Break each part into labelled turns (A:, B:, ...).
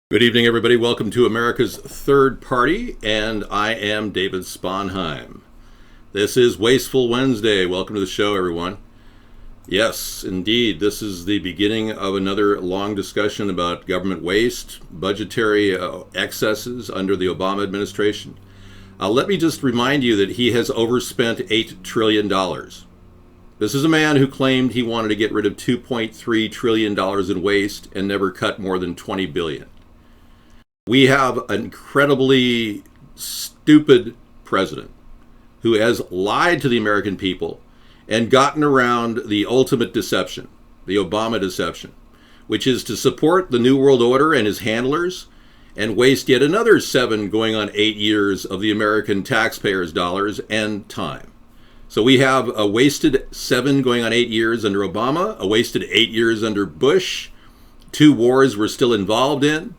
A: Good evening, everybody. Welcome to America's Third Party, and I am David Sponheim. This is Wasteful Wednesday. Welcome to the show, everyone. Yes, indeed, this is the beginning of another long discussion about government waste, budgetary excesses under the Obama administration. Let me just remind you that he has overspent $8 trillion. This is a man who claimed he wanted to get rid of $2.3 trillion in waste and never cut more than $20 billion. We have an incredibly stupid president who has lied to the American people and gotten around the ultimate deception, the Obama deception, which is to support the New World Order and his handlers and waste yet another 7 going on 8 years of the American taxpayers' dollars and time. So we have a wasted 7 going on 8 years under Obama, a wasted 8 years under Bush, 2 wars we're still involved in,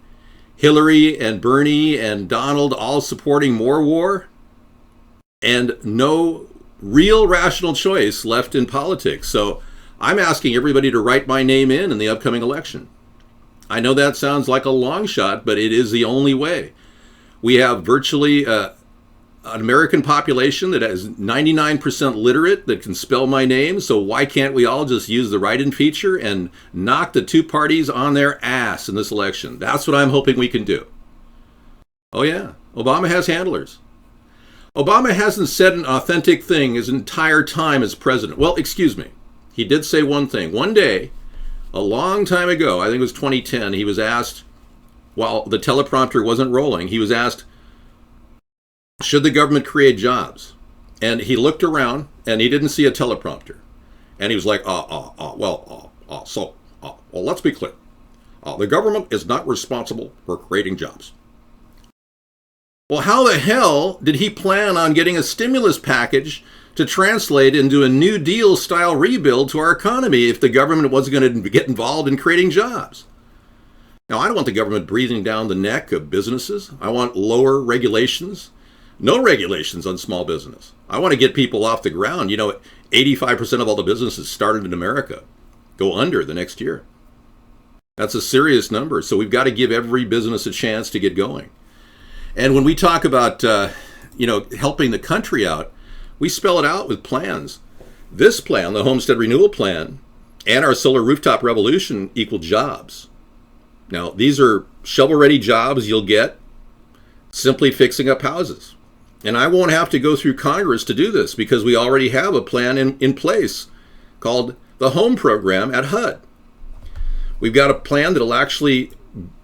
A: Hillary and Bernie and Donald all supporting more war, and no real rational choice left in politics. So I'm asking everybody to write my name in the upcoming election. I know that sounds like a long shot, but it is the only way. We have virtually an American population that is 99% literate that can spell my name, so why can't we all just use the write-in feature and knock the two parties on their ass in this election? That's what I'm hoping we can do. Oh yeah, Obama has handlers. Obama hasn't said an authentic thing his entire time as president. Well, excuse me. He did say one thing. One day, a long time ago, I think it was 2010, he was asked, while the teleprompter wasn't rolling, he was asked, should the government create jobs? And he looked around and he didn't see a teleprompter. And he was like, well, let's be clear. The government is not responsible for creating jobs. Well, how the hell did he plan on getting a stimulus package to translate into a New Deal style rebuild to our economy if the government wasn't going to get involved in creating jobs? Now, I don't want the government breathing down the neck of businesses. I want lower regulations. No regulations on small business. I want to get people off the ground. 85% of all the businesses started in America go under the next year. That's a serious number. So we've got to give every business a chance to get going. And when we talk about, helping the country out, we spell it out with plans. This plan, the Homestead Renewal Plan, and our Solar Rooftop Revolution equal jobs. Now, these are shovel-ready jobs you'll get simply fixing up houses. And I won't have to go through Congress to do this because we already have a plan in place called the Home Program at HUD. We've got a plan that'll actually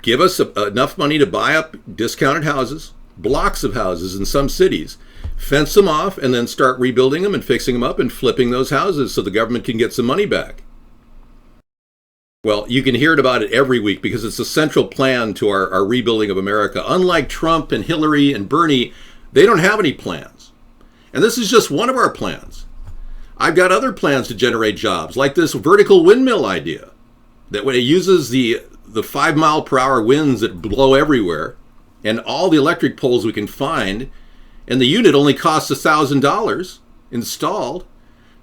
A: give us enough money to buy up discounted houses, blocks of houses in some cities, fence them off, and then start rebuilding them and fixing them up and flipping those houses so the government can get some money back. Well, you can hear about it every week because it's a central plan to our rebuilding of America. Unlike Trump and Hillary and Bernie, they don't have any plans. And this is just one of our plans. I've got other plans to generate jobs, like this vertical windmill idea, that when it uses the 5-mile-per-hour winds that blow everywhere, and all the electric poles we can find, and the unit only costs $1,000 installed,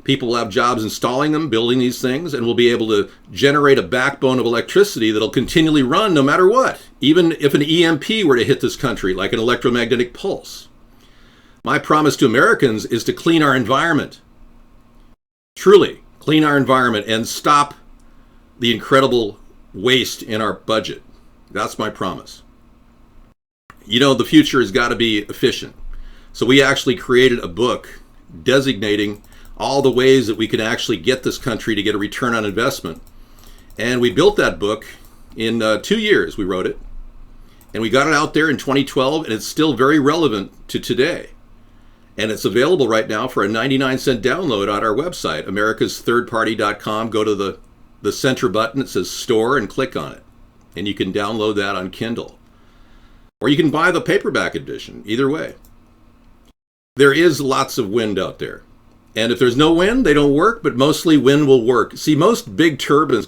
A: people will have jobs installing them, building these things, and will be able to generate a backbone of electricity that'll continually run no matter what, even if an EMP were to hit this country, like an electromagnetic pulse. My promise to Americans is to clean our environment. Truly, clean our environment and stop the incredible waste in our budget. That's my promise. The future has got to be efficient. So we actually created a book designating all the ways that we can actually get this country to get a return on investment. And we built that book in 2 years. We wrote it. And we got it out there in 2012, and it's still very relevant to today. And it's available right now for a 99-cent download on our website, AmericasThirdParty.com. Go to the center button. It says Store and click on it. And you can download that on Kindle. Or you can buy the paperback edition. Either way. There is lots of wind out there. And if there's no wind, they don't work, but mostly wind will work. See, most big turbines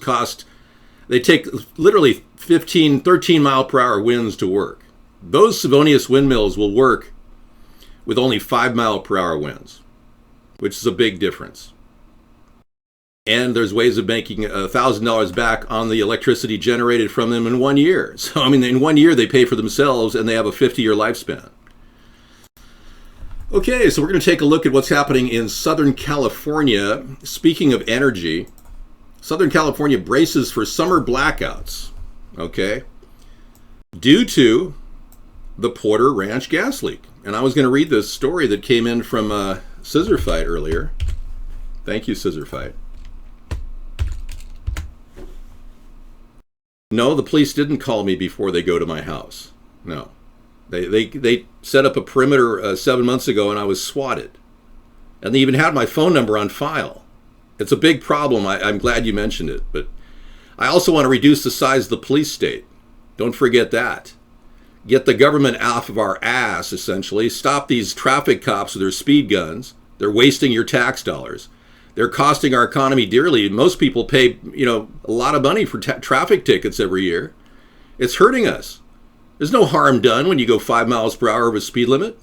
A: they take literally 13 mile-per-hour winds to work. Those Savonius windmills will work with only 5-mile-per-hour winds, which is a big difference. And there's ways of making $1,000 back on the electricity generated from them in 1 year. So, I mean, in 1 year, they pay for themselves and they have a 50-year lifespan. Okay, so we're going to take a look at what's happening in Southern California. Speaking of energy, Southern California braces for summer blackouts, okay, due to the Porter Ranch gas leak. And I was going to read this story that came in from Scissor Fight earlier. Thank you, Scissor Fight. No, the police didn't call me before they go to my house. No. They set up a perimeter 7 months ago and I was swatted. And they even had my phone number on file. It's a big problem. I'm glad you mentioned it. But I also want to reduce the size of the police state. Don't forget that. Get the government off of our ass, essentially. Stop these traffic cops with their speed guns. They're wasting your tax dollars. They're costing our economy dearly. Most people pay, a lot of money for traffic tickets every year. It's hurting us. There's no harm done when you go 5 miles per hour of a speed limit.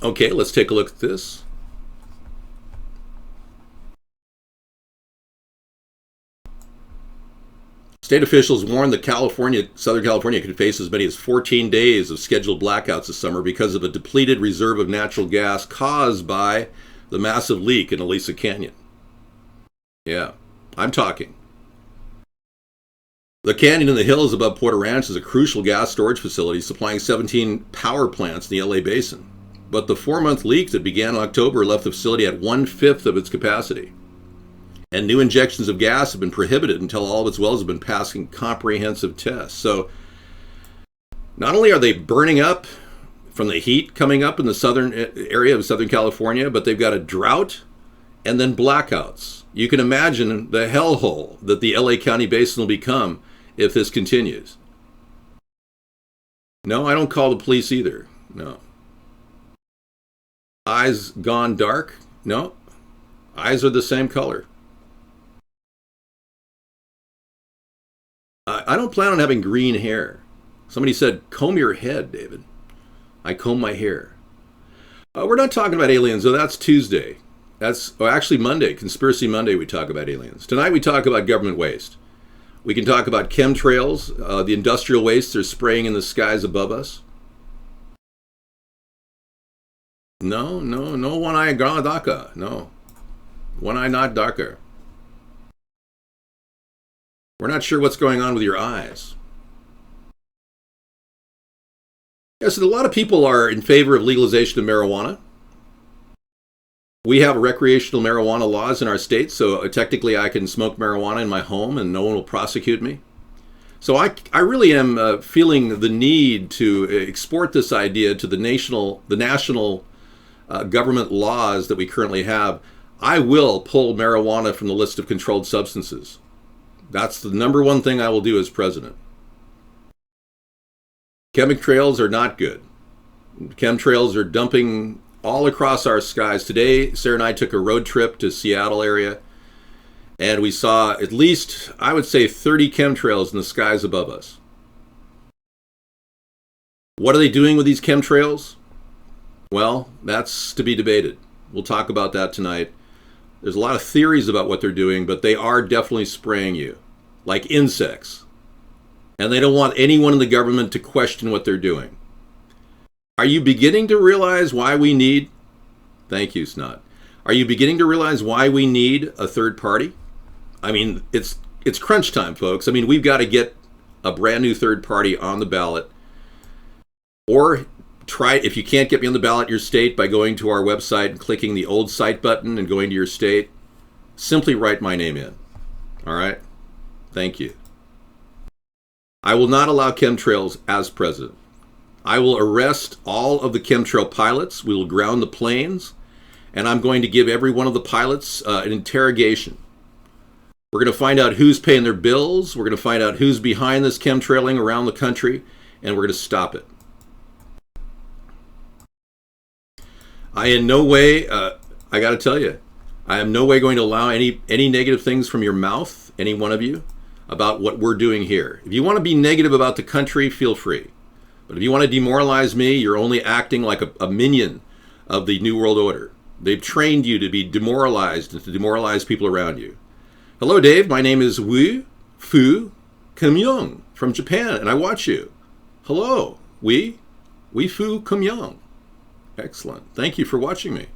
A: Okay, let's take a look at this. State officials warned that Southern California could face as many as 14 days of scheduled blackouts this summer because of a depleted reserve of natural gas caused by the massive leak in Elisa Canyon. Yeah, I'm talking. The canyon in the hills above Porter Ranch is a crucial gas storage facility supplying 17 power plants in the LA basin. But the 4-month leak that began in October left the facility at 1/5 of its capacity. And new injections of gas have been prohibited until all of its wells have been passing comprehensive tests. So not only are they burning up from the heat coming up in the southern area of Southern California, but they've got a drought and then blackouts. You can imagine the hellhole that the LA County basin will become if this continues. No, I don't call the police either. No. Eyes gone dark? No. Eyes are the same color. I don't plan on having green hair. Somebody said, comb your head, David. I comb my hair. We're not talking about aliens, though. That's Tuesday. That's actually Monday, Conspiracy Monday, we talk about aliens. Tonight we talk about government waste. We can talk about chemtrails, the industrial waste they're spraying in the skies above us. No, one eye darker. No. One eye not darker. We're not sure what's going on with your eyes. Yes, a lot of people are in favor of legalization of marijuana. We have recreational marijuana laws in our state, so technically I can smoke marijuana in my home and no one will prosecute me. So I really am feeling the need to export this idea to the national government laws that we currently have. I will pull marijuana from the list of controlled substances. That's the number one thing I will do as president. Chemtrails are not good. Chemtrails are dumping all across our skies. Today, Sarah and I took a road trip to Seattle area, and we saw at least, I would say, 30 chemtrails in the skies above us. What are they doing with these chemtrails? Well, that's to be debated. We'll talk about that tonight. There's a lot of theories about what they're doing, but they are definitely spraying you like insects. And they don't want anyone in the government to question what they're doing. Are you beginning to realize why we need... Thank you, Snot. Are you beginning to realize why we need a third party? I mean, it's crunch time, folks. I mean, we've got to get a brand new third party on the ballot. Or try, if you can't get me on the ballot in your state, by going to our website and clicking the old site button and going to your state, simply write my name in. All right? Thank you. I will not allow chemtrails as president. I will arrest all of the chemtrail pilots. We will ground the planes. And I'm going to give every one of the pilots an interrogation. We're going to find out who's paying their bills. We're going to find out who's behind this chemtrailing around the country. And we're going to stop it. I in no way, I got to tell you, I am no way going to allow any negative things from your mouth, any one of you, about what we're doing here. If you want to be negative about the country, feel free. But if you want to demoralize me, you're only acting like a minion of the New World Order. They've trained you to be demoralized and to demoralize people around you. Hello, Dave. My name is Wu Fu Kumyong from Japan, and I watch you. Hello, Wee Fu Kumyong. Excellent. Thank you for watching me.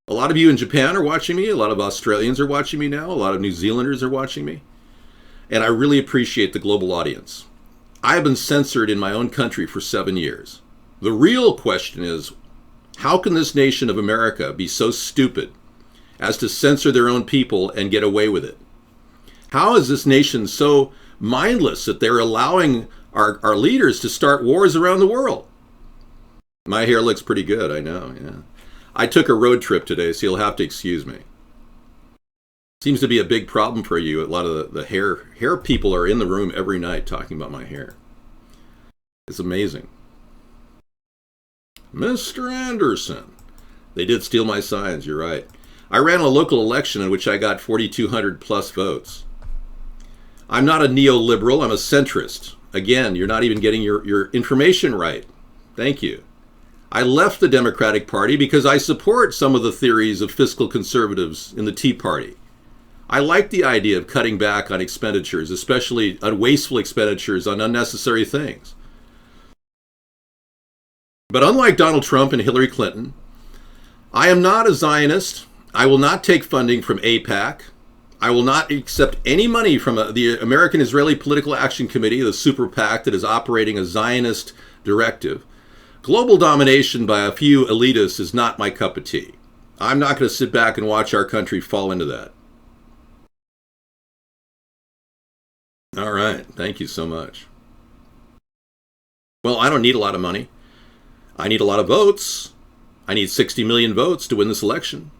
A: A lot of you in Japan are watching me. A lot of Australians are watching me now. A lot of New Zealanders are watching me. And I really appreciate the global audience. I have been censored in my own country for 7 years. The real question is, how can this nation of America be so stupid as to censor their own people and get away with it? How is this nation so mindless that they're allowing our leaders to start wars around the world? My hair looks pretty good, I know, yeah. I took a road trip today, so you'll have to excuse me. Seems to be a big problem for you. A lot of the hair people are in the room every night talking about my hair. It's amazing. Mr. Anderson. They did steal my signs, you're right. I ran a local election in which I got 4,200 plus votes. I'm not a neoliberal, I'm a centrist. Again, you're not even getting your information right. Thank you. I left the Democratic Party because I support some of the theories of fiscal conservatives in the Tea Party. I like the idea of cutting back on expenditures, especially on wasteful expenditures on unnecessary things. But unlike Donald Trump and Hillary Clinton, I am not a Zionist. I will not take funding from AIPAC. I will not accept any money from the American Israeli Political Action Committee, the super PAC that is operating a Zionist directive. Global domination by a few elitists is not my cup of tea. I'm not going to sit back and watch our country fall into that. All right. Thank you so much. Well, I don't need a lot of money. I need a lot of votes. I need 60 million votes to win this election.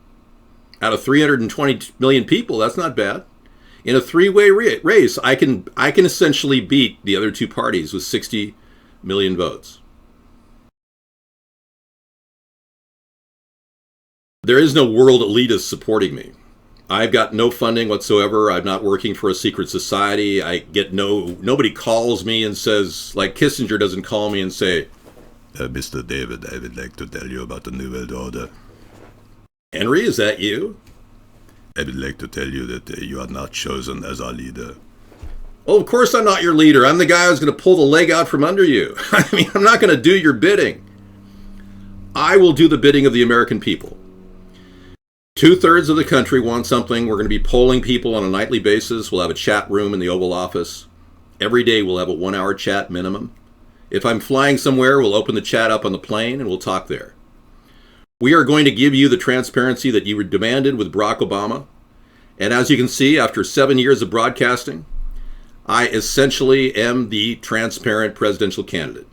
A: Out of 320 million people, that's not bad. In a three-way race, I can essentially beat the other two parties with 60 million votes. There is no world elitist supporting me. I've got no funding whatsoever. I'm not working for a secret society. I get nobody calls me and says, like Kissinger doesn't call me and say, Mr. David, I would like to tell you about the New World Order. Henry, is that you? I would like to tell you that you are not chosen as our leader. Oh, of course I'm not your leader. I'm the guy who's going to pull the leg out from under you. I mean, I'm not going to do your bidding. I will do the bidding of the American people. 2/3 of the country want something. We're going to be polling people on a nightly basis. We'll have a chat room in the Oval Office. Every day we'll have a 1-hour chat minimum. If I'm flying somewhere, we'll open the chat up on the plane and we'll talk there. We are going to give you the transparency that you were demanded with Barack Obama. And as you can see, after 7 years of broadcasting, I essentially am the transparent presidential candidate.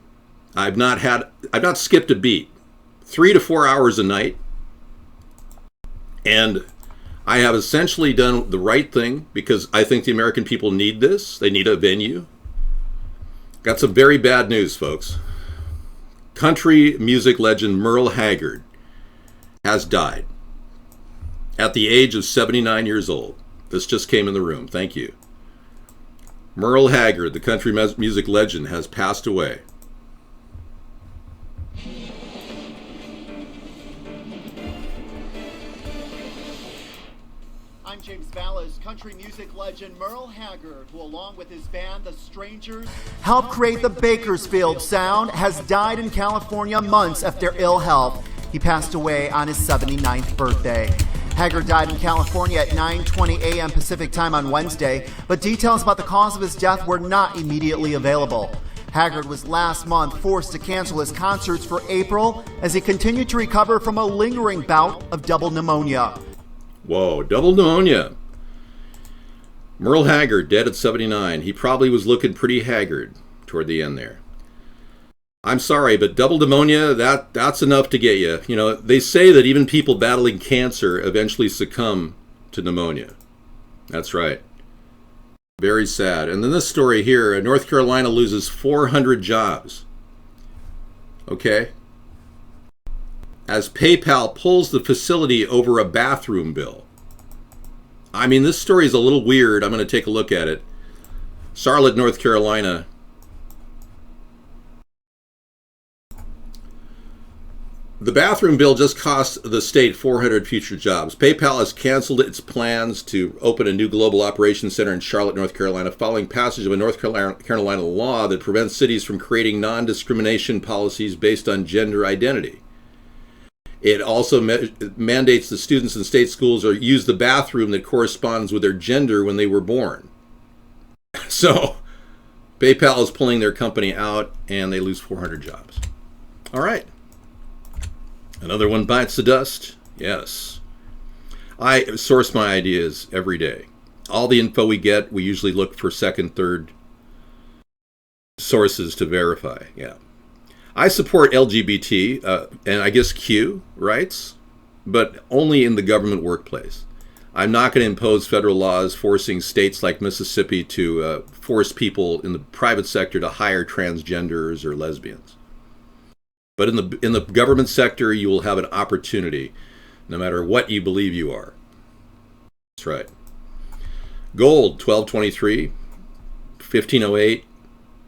A: I've not skipped a beat. 3 to 4 hours a night. And I have essentially done the right thing because I think the American people need this. They need a venue. Got some very bad news, folks. Country music legend Merle Haggard has died at the age of 79 years old. This just came in the room. Thank you. Merle Haggard, the country music legend, has passed away.
B: I'm James Vallis. Country music legend Merle Haggard, who along with his band The Strangers helped create the Bakersfield sound, has died in California months after ill health. He passed away on his 79th birthday. Haggard died in California at 9:20 a.m. Pacific time on Wednesday, but details about the cause of his death were not immediately available. Haggard was last month forced to cancel his concerts for April as he continued to recover from a lingering bout of double pneumonia.
A: Whoa, double pneumonia. Merle Haggard, dead at 79. He probably was looking pretty haggard toward the end there. I'm sorry, but double pneumonia, that's enough to get you. You know, they say that even people battling cancer eventually succumb to pneumonia. That's right. Very sad. And then this story here, North Carolina loses 400 jobs. Okay? As PayPal pulls the facility over a bathroom bill. I mean, this story is a little weird. I'm going to take a look at it. Charlotte, North Carolina. The bathroom bill just cost the state 400 future jobs. PayPal has canceled its plans to open a new global operations center in Charlotte, North Carolina, following passage of a North Carolina law that prevents cities from creating non-discrimination policies based on gender identity. It also mandates that students in state schools use the bathroom that corresponds with their gender when they were born. So, PayPal is pulling their company out, and they lose 400 jobs. All right. Another one bites the dust. Yes. I source my ideas every day. All the info we get, we usually look for second, third sources to verify. Yeah. I support LGBT and I guess Q rights, but only in the government workplace. I'm not going to impose federal laws forcing states like Mississippi to force people in the private sector to hire transgenders or lesbians. But in the government sector, you will have an opportunity, no matter what you believe you are. That's right. Gold, 1223, 1508.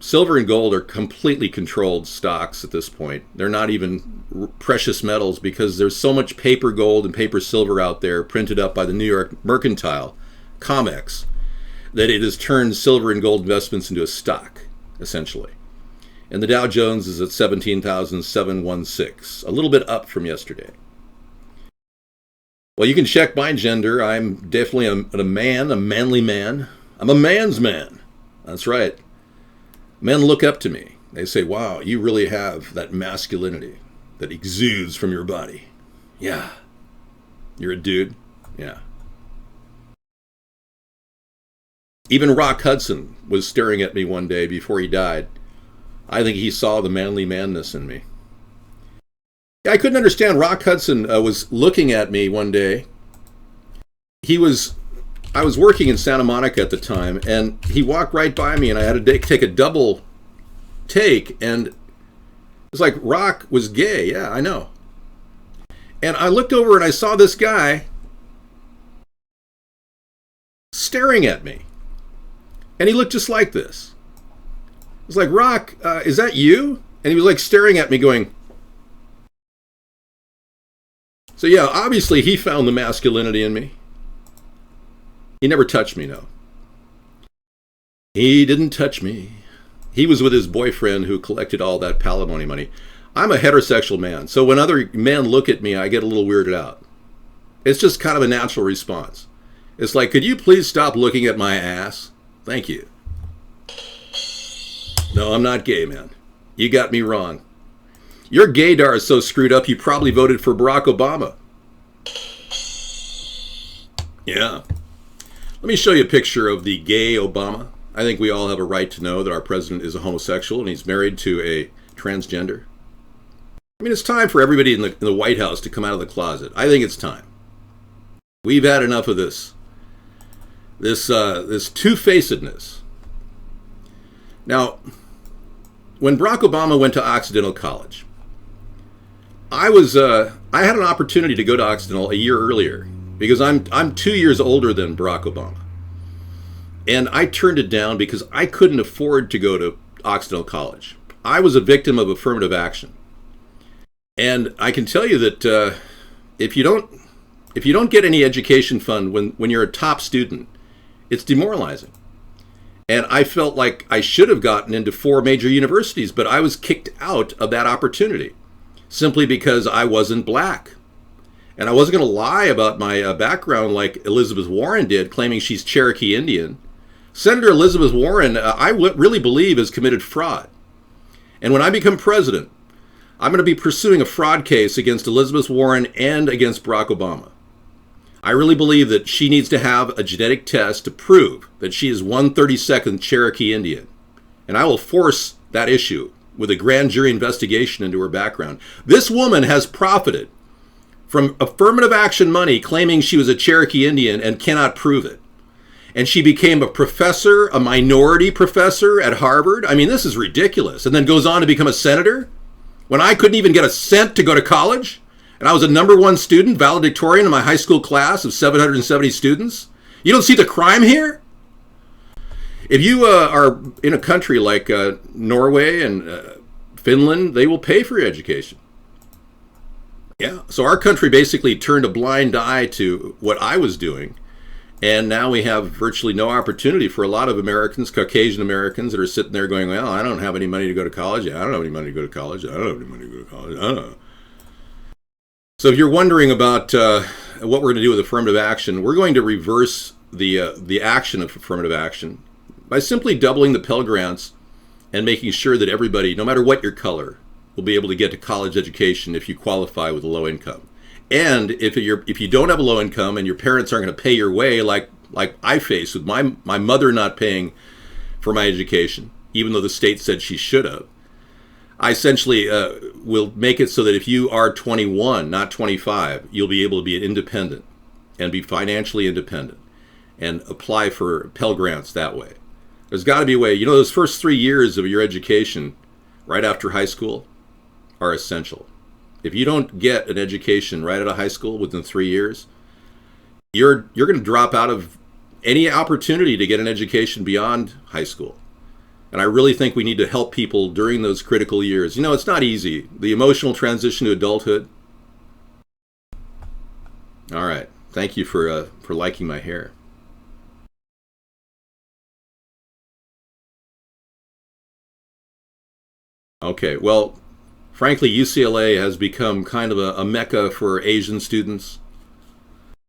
A: Silver and gold are completely controlled stocks at this point. They're not even precious metals because there's so much paper gold and paper silver out there printed up by the New York Mercantile, COMEX, that it has turned silver and gold investments into a stock, essentially. And the Dow Jones is at 17,716, a little bit up from yesterday. Well, you can check my gender. I'm definitely a man, a manly man. I'm a man's man. That's right. Men look up to me. They say, wow, you really have that masculinity that exudes from your body. Yeah. You're a dude? Yeah. Even Rock Hudson was staring at me one day before he died. I think he saw the manly manness in me. I couldn't understand. Rock Hudson was looking at me one day. I was working in Santa Monica at the time, and he walked right by me, and I had to take a double take, and it was like Rock was gay. Yeah, I know. And I looked over, and I saw this guy staring at me, and he looked just like this. It was like, Rock, is that you? And he was like staring at me going. So yeah, obviously he found the masculinity in me. He never touched me, no. He didn't touch me. He was with his boyfriend who collected all that palimony money. I'm a heterosexual man, so when other men look at me, I get a little weirded out. It's just kind of a natural response. It's like, could you please stop looking at my ass? Thank you. No, I'm not gay, man. You got me wrong. Your gaydar is so screwed up, you probably voted for Barack Obama. Yeah. Let me show you a picture of the gay Obama. I think we all have a right to know that our president is a homosexual and he's married to a transgender. I mean, it's time for everybody in the White House to come out of the closet. I think it's time. We've had enough of this two-facedness. Now, when Barack Obama went to Occidental College, I had an opportunity to go to Occidental a year earlier because I'm 2 years older than Barack Obama. And I turned it down because I couldn't afford to go to Occidental College. I was a victim of affirmative action. And I can tell you that if you don't get any education fund when you're a top student, it's demoralizing. And I felt like I should have gotten into 4 major universities, but I was kicked out of that opportunity simply because I wasn't black. And I wasn't going to lie about my background like Elizabeth Warren did, claiming she's Cherokee Indian. Senator Elizabeth Warren, really believe, has committed fraud. And when I become president, I'm going to be pursuing a fraud case against Elizabeth Warren and against Barack Obama. I really believe that she needs to have a genetic test to prove that she is 1/32nd Cherokee Indian. And I will force that issue with a grand jury investigation into her background. This woman has profited from affirmative action money claiming she was a Cherokee Indian and cannot prove it. And she became a professor, a minority professor at Harvard. I mean, this is ridiculous. And then goes on to become a senator when I couldn't even get a cent to go to college. And I was a #1 student, valedictorian in my high school class of 770 students. You don't see the crime here? If you are in a country like Norway and Finland, they will pay for your education. Yeah. So our country basically turned a blind eye to what I was doing. And now we have virtually no opportunity for a lot of Americans, Caucasian Americans, that are sitting there going, well, I don't have any money to go to college. I don't have any money to go to college. I don't have any money to go to college. I don't know. So if you're wondering about what we're going to do with affirmative action, we're going to reverse the action of affirmative action by simply doubling the Pell Grants and making sure that everybody, no matter what your color, will be able to get to college education if you qualify with a low income. And if you don't have a low income and your parents aren't going to pay your way, like I face with my mother not paying for my education, even though the state said she should have, I essentially will make it so that if you are 21, not 25, you'll be able to be an independent and be financially independent and apply for Pell Grants that way. There's got to be a way. You know, those first 3 years of your education right after high school are essential. If you don't get an education right out of high school within 3 years, you're going to drop out of any opportunity to get an education beyond high school. And I really think we need to help people during those critical years. You know, it's not easy. The emotional transition to adulthood. All right. Thank you for liking my hair. Okay. Well, frankly, UCLA has become kind of a mecca for Asian students.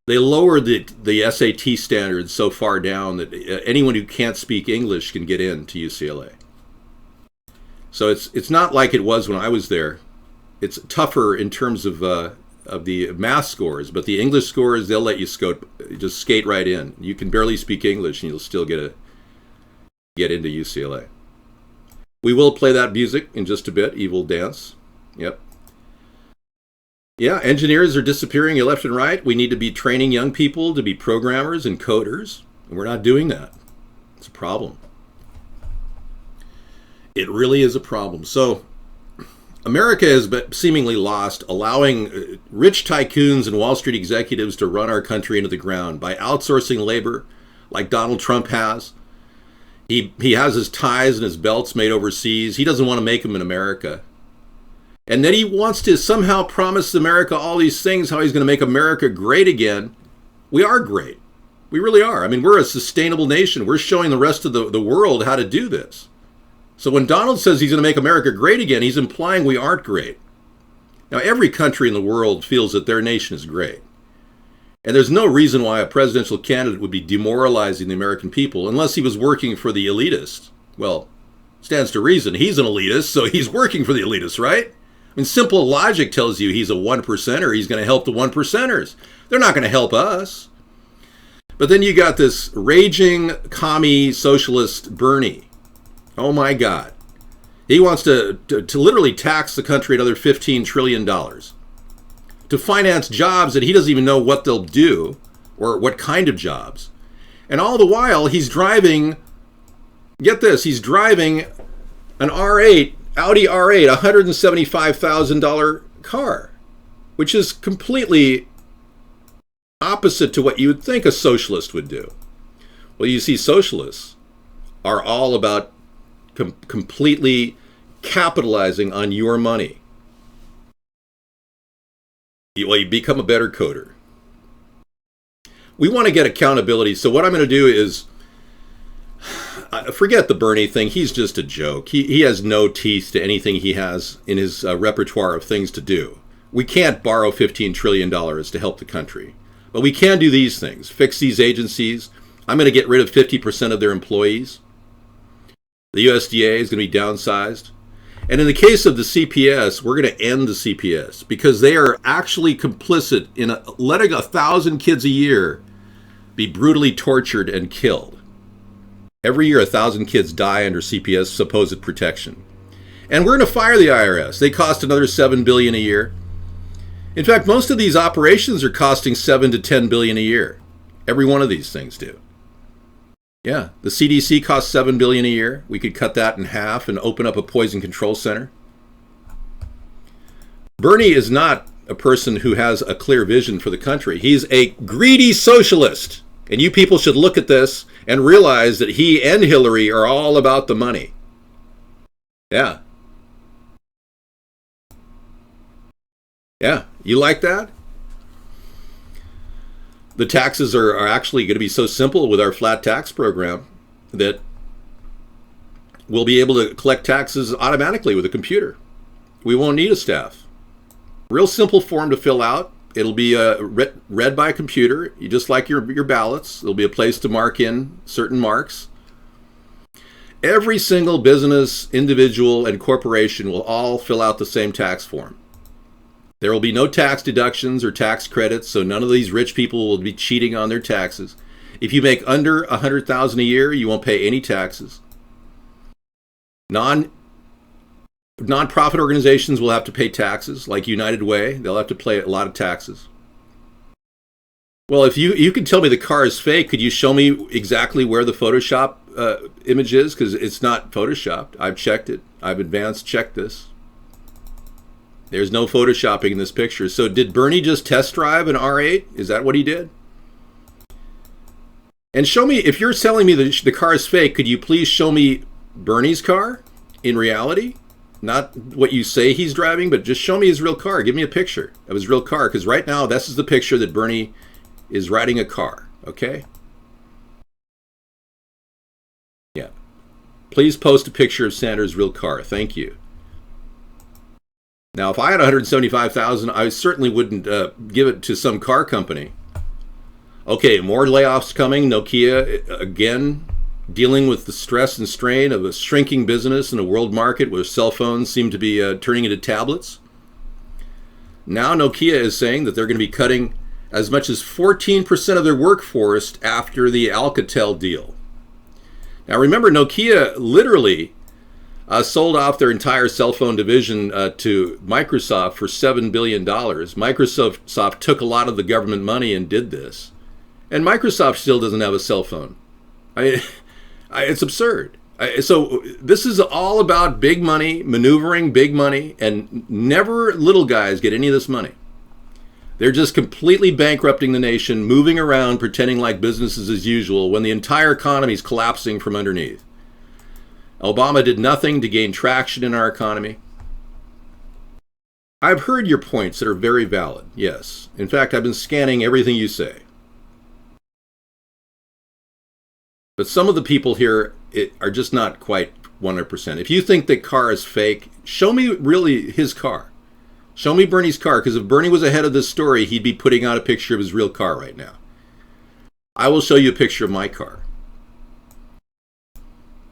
A: They lowered the SAT standards so far down that anyone who can't speak English can get into UCLA. So it's not like it was when I was there. It's tougher in terms of the math scores, but the English scores, they'll let you just skate right in. You can barely speak English and you'll still get into UCLA. We will play that music in just a bit, Evil Dance. Yep. Yeah, engineers are disappearing left and right. We need to be training young people to be programmers and coders, and we're not doing that. It's a problem. It really is a problem. So America has seemingly lost, allowing rich tycoons and Wall Street executives to run our country into the ground by outsourcing labor like Donald Trump has. He has his ties and his belts made overseas. He doesn't want to make them in America. And then he wants to somehow promise America all these things, how he's going to make America great again. We are great. We really are. I mean, we're a sustainable nation. We're showing the rest of the world how to do this. So when Donald says he's going to make America great again, he's implying we aren't great. Now, every country in the world feels that their nation is great. And there's no reason why a presidential candidate would be demoralizing the American people unless he was working for the elitists. Well, stands to reason. He's an elitist, so he's working for the elitists, right? I mean, simple logic tells you he's a 1%er. He's going to help the 1%ers. They're not going to help us. But then you got this raging commie socialist Bernie. Oh my God. He wants to literally tax the country another $15 trillion to finance jobs that he doesn't even know what they'll do or what kind of jobs. And all the while he's driving, get this, he's driving an R8, Audi R8, $175,000 car, which is completely opposite to what you would think a socialist would do. Well, you see, socialists are all about completely capitalizing on your money. Well, you become a better coder. We want to get accountability. So what I'm going to do is, forget the Bernie thing. He's just a joke. He has no teeth to anything he has in his repertoire of things to do. We can't borrow $15 trillion to help the country. But we can do these things. Fix these agencies. I'm going to get rid of 50% of their employees. The USDA is going to be downsized. And in the case of the CPS, we're going to end the CPS because they are actually complicit in letting 1,000 kids a year be brutally tortured and killed. Every year, 1,000 kids die under CPS supposed protection. And we're going to fire the IRS. They cost another $7 billion a year. In fact, most of these operations are costing $7 to $10 billion a year. Every one of these things do. Yeah, the CDC costs $7 billion a year. We could cut that in half and open up a poison control center. Bernie is not a person who has a clear vision for the country. He's a greedy socialist. And you people should look at this and realize that he and Hillary are all about the money. Yeah. Yeah, You like that? The taxes are actually going to be so simple with our flat tax program that we'll be able to collect taxes automatically with a computer. We won't need a staff. Real simple form to fill out. It'll be read by a computer. You just like your ballots. There'll be a place to mark in certain marks. Every single business, individual, and corporation will all fill out the same tax form. There will be no tax deductions or tax credits, so none of these rich people will be cheating on their taxes. If you make under $100,000 a year, you won't pay any taxes. Nonprofit organizations will have to pay taxes, like United Way. They'll have to pay a lot of taxes. Well, if you can tell me the car is fake, could you show me exactly where the Photoshop image is? Because it's not Photoshopped. I've checked it. I've advanced checked this. There's no Photoshopping in this picture. So did Bernie just test drive an R8? Is that what he did? And show me, if you're telling me the car is fake, could you please show me Bernie's car in reality? Not what you say he's driving, but just show me his real car. Give me a picture of his real car, because right now this is the picture that Bernie is riding a car, okay? Yeah. Please post a picture of Sanders' real car. Thank you. Now, if I had $175,000, I certainly wouldn't give it to some car company. Okay, more layoffs coming. Nokia, again, dealing with the stress and strain of a shrinking business in a world market where cell phones seem to be turning into tablets. Now Nokia is saying that they're going to be cutting as much as 14% of their workforce after the Alcatel deal. Now remember, Nokia literally sold off their entire cell phone division to Microsoft for $7 billion. Microsoft took a lot of the government money and did this. And Microsoft still doesn't have a cell phone. It's absurd. So this is all about big money, maneuvering big money, and never little guys get any of this money. They're just completely bankrupting the nation, moving around, pretending like business is as usual when the entire economy is collapsing from underneath. Obama did nothing to gain traction in our economy. I've heard your points that are very valid, yes. In fact, I've been scanning everything you say. But some of the people here are just not quite 100%. If you think the car is fake, show me really his car. Show me Bernie's car, because if Bernie was ahead of this story, he'd be putting out a picture of his real car right now. I will show you a picture of my car.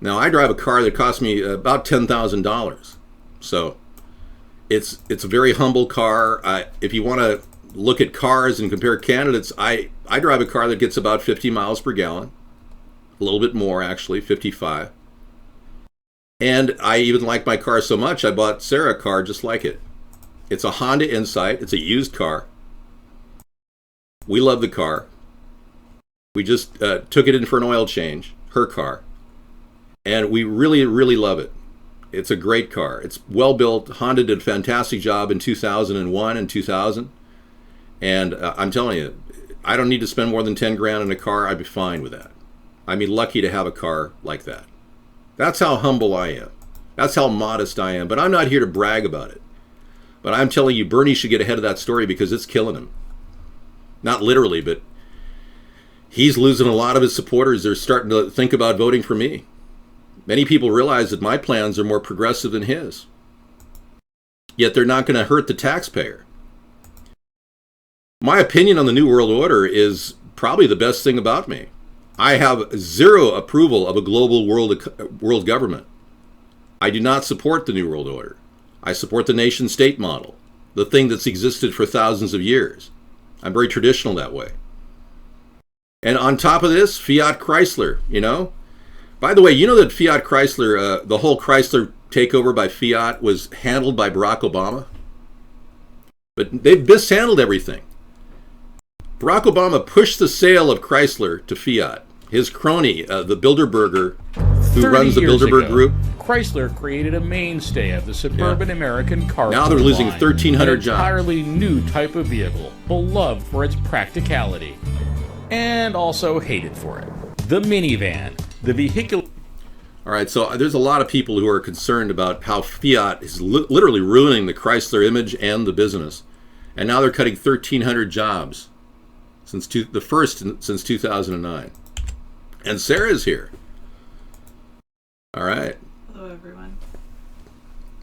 A: Now, I drive a car that cost me about $10,000. So it's a very humble car. If you want to look at cars and compare candidates, I drive a car that gets about 50 miles per gallon. A little bit more, actually, 55. And I even like my car so much, I bought Sarah a car just like it. It's a Honda Insight. It's a used car. We love the car. We just took it in for an oil change, her car. And we really, really love it. It's a great car. It's well built. Honda did a fantastic job in 2001 and 2000. And I'm telling you, I don't need to spend more than 10 grand on a car. I'd be fine with that. I'd be lucky to have a car like that. That's how humble I am. That's how modest I am. But I'm not here to brag about it. But I'm telling you, Bernie should get ahead of that story because it's killing him. Not literally, but he's losing a lot of his supporters. They're starting to think about voting for me. Many people realize that my plans are more progressive than his. Yet they're not going to hurt the taxpayer. My opinion on the New World Order is probably the best thing about me. I have zero approval of a global world government. I do not support the New World Order. I support the nation-state model, the thing that's existed for thousands of years. I'm very traditional that way. And on top of this, Fiat Chrysler, you know. By the way, you know that Fiat Chrysler, the whole Chrysler takeover by Fiat was handled by Barack Obama? But they've mishandled everything. Barack Obama pushed the sale of Chrysler to Fiat. His crony, the Bilderberger, who runs the Bilderberg Group.
C: Chrysler created a mainstay of the suburban American car.
A: Now they're losing 1,300 jobs.
C: An entirely new type of vehicle, beloved for its practicality, and also hated for it. The minivan, the vehicular.
A: All right, so there's a lot of people who are concerned about how Fiat is literally ruining the Chrysler image and the business. And now they're cutting 1,300 jobs since the first since 2009. And Sarah's here. All right.
D: Hello, everyone.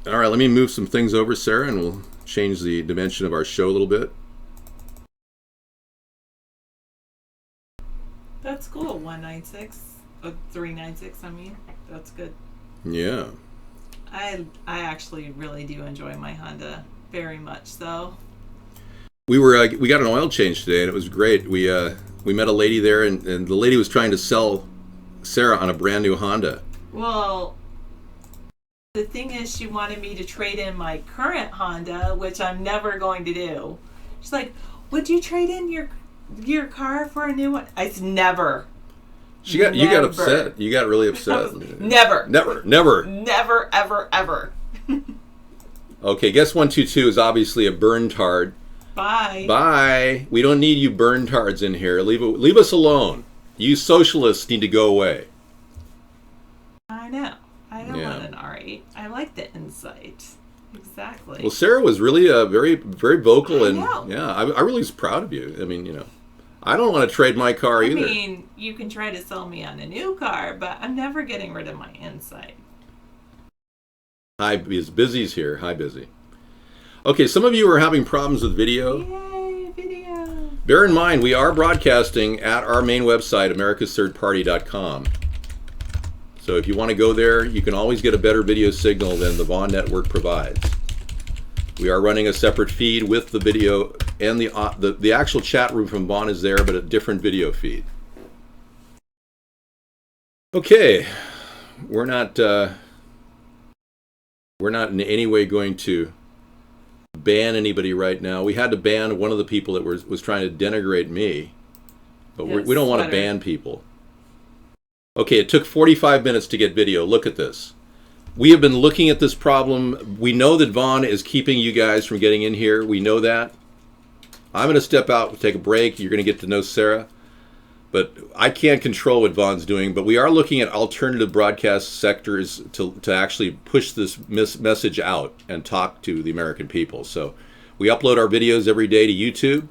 A: All right, let me move some things over, Sarah, and we'll change the dimension of our show a little bit.
D: That's cool. 196, 396. I mean, that's good.
A: Yeah.
D: I actually really do enjoy my Honda very much. So
A: We got an oil change today, and it was great. We met a lady there, and the lady was trying to sell Sarah on a brand new Honda.
D: well, the thing is, she wanted me to trade in my current Honda, which I'm never going to do. She's like, "Would you trade in your car for a new one?" I said, "Never."
A: You got upset. You got really upset.
D: Never, ever, ever.
A: Okay, guess 122 is obviously a burn-tard. Bye. We don't need you burn-tards in here. Leave us alone. You socialists need to go away.
D: I know. I don't want an R8. I like the insight. Exactly.
A: Well, Sarah was really very, very vocal, and
D: know.
A: I really was proud of you. I mean, I don't want to trade my car either.
D: I mean, you can try to sell me on a new car, but I'm never getting rid of my insight.
A: Hi, Busy's here. Hi, Busy. Okay, some of you are having problems with video.
D: Yay, video.
A: Bear in mind, we are broadcasting at our main website, AmericasThirdParty.com. So if you want to go there, you can always get a better video signal than the Vaughn network provides. We are running a separate feed with the video, and the actual chat room from Vaughn is there, but a different video feed. Okay, we're not in any way going to ban anybody right now. We had to ban one of the people that was trying to denigrate me, but we don't want to ban people. Okay, it took 45 minutes to get video. Look at this. We have been looking at this problem. We know that Vaughn is keeping you guys from getting in here. We know that. I'm going to step out, take a break. You're going to get to know Sarah. But I can't control what Vaughn's doing. But we are looking at alternative broadcast sectors to actually push this message out and talk to the American people. So we upload our videos every day to YouTube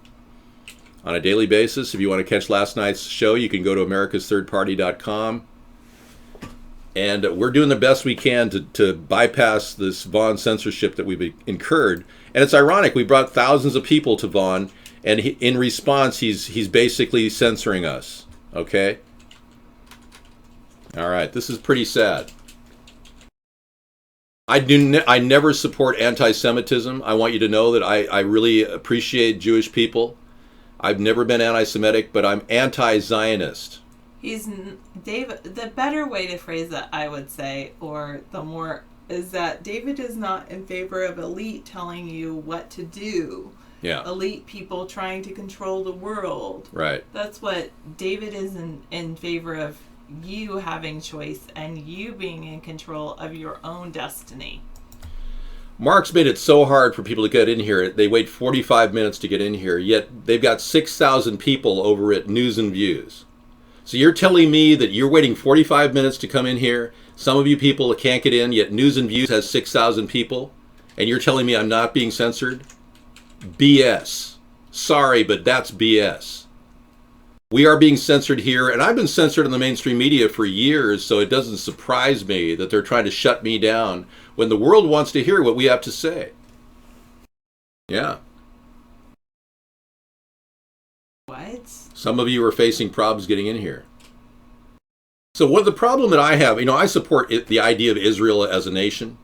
A: on a daily basis. If you want to catch last night's show, you can go to AmericasThirdParty.com. And we're doing the best we can to bypass this Vaughn censorship that we've incurred. And it's ironic, we brought thousands of people to Vaughn, and in response, he's basically censoring us. Okay? All right, this is pretty sad. I never support anti-Semitism. I want you to know that I really appreciate Jewish people. I've never been anti-Semitic, but I'm anti-Zionist.
D: David, the better way to phrase it, I would say, or the more, is that David is not in favor of elite telling you what to do.
A: Yeah.
D: Elite people trying to control the world.
A: Right.
D: That's what David is in favor of, you having choice and you being in control of your own destiny.
A: Mark's made it so hard for people to get in here. They wait 45 minutes to get in here, yet they've got 6,000 people over at News and Views. So you're telling me that you're waiting 45 minutes to come in here? Some of you people can't get in, yet News and Views has 6,000 people, and you're telling me I'm not being censored? BS. Sorry, but that's BS. We are being censored here, and I've been censored in the mainstream media for years, so it doesn't surprise me that they're trying to shut me down when the world wants to hear what we have to say. Yeah.
D: What?
A: Some of you are facing problems getting in here. So what the problem that I have, I support the idea of Israel as a nation.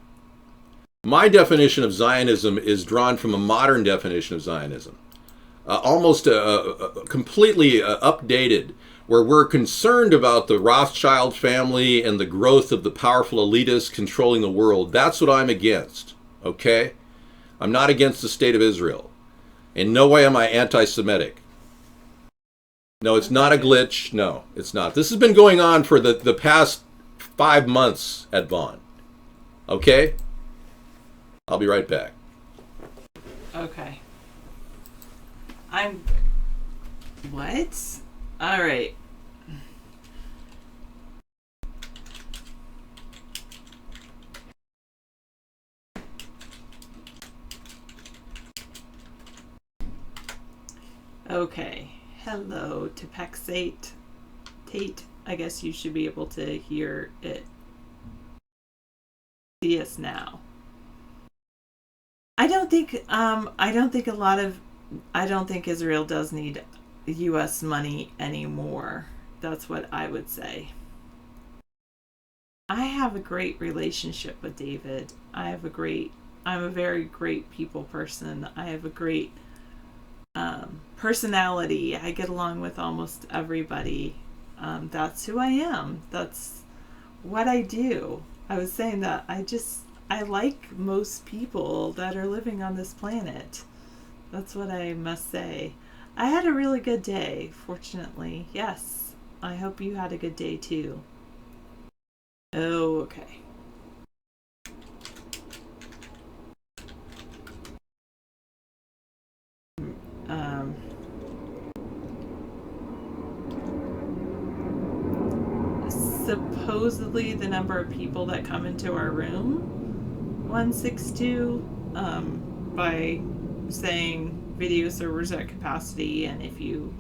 A: My definition of Zionism is drawn from a modern definition of Zionism. Almost completely updated, where we're concerned about the Rothschild family and the growth of the powerful elitists controlling the world. That's what I'm against, okay? I'm not against the state of Israel. In no way am I anti-Semitic. No, it's not a glitch. No, it's not. This has been going on for the past 5 months at Vaughn. Okay? I'll be right back.
D: Okay. What? All right. Okay. Hello to Pexate. Tate. I guess you should be able to hear it. See us now. I don't think Israel does need US money anymore. That's what I would say. I have a great relationship with David. I'm a very great people person. I have a great personality. I get along with almost everybody. That's who I am. That's what I do. I was saying that I like most people that are living on this planet. That's what I must say. I had a really good day, fortunately. Yes. I hope you had a good day too. Oh, okay. Supposedly the number of people that come into our room, 162, by saying video servers at capacity, and if you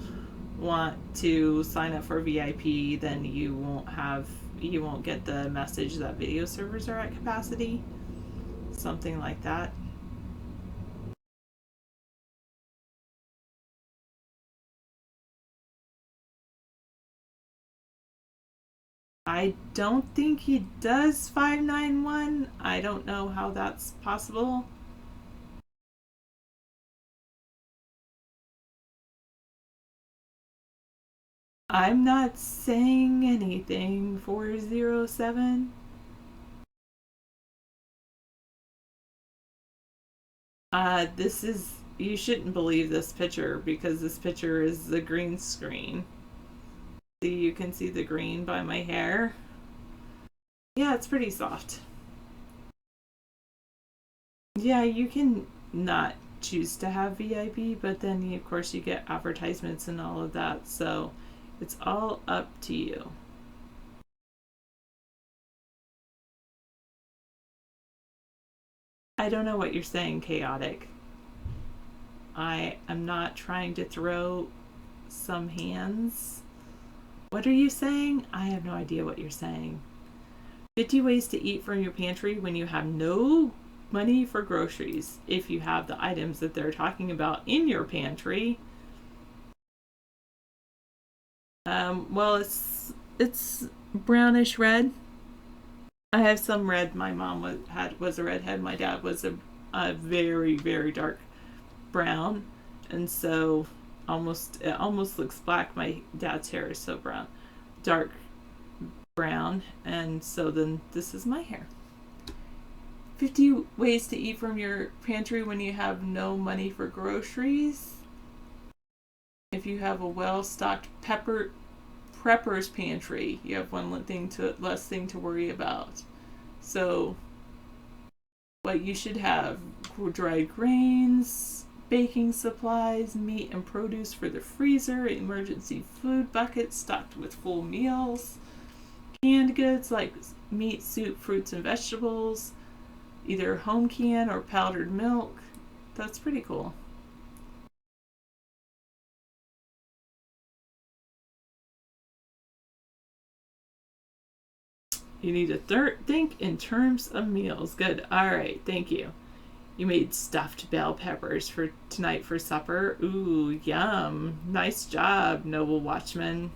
D: want to sign up for VIP, then you won't get the message that video servers are at capacity. Something like that. I don't think he does 591. I don't know how that's possible. I'm not saying anything. 407. You shouldn't believe this picture because this picture is the green screen. See, you can see the green by my hair. Yeah, it's pretty soft. Yeah, you can not choose to have VIP, but then of course you get advertisements and all of that, so it's all up to you. I don't know what you're saying, chaotic. I am not trying to throw some hands. What are you saying? I have no idea what you're saying. 50 ways to eat from your pantry when you have no money for groceries. If you have the items that they're talking about in your pantry. Well, it's brownish red. I have some red. My mom was a redhead. My dad was a very, very dark brown, and so it almost looks black. My dad's hair is so brown, dark brown, and so then this is my hair. 50 ways to eat from your pantry when you have no money for groceries. If you have a well-stocked prepper's pantry, you have less thing to worry about. So what you should have: dried grains, baking supplies, meat and produce for the freezer, emergency food buckets stocked with full meals, canned goods like meat, soup, fruits, and vegetables, either home can or powdered milk. That's pretty cool. You need to think in terms of meals. Good. All right. Thank you. You made stuffed bell peppers for tonight for supper. Ooh, yum. Nice job, noble watchman.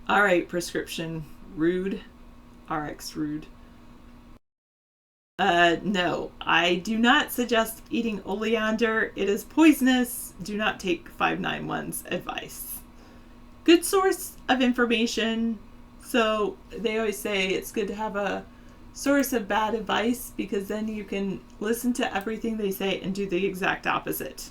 D: All right, prescription rude. RX rude. No, I do not suggest eating oleander. It is poisonous. Do not take 591's advice. Good source of information. So they always say it's good to have a source of bad advice because then you can listen to everything they say and do the exact opposite.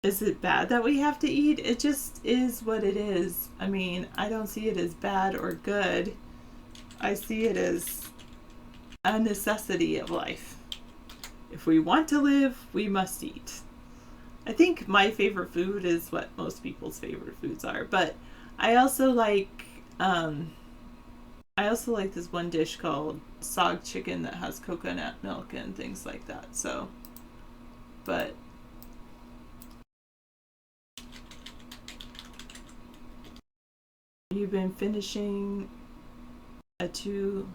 D: Is it bad that we have to eat? It just is what it is. I mean, I don't see it as bad or good. I see it as a necessity of life. If we want to live, we must eat. I think my favorite food is what most people's favorite foods are, but I also like this one dish called sog chicken that has coconut milk and things like that. So but you've been finishing a 2-liter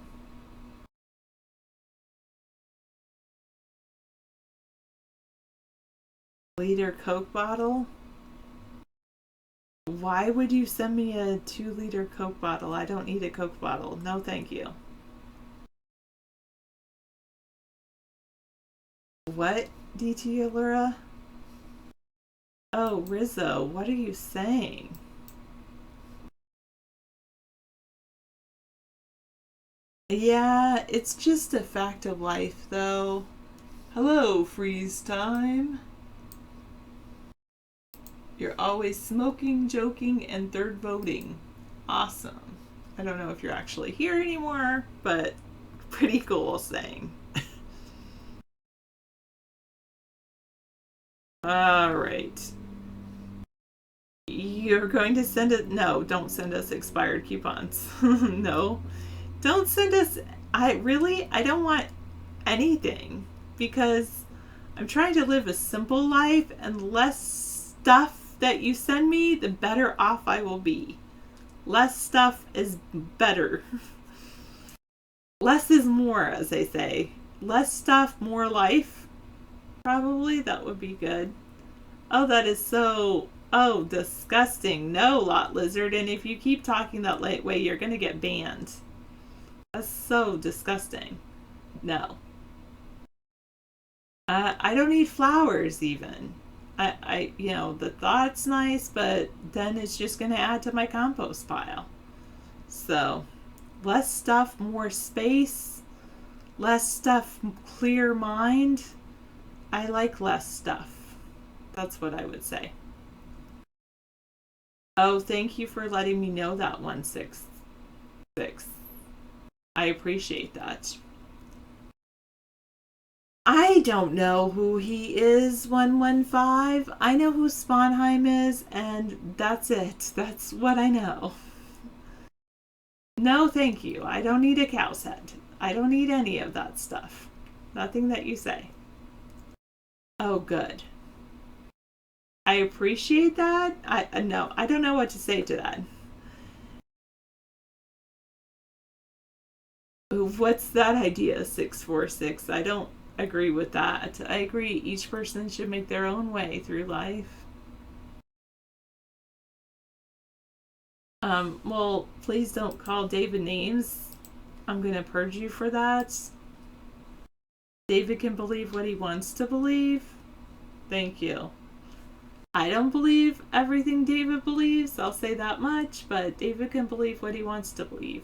D: Coke bottle? Why would you send me a 2-liter Coke bottle? I don't need a Coke bottle. No, thank you. What, DT Allura? Oh, Rizzo, what are you saying? Yeah, it's just a fact of life, though. Hello, freeze time. You're always smoking, joking, and third voting. Awesome. I don't know if you're actually here anymore, but pretty cool saying. All right. You're going to send it? No, don't send us expired coupons. No, don't send us. I don't want anything because I'm trying to live a simple life, and less stuff that you send me, the better off I will be. Less stuff is better. Less is more, as they say. Less stuff, more life. Probably that would be good. Oh, that is so, disgusting. No, Lot Lizard, and if you keep talking that way, you're going to get banned. That's so disgusting. No. I don't need flowers even. The thought's nice, but then it's just going to add to my compost pile. So, less stuff, more space. Less stuff, clear mind. I like less stuff. That's what I would say. Oh, thank you for letting me know that 166. I appreciate that. I don't know who he is, 115. I know who Sponheim is, and that's it. That's what I know. No, thank you. I don't need a cow's head. I don't need any of that stuff. Nothing that you say. Oh, good. I appreciate that. No, I don't know what to say to that. What's that idea, 646? I don't agree with that. I agree each person should make their own way through life. Well, please don't call David names. I'm going to purge you for that. David can believe what he wants to believe. Thank you. I don't believe everything David believes, I'll say that much, but David can believe what he wants to believe.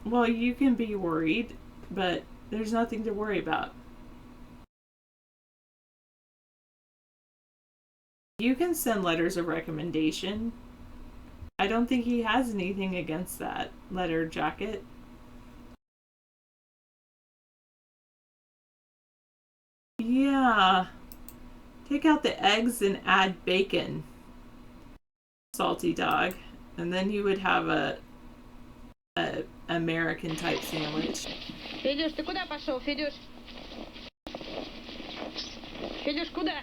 D: Well, you can be worried, but there's nothing to worry about. You can send letters of recommendation. I don't think he has anything against that letter jacket. Yeah. Take out the eggs and add bacon. Salty dog. And then you would have a American type sandwich.
E: Федюш, ты куда пошел, Федюш? Федюш, куда?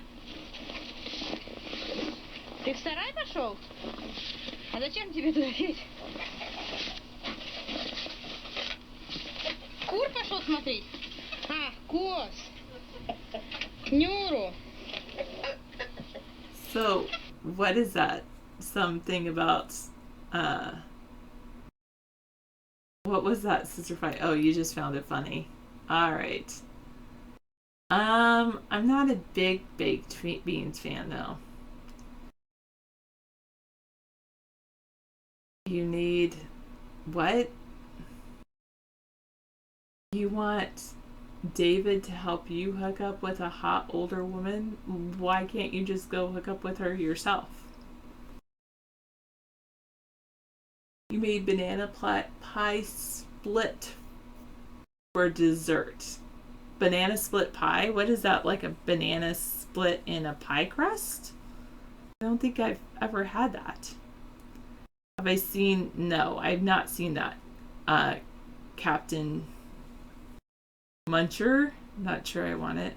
E: Ты в сарай пошел? А зачем тебе туда, Федь? Кур пошел смотреть? А, коз. Нюру.
D: So, what is that? Something about, what was that, Sister Fight? Oh, you just found it funny. Alright. I'm not a big baked beans fan, though. You need, what? You want David to help you hook up with a hot older woman? Why can't you just go hook up with her yourself? You made banana pie split for dessert. Banana split pie? What is that, like a banana split in a pie crust? I don't think I've ever had that. Have I seen? No, I've not seen that. Captain Muncher? I'm not sure I want it.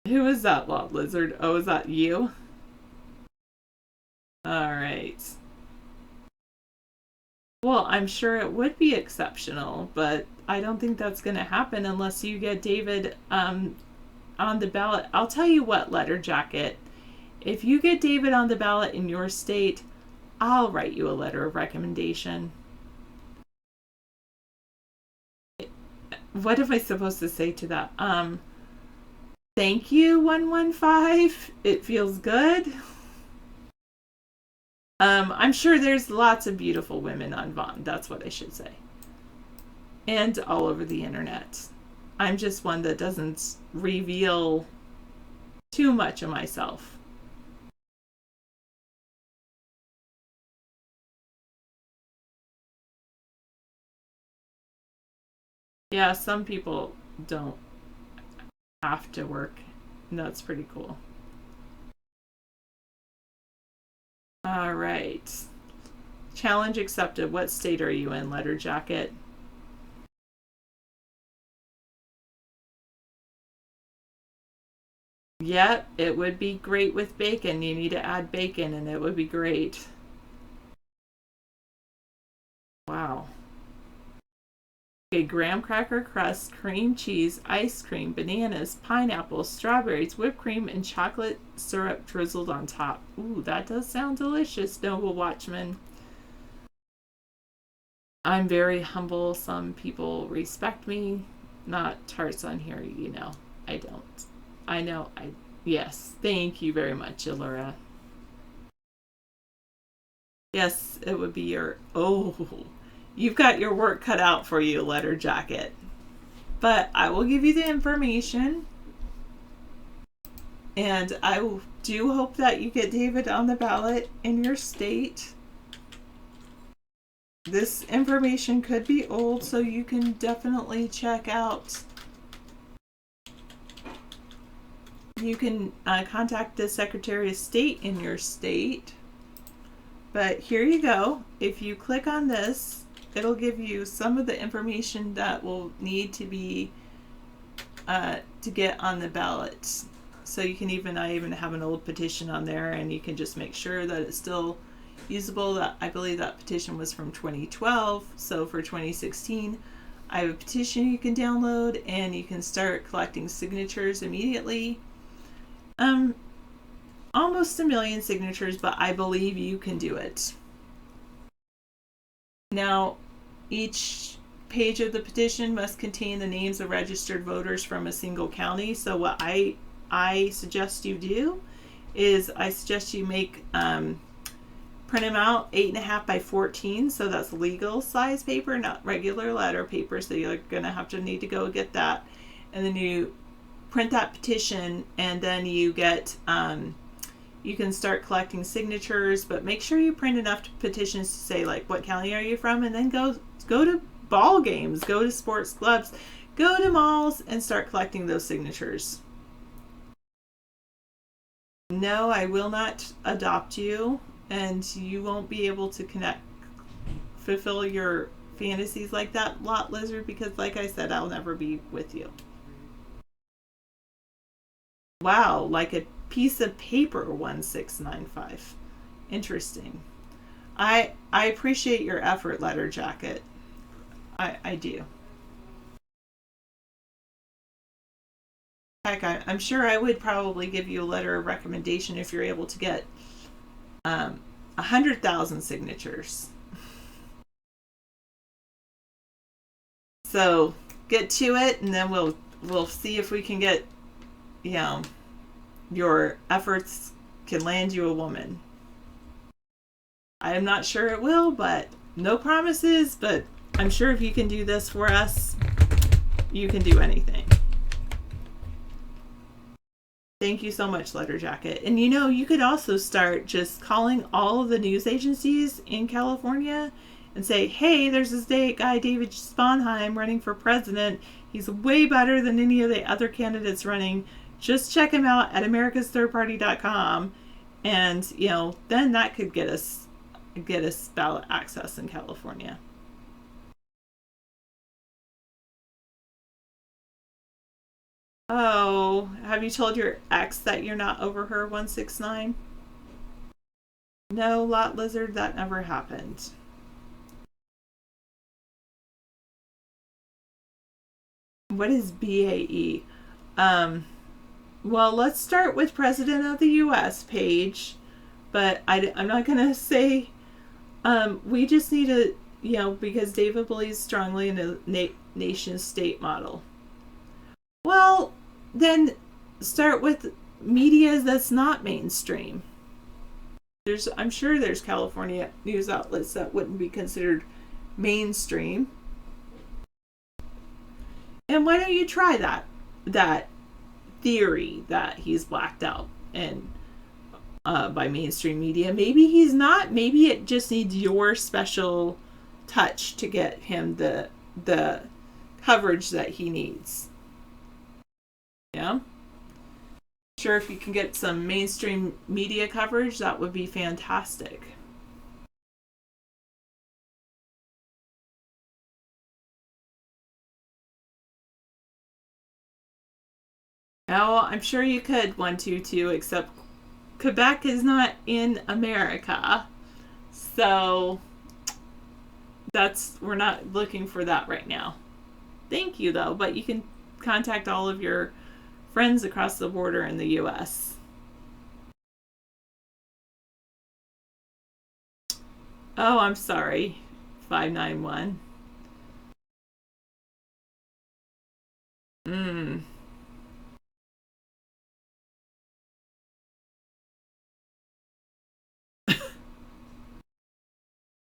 D: Who is that, Lot Lizard? Oh, is that you? All right. Well, I'm sure it would be exceptional, but I don't think that's going to happen unless you get David on the ballot. I'll tell you what, Letter Jacket. If you get David on the ballot in your state, I'll write you a letter of recommendation. What am I supposed to say to that? Thank you, 115. It feels good. I'm sure there's lots of beautiful women on Vaughn. That's what I should say. And all over the internet. I'm just one that doesn't reveal too much of myself. Yeah, some people don't have to work. And that's pretty cool. All right. Challenge accepted. What state are you in, Letter Jacket? Yep, it would be great with bacon. You need to add bacon and it would be great. Wow. Okay, graham cracker crust, cream cheese, ice cream, bananas, pineapple, strawberries, whipped cream, and chocolate syrup drizzled on top. Ooh, that does sound delicious, Noble Watchman. I'm very humble. Some people respect me. Not tarts on here, you know. I don't. I know. Yes. Thank you very much, Allura. Yes, it would be your. Oh, you've got your work cut out for you, Letter Jacket. But I will give you the information. And I do hope that you get David on the ballot in your state. This information could be old, so you can definitely check out. You can contact the Secretary of State in your state. But here you go. If you click on this, it'll give you some of the information that will need to be to get on the ballot. So you can I even have an old petition on there, and you can just make sure that it's still usable. That I believe that petition was from 2012. So for 2016, I have a petition you can download, and you can start collecting signatures immediately. Almost 1 million signatures, but I believe you can do it. Now, each page of the petition must contain the names of registered voters from a single county. So what I suggest you do is I suggest you make print them out 8.5 by 14. So that's legal size paper, not regular letter paper. So you're gonna need to go get that, and then you print that petition, and then you get you can start collecting signatures, but make sure you print enough petitions to say like what county are you from, and then go to ball games, go to sports clubs, go to malls, and start collecting those signatures. No, I will not adopt you, and you won't be able to fulfill your fantasies like that, Lot Lizard, because like I said, I'll never be with you. Wow, like a piece of paper, 1695. Interesting. I appreciate your effort, Letter Jacket. I do. Heck, I'm sure I would probably give you a letter of recommendation if you're able to get 100,000 signatures. So get to it, and then we'll see if we can get, your efforts can land you a woman. I am not sure it will, but no promises, but I'm sure if you can do this for us, you can do anything. Thank you so much, Letter Jacket. And you could also start just calling all of the news agencies in California and say, hey, there's this guy, David Sponheim, running for president. He's way better than any of the other candidates running. Just check him out at AmericasThirdParty.com. And, then that could get us ballot access in California. Oh, have you told your ex that you're not over her 169? No, Lot Lizard, that never happened. What is BAE? Well, let's start with President of the U.S. page, but I'm not going to say, we just need to, because David believes strongly in a nation state model. Well, then start with media that's not mainstream. I'm sure there's California news outlets that wouldn't be considered mainstream. And why don't you try that theory that he's blacked out and by mainstream media? Maybe he's not. Maybe it just needs your special touch to get him the coverage that he needs. Yeah. Sure, if you can get some mainstream media coverage, that would be fantastic. Oh, I'm sure you could 122, except Quebec is not in America, so we're not looking for that right now. Thank you though, but you can contact all of your friends across the border in the U.S. Oh, I'm sorry. 591.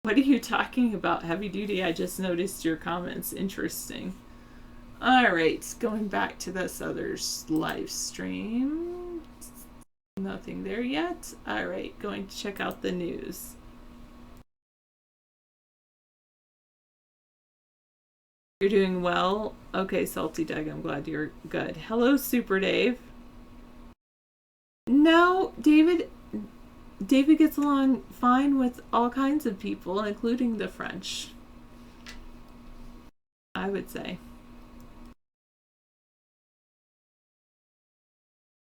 D: What are you talking about, heavy duty? I just noticed your comments. Interesting. Alright, going back to this other live stream. Nothing there yet. Alright, going to check out the news. You're doing well? Okay, Salty Doug, I'm glad you're good. Hello, Super Dave. No, David gets along fine with all kinds of people, including the French, I would say.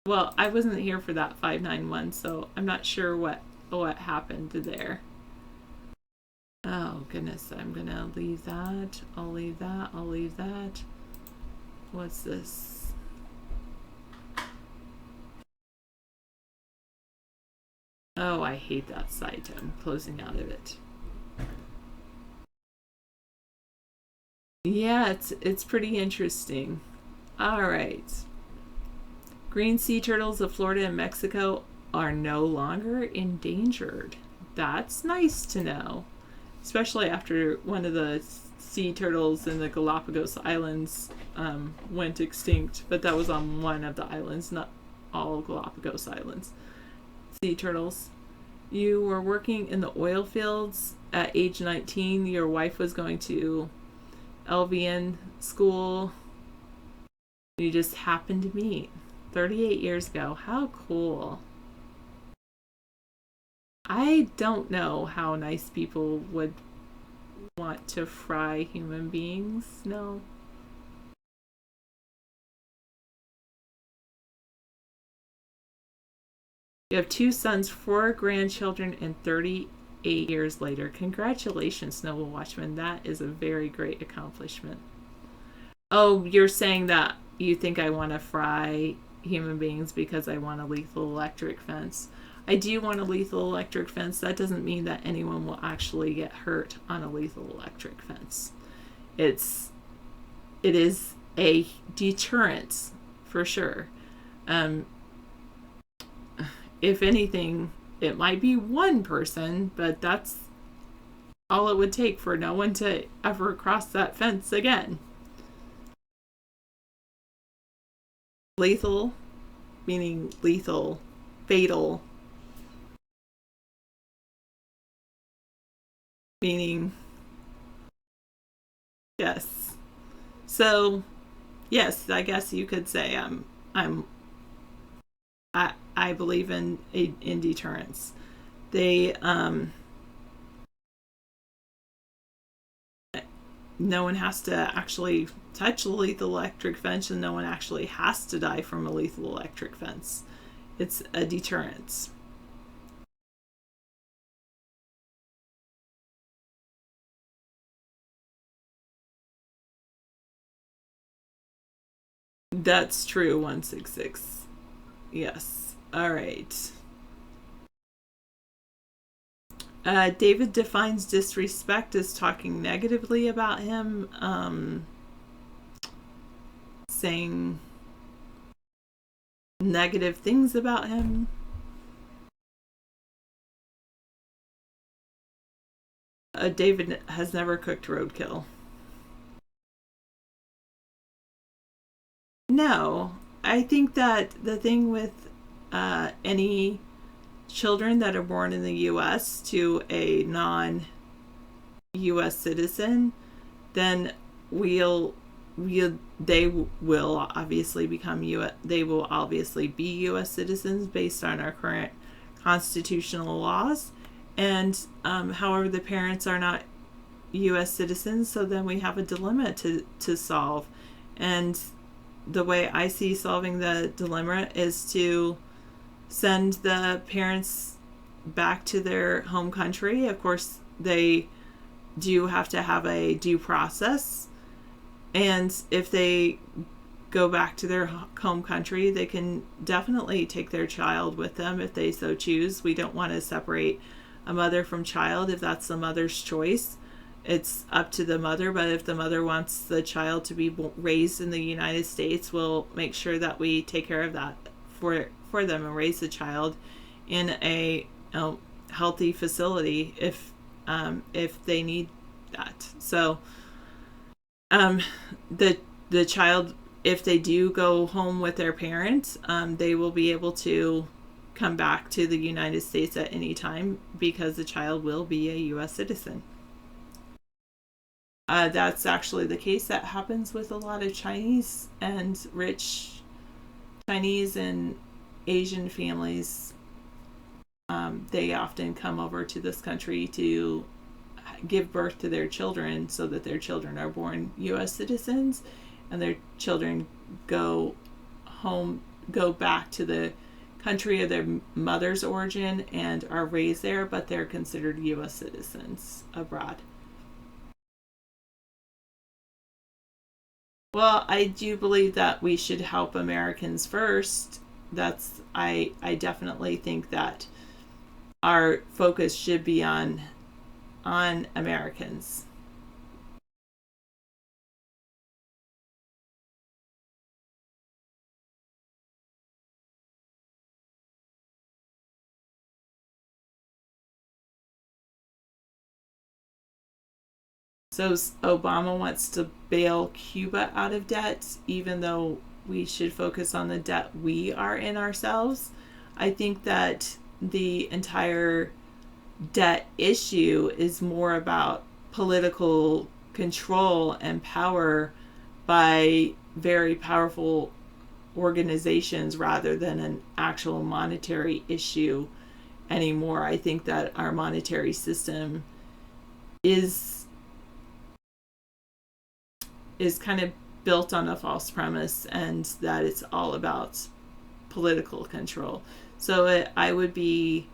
D: Well, I wasn't here for that 591, so I'm not sure what happened there. Oh, goodness, I'm going to leave that. I'll leave that. What's this? Oh, I hate that site. I'm closing out of it. Yeah, it's pretty interesting. All right. Green sea turtles of Florida and Mexico are no longer endangered. That's nice to know, especially after one of the sea turtles in the Galapagos Islands went extinct, but that was on one of the islands, not all Galapagos Islands. Sea turtles. You were working in the oil fields at age 19. Your wife was going to LVN school. You just happened to meet 38 years ago. How cool. I don't know how nice people would want to fry human beings. No. You have 2 sons, 4 grandchildren, and 38 years later. Congratulations, Noble Watchman. That is a very great accomplishment. Oh, you're saying that you think I want to fry human beings because I want a lethal electric fence. I do want a lethal electric fence. That doesn't mean that anyone will actually get hurt on a lethal electric fence. It is a deterrent for sure. If anything, it might be one person, but that's all it would take for no one to ever cross that fence again. Lethal, meaning lethal, fatal, meaning yes. So, yes, I guess you could say I believe in deterrence. no one has to actually touch a lethal electric fence, and no one actually has to die from a lethal electric fence. It's a deterrence. That's true, 166. Yes. All right. David defines disrespect as talking negatively about him, saying negative things about him. David has never cooked roadkill. No, I think that the thing with any children that are born in the U.S. to a non-U.S. citizen, then they will obviously become U.S. They will obviously be U.S. citizens based on our current constitutional laws, and however, the parents are not U.S. citizens, so then we have a dilemma to solve, and the way I see solving the dilemma is to send the parents back to their home country. Of course, they do have to have a due process. And if they go back to their home country, they can definitely take their child with them if they so choose. We don't want to separate a mother from child if that's the mother's choice. It's up to the mother, but if the mother wants the child to be raised in the United States, we'll make sure that we take care of that for them and raise the child in a healthy facility if they need that. So the child, if they do go home with their parents, they will be able to come back to the United States at any time because the child will be a U.S. citizen. That's actually the case that happens with a lot of Chinese and rich Chinese and Asian families. They often come over to this country to give birth to their children so that their children are born U.S. citizens, and their children go back to the country of their mother's origin and are raised there, but they're considered U.S. citizens abroad. Well, I do believe that we should help Americans first. I definitely think that our focus should be on Americans. So Obama wants to bail Cuba out of debt, even though we should focus on the debt we are in ourselves. I think that the entire debt issue is more about political control and power by very powerful organizations rather than an actual monetary issue anymore. I think that our monetary system is kind of built on a false premise, and that it's all about political control. So I would be,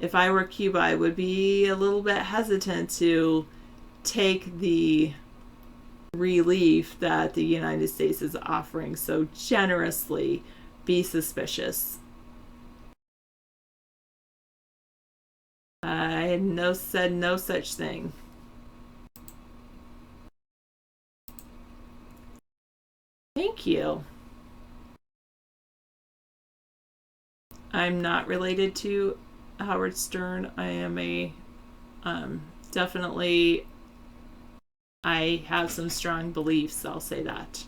D: if I were Cuba, I would be a little bit hesitant to take the relief that the United States is offering so generously. Be suspicious. I said no such thing. Thank you. I'm not related to Howard Stern. I am definitely, I have some strong beliefs, I'll say that.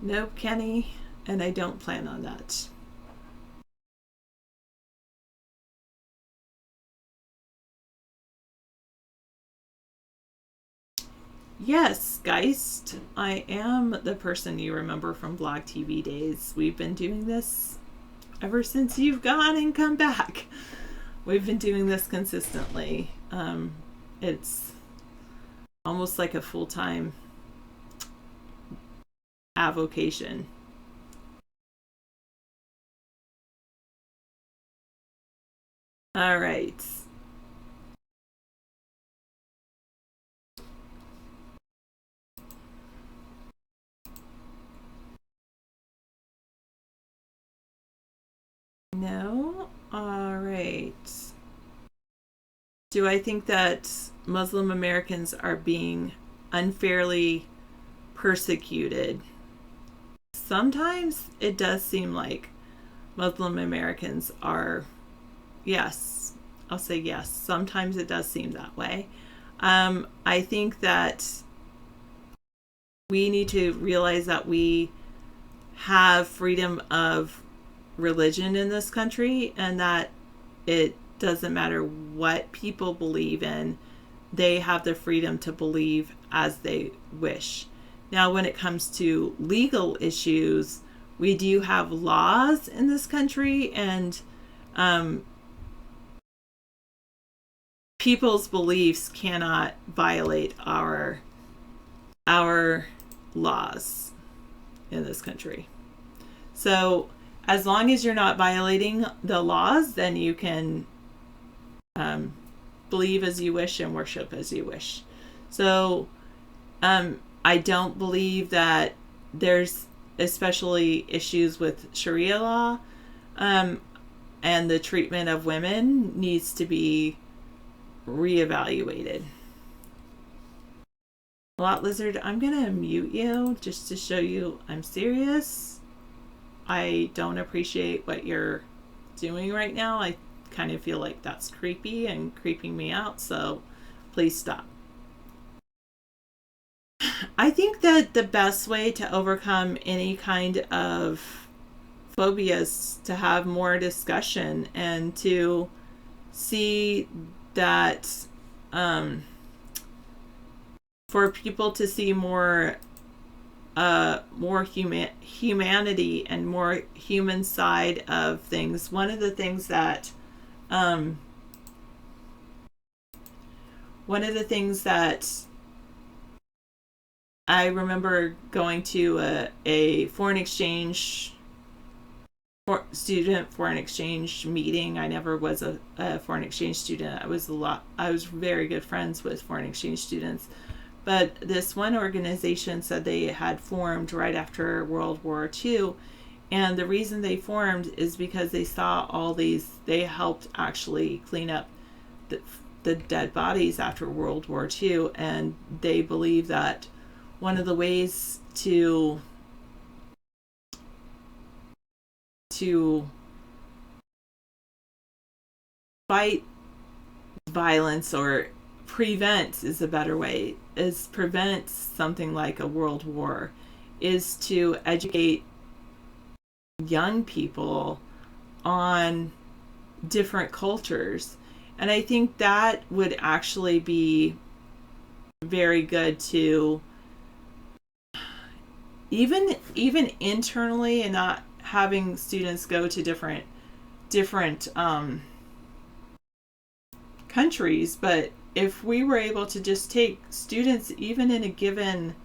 D: Nope, Kenny, and I don't plan on that. Yes, Geist, I am the person you remember from Blog TV days. We've been doing this ever since you've gone and come back. We've been doing this consistently. It's almost like a full-time avocation. All right. No? All right. Do I think that Muslim Americans are being unfairly persecuted? Sometimes it does seem like Muslim Americans are, yes, I'll say yes. Sometimes it does seem that way. I think that we need to realize that we have freedom of religion in this country, and that it doesn't matter what people believe in, they have the freedom to believe as they wish. Now, when it comes to legal issues, we do have laws in this country, and people's beliefs cannot violate our laws in this country. So as long as you're not violating the laws, then you can believe as you wish and worship as you wish. So I don't believe that there's especially issues with Sharia law, and the treatment of women needs to be reevaluated. Lot Lizard, I'm gonna mute you just to show you I'm serious. I don't appreciate what you're doing right now. I kind of feel like that's creepy and creeping me out, so please stop. I think that the best way to overcome any kind of phobia is to have more discussion and to see that for people to see more humanity and more human side of things. One of the things that I remember going to a foreign exchange meeting. I never was a foreign exchange student. I was very good friends with foreign exchange students. But this one organization said they had formed right after World War II. And the reason they formed is because they saw they helped actually clean up the dead bodies after World War II. And they believe that one of the ways to fight violence, or prevent is a better way, is prevent something like a world war, is to educate young people on different cultures. And I think that would actually be very good to even internally, and not having students go to different countries, but if we were able to just take students even in a given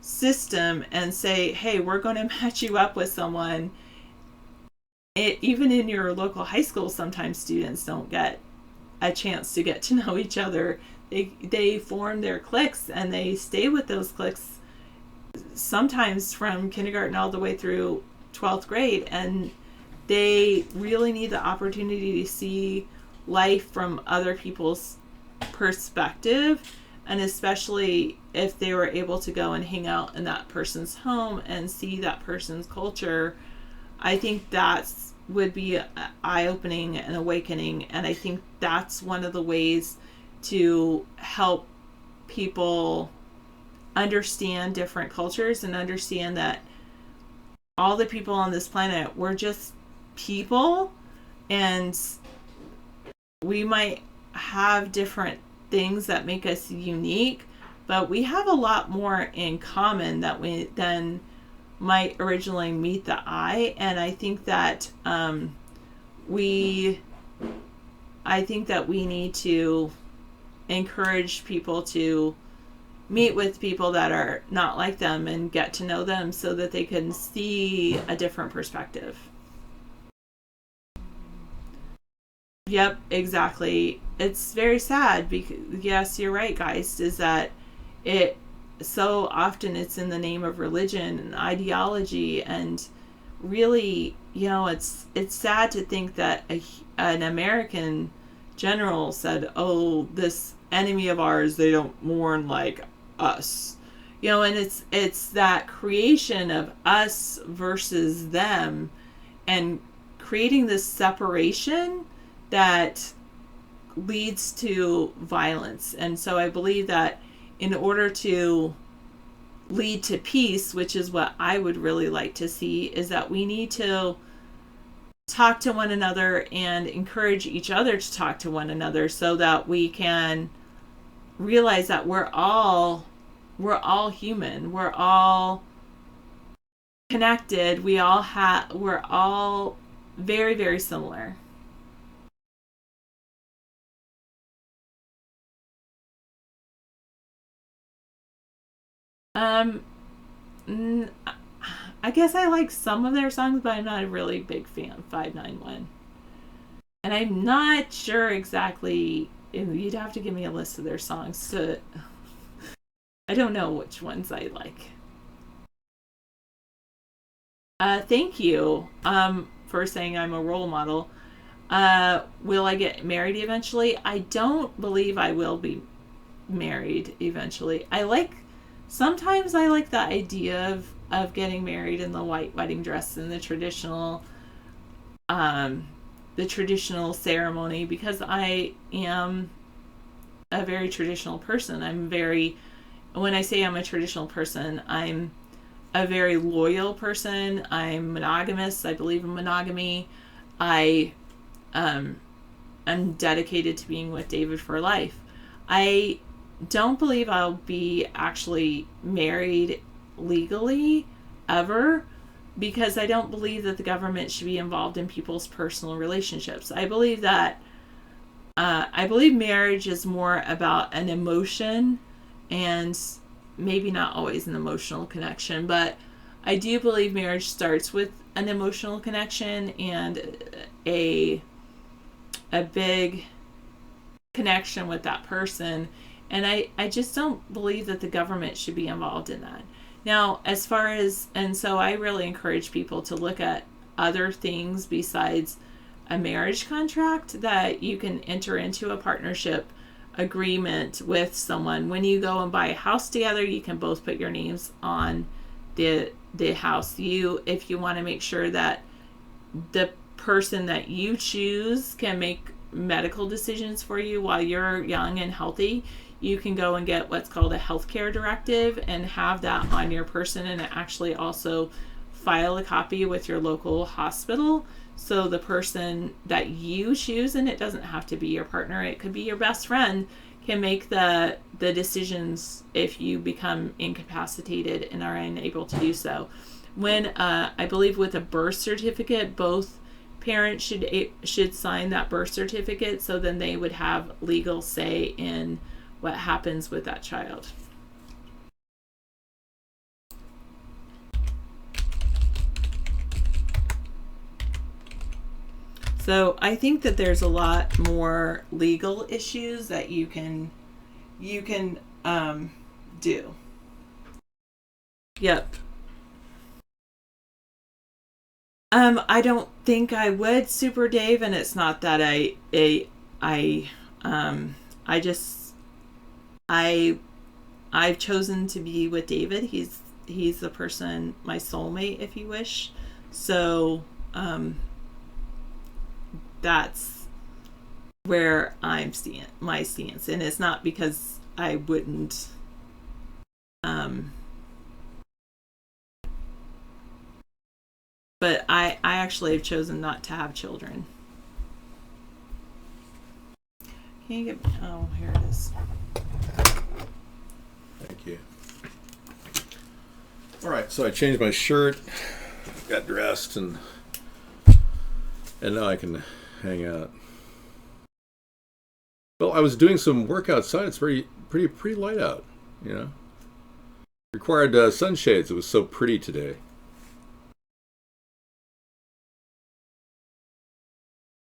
D: system and say, hey, we're going to match you up with someone. Even in your local high school, sometimes students don't get a chance to get to know each other. They form their cliques, and they stay with those cliques sometimes from kindergarten all the way through 12th grade, and they really need the opportunity to see life from other people's perspective, and especially if they were able to go and hang out in that person's home and see that person's culture. I think that would be eye-opening and awakening, and I think that's one of the ways to help people understand different cultures and understand that all the people on this planet, we're just people, and we might have different things that make us unique, but we have a lot more in common than might originally meet the eye. And I think that we need to encourage people to meet with people that are not like them and get to know them so that they can see a different perspective. Yep, exactly. It's very sad because, yes, you're right, guys, is that it so often it's in the name of religion and ideology, and really, it's sad to think that an American general said, "Oh, this enemy of ours, they don't mourn like us," and it's that creation of us versus them, and creating this separation that leads to violence. And so I believe that in order to lead to peace, which is what I would really like to see, is that we need to talk to one another and encourage each other to talk to one another so that we can realize that we're all human. We're all connected. We're all very, very similar. I guess I like some of their songs, but I'm not a really big fan of 591. And I'm not sure exactly. You'd have to give me a list of their songs I don't know which ones I like. Thank you for saying I'm a role model. Will I get married eventually? I don't believe I will be married eventually. Sometimes I like the idea of getting married in the white wedding dress and the traditional ceremony, because I am a very traditional person. When I say I'm a traditional person, I'm a very loyal person. I'm monogamous. I believe in monogamy. I'm dedicated to being with David for life. I don't believe I'll be actually married legally ever, because I don't believe that the government should be involved in people's personal relationships. I believe marriage is more about an emotion, and maybe not always an emotional connection, but I do believe marriage starts with an emotional connection and a big connection with that person. And I just don't believe that the government should be involved in that. Now, so I really encourage people to look at other things besides a marriage contract that you can enter into a partnership agreement with someone. When you go and buy a house together, you can both put your names on the house. If you want to make sure that the person that you choose can make medical decisions for you while you're young and healthy, you can go and get what's called a healthcare directive and have that on your person, and actually also file a copy with your local hospital. So the person that you choose, and it doesn't have to be your partner, it could be your best friend, can make the decisions if you become incapacitated and are unable to do so. When I believe with a birth certificate, both parents should sign that birth certificate, so then they would have legal say in what happens with that child. So I think that there's a lot more legal issues that you can do. Yep. I don't think I would, Super Dave, and it's not that I've chosen to be with David. He's the person, my soulmate, if you wish. So that's where my stance, and it's not because I wouldn't but I actually have chosen not to have children. Can you get here it is.
A: Thank you. All right, so I changed my shirt, got dressed, and now I can hang out. Well, I was doing some work outside. It's pretty light out, Required sunshades. It was so pretty today.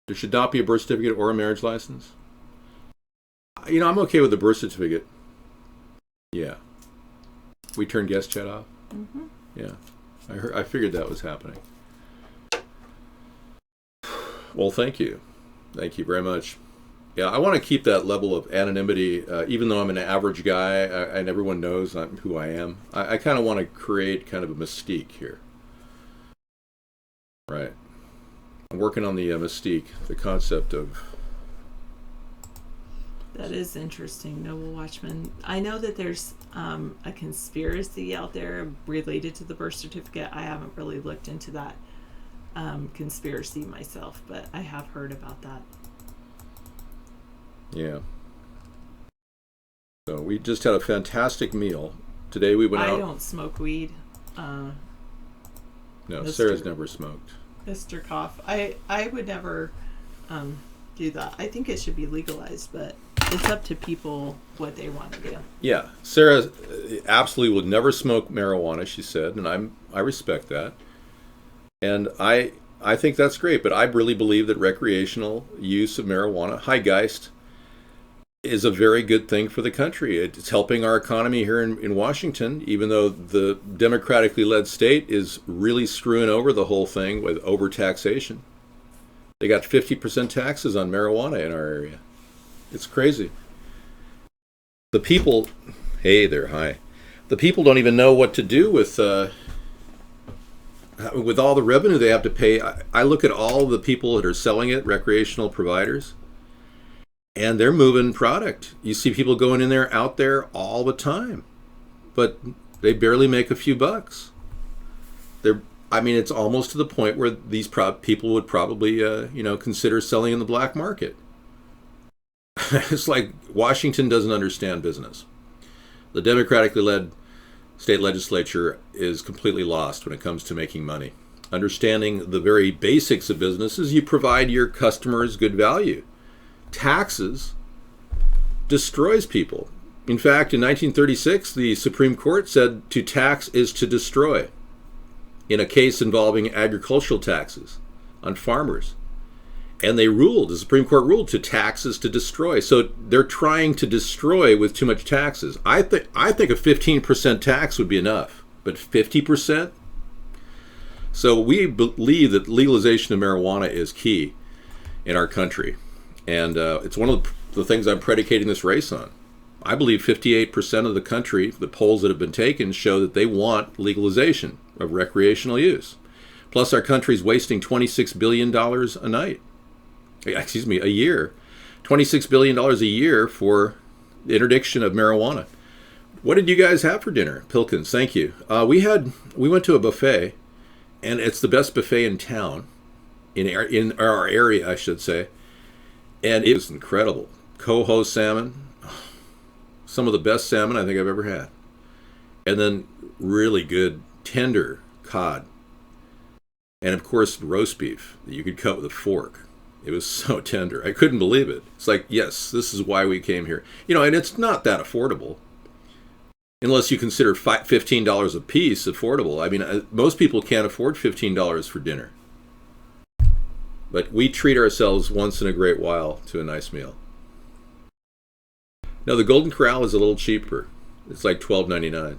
A: There should not be a birth certificate or a marriage license. I'm okay with the birth certificate. Yeah. We turned guest chat off?
D: Mm-hmm.
A: Yeah. I figured that was happening. Well, thank you. Thank you very much. Yeah, I want to keep that level of anonymity, even though I'm an average guy and everyone knows who I am. I kind of want to create kind of a mystique here. Right. I'm working on the mystique, the concept of...
D: That is interesting, Noble Watchman. I know that there's a conspiracy out there related to the birth certificate. I haven't really looked into that conspiracy myself, but I have heard about that.
A: Yeah. So we just had a fantastic meal. Today we went out...
D: I don't smoke weed.
A: No,
D: Mr.
A: Sarah's never smoked.
D: Mr. Koff. I would never do that. I think it should be legalized, but it's up to people what they want to do.
A: Yeah, Sarah absolutely would never smoke marijuana, she said, and I respect that. And I think that's great, but I really believe that recreational use of marijuana, Geist, is a very good thing for the country. It's helping our economy here in Washington, even though the democratically led state is really screwing over the whole thing with overtaxation. They got 50% taxes on marijuana in our area. It's crazy. The people, hey there, hi. The people don't even know what to do with all the revenue they have to pay. I look at all the people that are selling it, recreational providers, and they're moving product. You see people going in there, out there all the time, but they barely make a few bucks. It's almost to the point where these people would probably, consider selling in the black market. It's like Washington doesn't understand business. The democratically led state legislature is completely lost when it comes to making money. Understanding the very basics of business is you provide your customers good value. Taxes destroys people. In fact, in 1936, the Supreme Court said to tax is to destroy, in a case involving agricultural taxes on farmers. And the Supreme Court ruled to tax is to destroy. So they're trying to destroy with too much taxes. I think a 15% tax would be enough, but 50%? So we believe that legalization of marijuana is key in our country. And it's one of the things I'm predicating this race on. I believe 58% of the country, the polls that have been taken, show that they want legalization of recreational use. Plus, our country's wasting $26 billion a year. $26 billion a year for the interdiction of marijuana. What did you guys have for dinner? Pilkins, thank you. We went to a buffet, and it's the best buffet in town, in our area, I should say. And it was incredible. Coho salmon, some of the best salmon I think I've ever had. And then really good, tender cod. And of course, roast beef that you could cut with a fork. It was so tender. I couldn't believe it. It's like, yes, this is why we came here. And it's not that affordable. Unless you consider $15 a piece affordable. Most people can't afford $15 for dinner. But we treat ourselves once in a great while to a nice meal. Now, the Golden Corral is a little cheaper. It's like $12.99.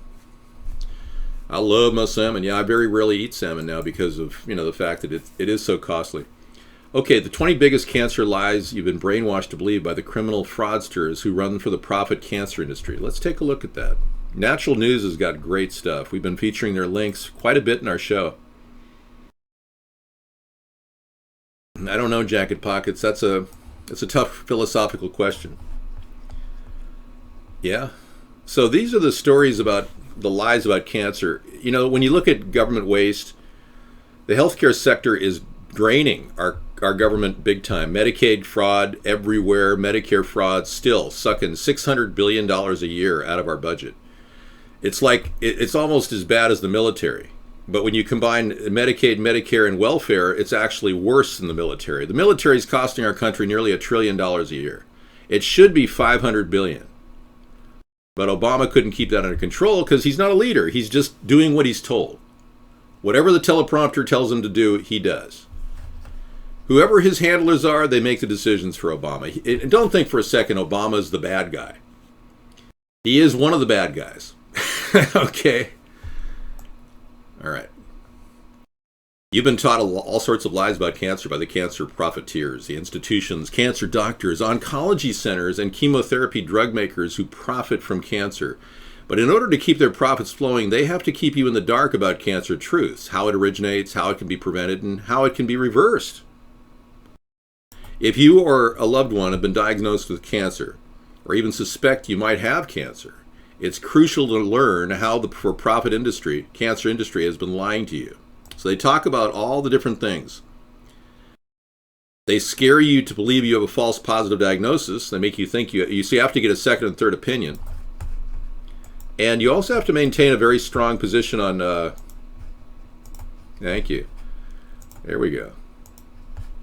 A: I love my salmon. Yeah, I very rarely eat salmon now because of, the fact that it is so costly. Okay, the 20 biggest cancer lies you've been brainwashed to believe by the criminal fraudsters who run for the profit cancer industry. Let's take a look at that. Natural News has got great stuff. We've been featuring their links quite a bit in our show. I don't know, Jacket Pockets. That's a tough philosophical question. Yeah. So these are the stories about the lies about cancer. When you look at government waste, the healthcare sector is draining our government big time. Medicaid fraud everywhere. Medicare fraud still sucking $600 billion a year out of our budget. It's like it's almost as bad as the military. But when you combine Medicaid, Medicare, and welfare, it's actually worse than the military. The military is costing our country nearly $1 trillion a year. It should be $500 billion. But Obama couldn't keep that under control because he's not a leader. He's just doing what he's told. Whatever the teleprompter tells him to do, he does. Whoever his handlers are, they make the decisions for Obama. And don't think for a second Obama's the bad guy. He is one of the bad guys. Okay. All right. You've been taught all sorts of lies about cancer by the cancer profiteers, the institutions, cancer doctors, oncology centers, and chemotherapy drug makers who profit from cancer. But in order to keep their profits flowing, they have to keep you in the dark about cancer truths, how it originates, how it can be prevented, and how it can be reversed. If you or a loved one have been diagnosed with cancer, or even suspect you might have cancer, it's crucial to learn how the for-profit industry, cancer industry, has been lying to you. So they talk about all the different things. They scare you to believe you have a false positive diagnosis. They make you think you have to get a second and third opinion. And you also have to maintain a very strong position on, thank you. There we go.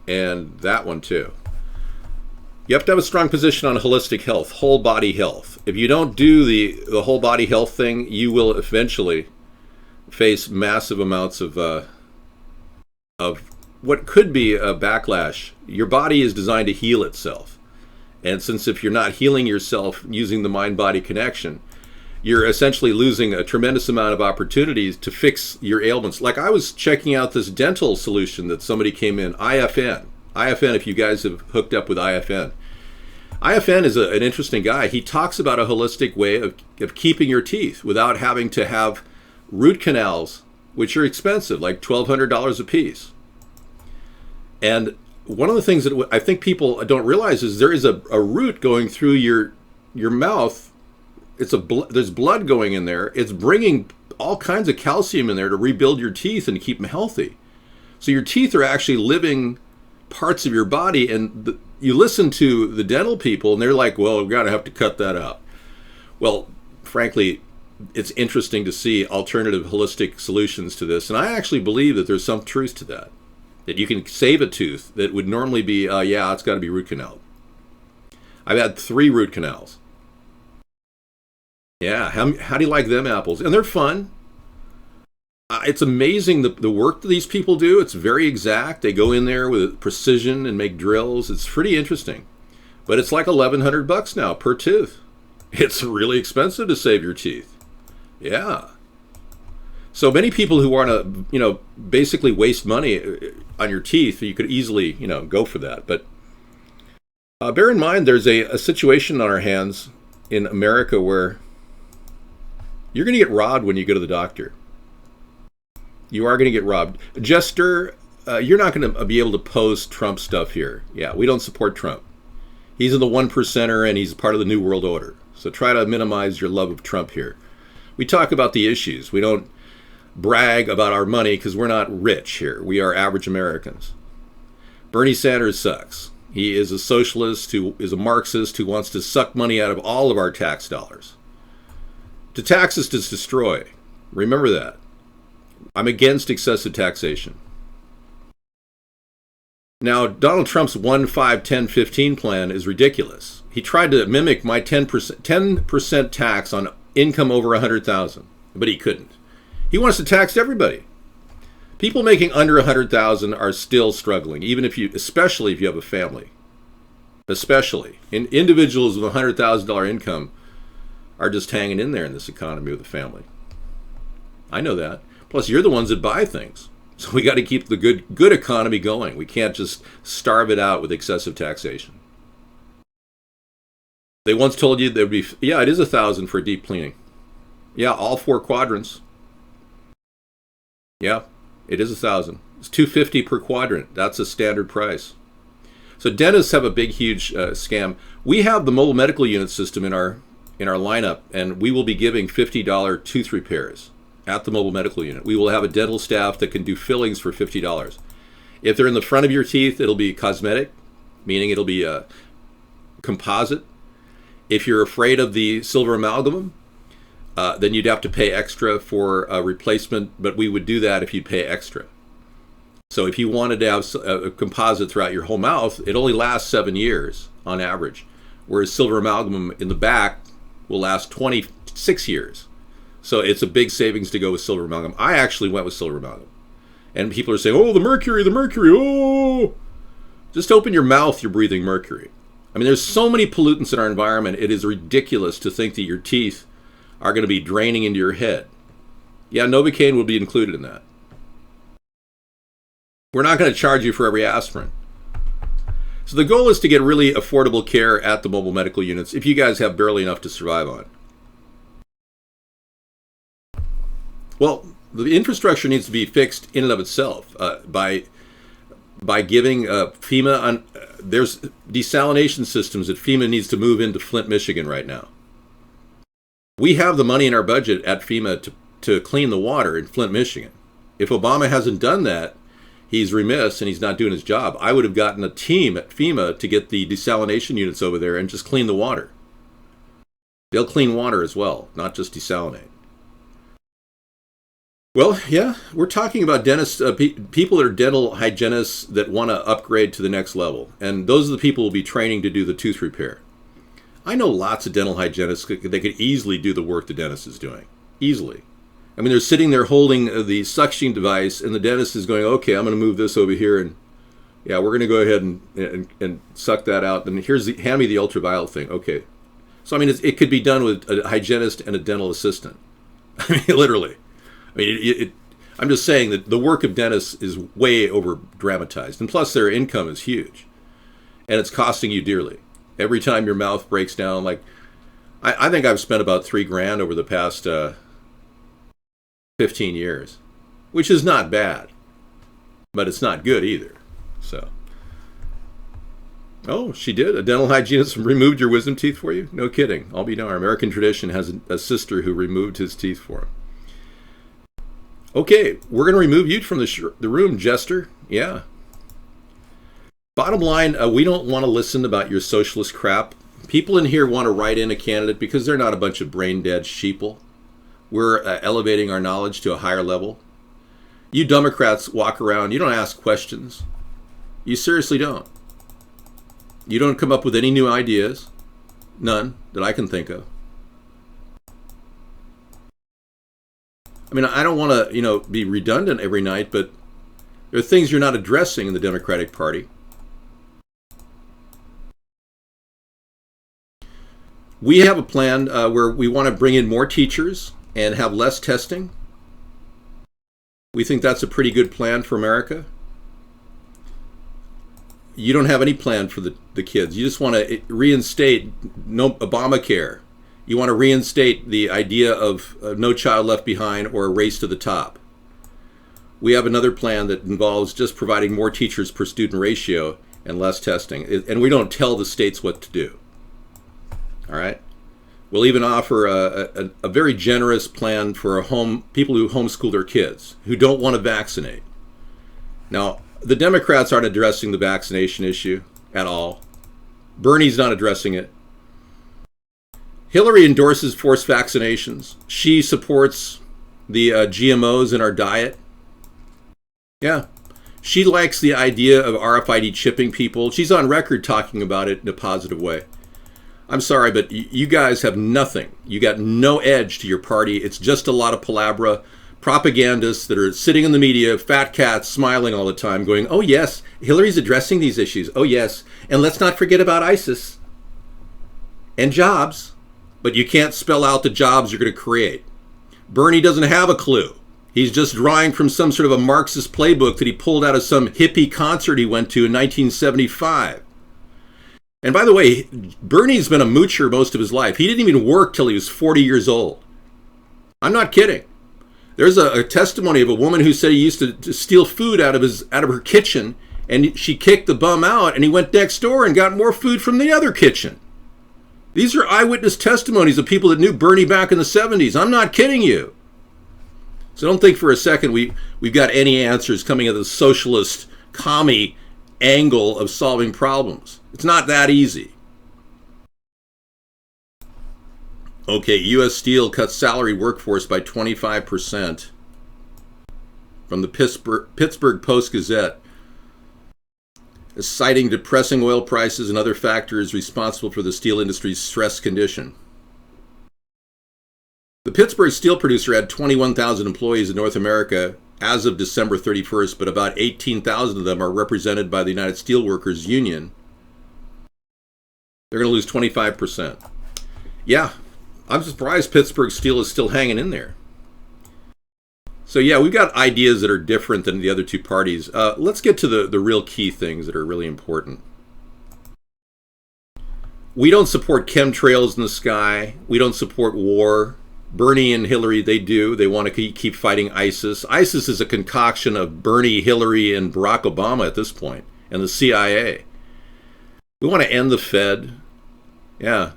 A: And that one too. You have to have a strong position on holistic health, whole body health. If you don't do the whole body health thing, you will eventually face massive amounts of what could be a backlash. Your body is designed to heal itself. And since if you're not healing yourself using the mind-body connection, you're essentially losing a tremendous amount of opportunities to fix your ailments. Like I was checking out this dental solution that somebody came in, IFN. IFN, if you guys have hooked up with IFN. IFN is an interesting guy. He talks about a holistic way of keeping your teeth without having to have root canals, which are expensive, like $1,200 a piece. And one of the things that I think people don't realize is there is a root going through your mouth. There's blood going in there. It's bringing all kinds of calcium in there to rebuild your teeth and keep them healthy. So your teeth are actually living parts of your body, and you listen to the dental people and they're like, well, we're going to have to cut that out. Well, frankly, it's interesting to see alternative holistic solutions to this. And I actually believe that there's some truth to that you can save a tooth that would normally be, it's got to be root canal. I've had 3 root canals. Yeah, how do you like them apples? And they're fun. It's amazing the work that these people do. It's very exact. They go in there with precision and make drills. It's pretty interesting. But it's like $1,100 now per tooth. It's really expensive to save your teeth. Yeah. So many people who want to, basically waste money on your teeth, you could easily, go for that. But bear in mind, there's a situation on our hands in America where you're going to get robbed when you go to the doctor. You are going to get robbed. Jester, you're not going to be able to post Trump stuff here. Yeah, we don't support Trump. He's in the 1%er and he's part of the New World Order. So try to minimize your love of Trump here. We talk about the issues. We don't brag about our money because we're not rich here. We are average Americans. Bernie Sanders sucks. He is a socialist who is a Marxist who wants to suck money out of all of our tax dollars. To tax is to destroy. Remember that. I'm against excessive taxation. Now, Donald Trump's 1, 5, 10, 15 plan is ridiculous. He tried to mimic my 10% tax on income over $100,000, but he couldn't. He wants to tax everybody. People making under $100,000 are still struggling, especially if you have a family. Especially. Individuals with $100,000 income are just hanging in there in this economy with a family. I know that. Plus, you're the ones that buy things. So we got to keep the good economy going. We can't just starve it out with excessive taxation. They once told you there'd be, it is $1,000 for deep cleaning. Yeah, all 4 quadrants. Yeah, it is $1,000. It's $250 per quadrant. That's a standard price. So dentists have a big, huge scam. We have the mobile medical unit system in our lineup, and we will be giving $50 tooth repairs at the mobile medical unit. We will have a dental staff that can do fillings for $50. If they're in the front of your teeth, it'll be cosmetic, meaning it'll be a composite. If you're afraid of the silver amalgam, then you'd have to pay extra for a replacement, but we would do that if you pay extra. So if you wanted to have a composite throughout your whole mouth, it only lasts 7 years on average, whereas silver amalgam in the back will last 26 years. So it's a big savings to go with silver amalgam. I actually went with silver amalgam. And people are saying, oh, the mercury, oh. Just open your mouth, you're breathing mercury. I mean, there's so many pollutants in our environment, it is ridiculous to think that your teeth are going to be draining into your head. Yeah, Novocaine will be included in that. We're not going to charge you for every aspirin. So the goal is to get really affordable care at the mobile medical units if you guys have barely enough to survive on. Well, the infrastructure needs to be fixed in and of itself by giving FEMA. There's desalination systems that FEMA needs to move into Flint, Michigan right now. We have the money in our budget at FEMA to clean the water in Flint, Michigan. If Obama hasn't done that, he's remiss and he's not doing his job. I would have gotten a team at FEMA to get the desalination units over there and just clean the water. They'll clean water as well, not just desalinate. Well, yeah, we're talking about dentists, people that are dental hygienists that want to upgrade to the next level. And those are the people who will be training to do the tooth repair. I know lots of dental hygienists that could easily do the work the dentist is doing. Easily. I mean, they're sitting there holding the suction device, and the dentist is going, okay, I'm going to move this over here, and yeah, we're going to go ahead and suck that out. And hand me the ultraviolet thing. Okay. So, I mean, it could be done with a hygienist and a dental assistant. I mean, literally. I mean, I'm just saying that the work of dentists is way over dramatized. And plus, their income is huge. And it's costing you dearly. Every time your mouth breaks down, like, I think I've spent about $3,000 over the past 15 years, which is not bad, but it's not good either. So, oh, she did? A dental hygienist removed your wisdom teeth for you? No kidding. I'll be darned. American tradition has a sister who removed his teeth for him. Okay, we're going to remove you from the room, Jester. Yeah. Bottom line, we don't want to listen about your socialist crap. People in here want to write in a candidate because they're not a bunch of brain-dead sheeple. We're elevating our knowledge to a higher level. You Democrats walk around, you don't ask questions. You seriously don't. You don't come up with any new ideas. None that I can think of. I mean, I don't want to, be redundant every night, but there are things you're not addressing in the Democratic Party. We have a plan where we want to bring in more teachers and have less testing. We think that's a pretty good plan for America. You don't have any plan for the kids. You just want to reinstate Obamacare. You want to reinstate the idea of no child left behind or a race to the top. We have another plan that involves just providing more teachers per student ratio and less testing. And we don't tell the states what to do. All right? We'll even offer a very generous plan for people who homeschool their kids, who don't want to vaccinate. Now, the Democrats aren't addressing the vaccination issue at all. Bernie's not addressing it. Hillary endorses forced vaccinations. She supports the GMOs in our diet. Yeah. She likes the idea of RFID chipping people. She's on record talking about it in a positive way. I'm sorry, but you guys have nothing. You got no edge to your party. It's just a lot of palabra, propagandists that are sitting in the media, fat cats smiling all the time, going, oh yes, Hillary's addressing these issues. Oh yes. And let's not forget about ISIS and jobs. But you can't spell out the jobs you're going to create. Bernie doesn't have a clue. He's just drawing from some sort of a Marxist playbook that he pulled out of some hippie concert he went to in 1975. And by the way, Bernie's been a moocher most of his life. He didn't even work till he was 40 years old. I'm not kidding. There's a testimony of a woman who said he used to steal food out of her kitchen, and she kicked the bum out, and he went next door and got more food from the other kitchen. These are eyewitness testimonies of people that knew Bernie back in the 70s. I'm not kidding you. So don't think for a second we've got any answers coming at the socialist commie angle of solving problems. It's not that easy. Okay, U.S. Steel cuts salary workforce by 25%. From the Pittsburgh Post-Gazette. Citing depressing oil prices and other factors responsible for the steel industry's stressed condition. The Pittsburgh steel producer had 21,000 employees in North America as of December 31st, but about 18,000 of them are represented by the United Steelworkers Union. They're going to lose 25%. Yeah, I'm surprised Pittsburgh Steel is still hanging in there. So yeah, we've got ideas that are different than the other two parties. Let's get to the real key things that are really important. We don't support chemtrails in the sky. We don't support war. Bernie and Hillary, they do. They want to keep fighting ISIS. ISIS is a concoction of Bernie, Hillary, and Barack Obama at this point, and the CIA. We want to end the Fed. Yeah.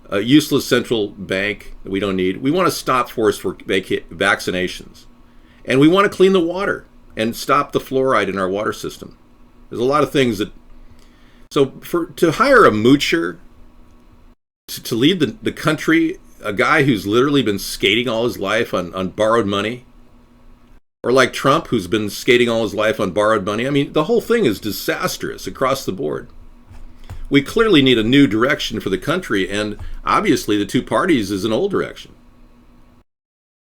A: A useless central bank that we don't need. We want to stop forced vaccinations. And we want to clean the water and stop the fluoride in our water system. There's a lot of things that... So to hire a moocher to lead the country, a guy who's literally been skating all his life on borrowed money, or like Trump, who's been skating all his life on borrowed money. I mean, the whole thing is disastrous across the board. We clearly need a new direction for the country, and obviously the two parties is an old direction.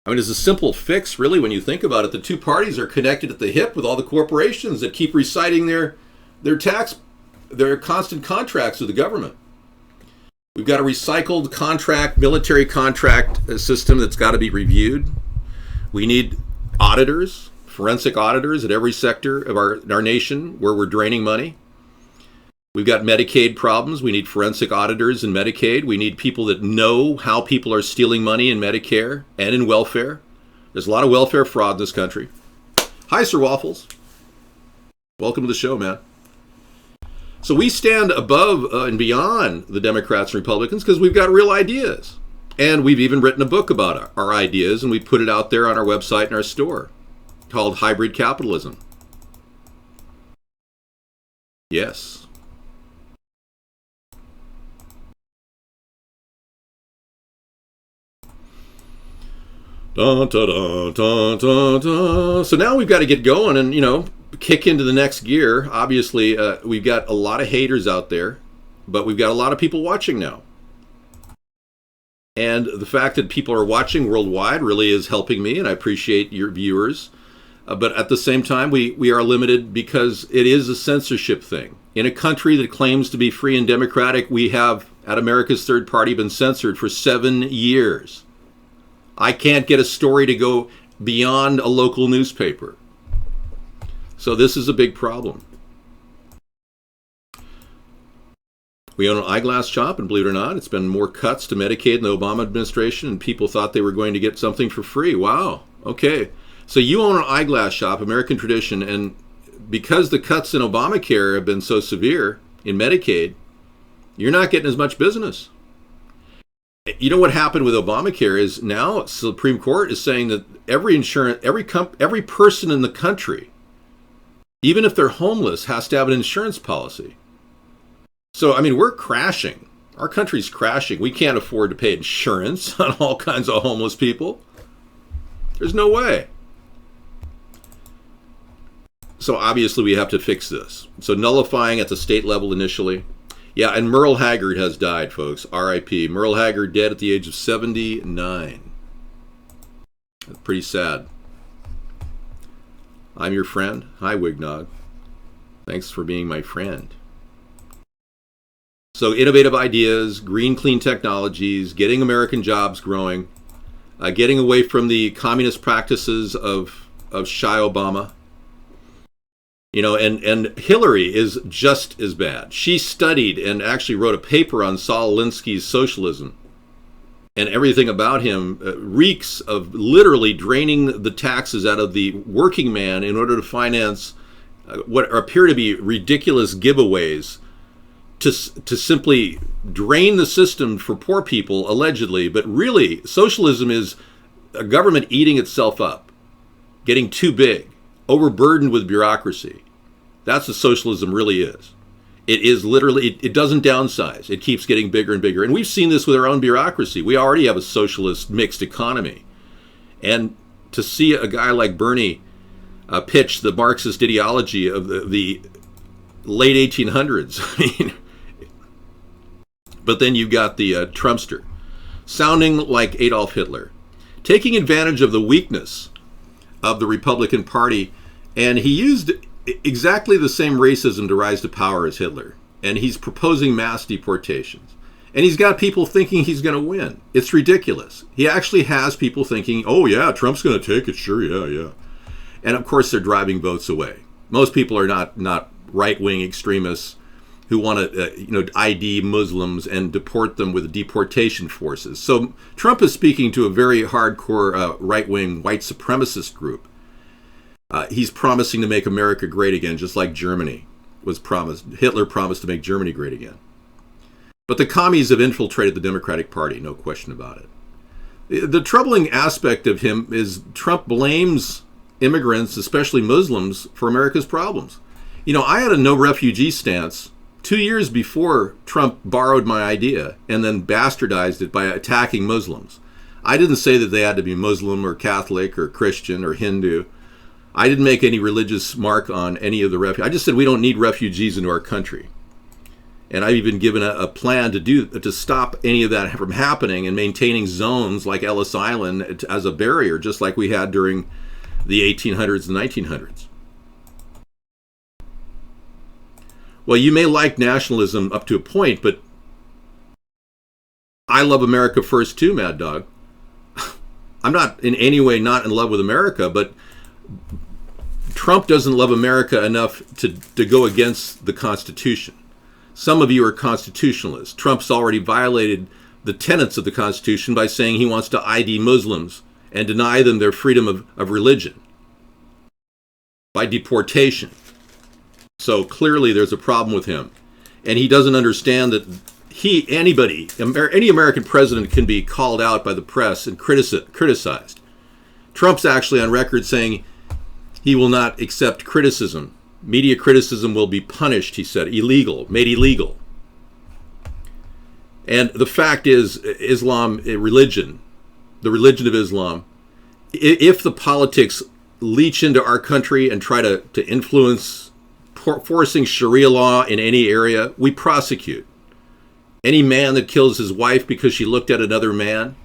A: I mean, it's a simple fix, really, when you think about it. The two parties are connected at the hip with all the corporations that keep reciting their constant contracts with the government. We've got a recycled contract, military contract system that's got to be reviewed. We need auditors, forensic auditors at every sector of our nation where we're draining money. We've got Medicaid problems. We need forensic auditors in Medicaid. We need people that know how people are stealing money in Medicare and in welfare. There's a lot of welfare fraud in this country. Hi, Sir Waffles. Welcome to the show, man. So we stand above and beyond the Democrats and Republicans because we've got real ideas. And we've even written a book about our ideas, and we put it out there on our website and our store called Hybrid Capitalism. Yes. Dun, dun, dun, dun, dun, dun. So now we've got to get going and, kick into the next gear. Obviously, we've got a lot of haters out there, but we've got a lot of people watching now. And the fact that people are watching worldwide really is helping me, and I appreciate your viewers. But at the same time, we are limited because it is a censorship thing. In a country that claims to be free and democratic, we have, at America's Third Party, been censored for 7 years. I can't get a story to go beyond a local newspaper. So this is a big problem. We own an eyeglass shop, and believe it or not, it's been more cuts to Medicaid in the Obama administration, and people thought they were going to get something for free. Wow. Okay. So you own an eyeglass shop, American tradition, and because the cuts in Obamacare have been so severe in Medicaid, you're not getting as much business. You know what happened with Obamacare is now the Supreme Court is saying that every person in the country, even if they're homeless, has to have an insurance policy. So, I mean, we're crashing. Our country's crashing. We can't afford to pay insurance on all kinds of homeless people. There's no way. So obviously we have to fix this. So nullifying at the state level initially. Yeah, and Merle Haggard has died, folks. R.I.P. Merle Haggard dead at the age of 79. That's pretty sad. I'm your friend. Hi, Wignog. Thanks for being my friend. So innovative ideas, green, clean technologies, getting American jobs growing, getting away from the communist practices of Shy Obama. And Hillary is just as bad. She studied and actually wrote a paper on Saul Alinsky's socialism. And everything about him reeks of literally draining the taxes out of the working man in order to finance what appear to be ridiculous giveaways to simply drain the system for poor people, allegedly. But really, socialism is a government eating itself up, getting too big, overburdened with bureaucracy. That's what socialism really is. It is literally, it doesn't downsize. It keeps getting bigger and bigger. And we've seen this with our own bureaucracy. We already have a socialist mixed economy. And to see a guy like Bernie pitch the Marxist ideology of the late 1800s, I mean, but then you've got the Trumpster, sounding like Adolf Hitler, taking advantage of the weakness of the Republican Party, and he used exactly the same racism to rise to power as Hitler. And he's proposing mass deportations. And he's got people thinking he's going to win. It's ridiculous. He actually has people thinking, oh yeah, Trump's going to take it. Sure, yeah. And of course, they're driving votes away. Most people are not right-wing extremists who want to ID Muslims and deport them with deportation forces. So Trump is speaking to a very hardcore right-wing white supremacist group. He's promising to make America great again, just like Germany was promised. Hitler promised to make Germany great again. But the commies have infiltrated the Democratic Party, no question about it. The troubling aspect of him is Trump blames immigrants, especially Muslims, for America's problems. I had a no refugee stance 2 years before Trump borrowed my idea and then bastardized it by attacking Muslims. I didn't say that they had to be Muslim or Catholic or Christian or Hindu. I didn't make any religious mark on any of the refugees. I just said we don't need refugees into our country. And I've even given a plan to stop any of that from happening and maintaining zones like Ellis Island as a barrier, just like we had during the 1800s and 1900s. Well, you may like nationalism up to a point, but I love America first too, Mad Dog. I'm not in any way not in love with America, but Trump doesn't love America enough to go against the Constitution. Some of you are constitutionalists. Trump's already violated the tenets of the Constitution by saying he wants to ID Muslims and deny them their freedom of religion by deportation. So clearly there's a problem with him. And he doesn't understand that any American president can be called out by the press and criticized. Trump's actually on record saying he will not accept criticism. Media criticism will be punished, he said, made illegal. And the fact is, Islam, the religion of Islam, if the politics leach into our country and try to influence forcing Sharia law in any area, we prosecute. Any man that kills his wife because she looked at another man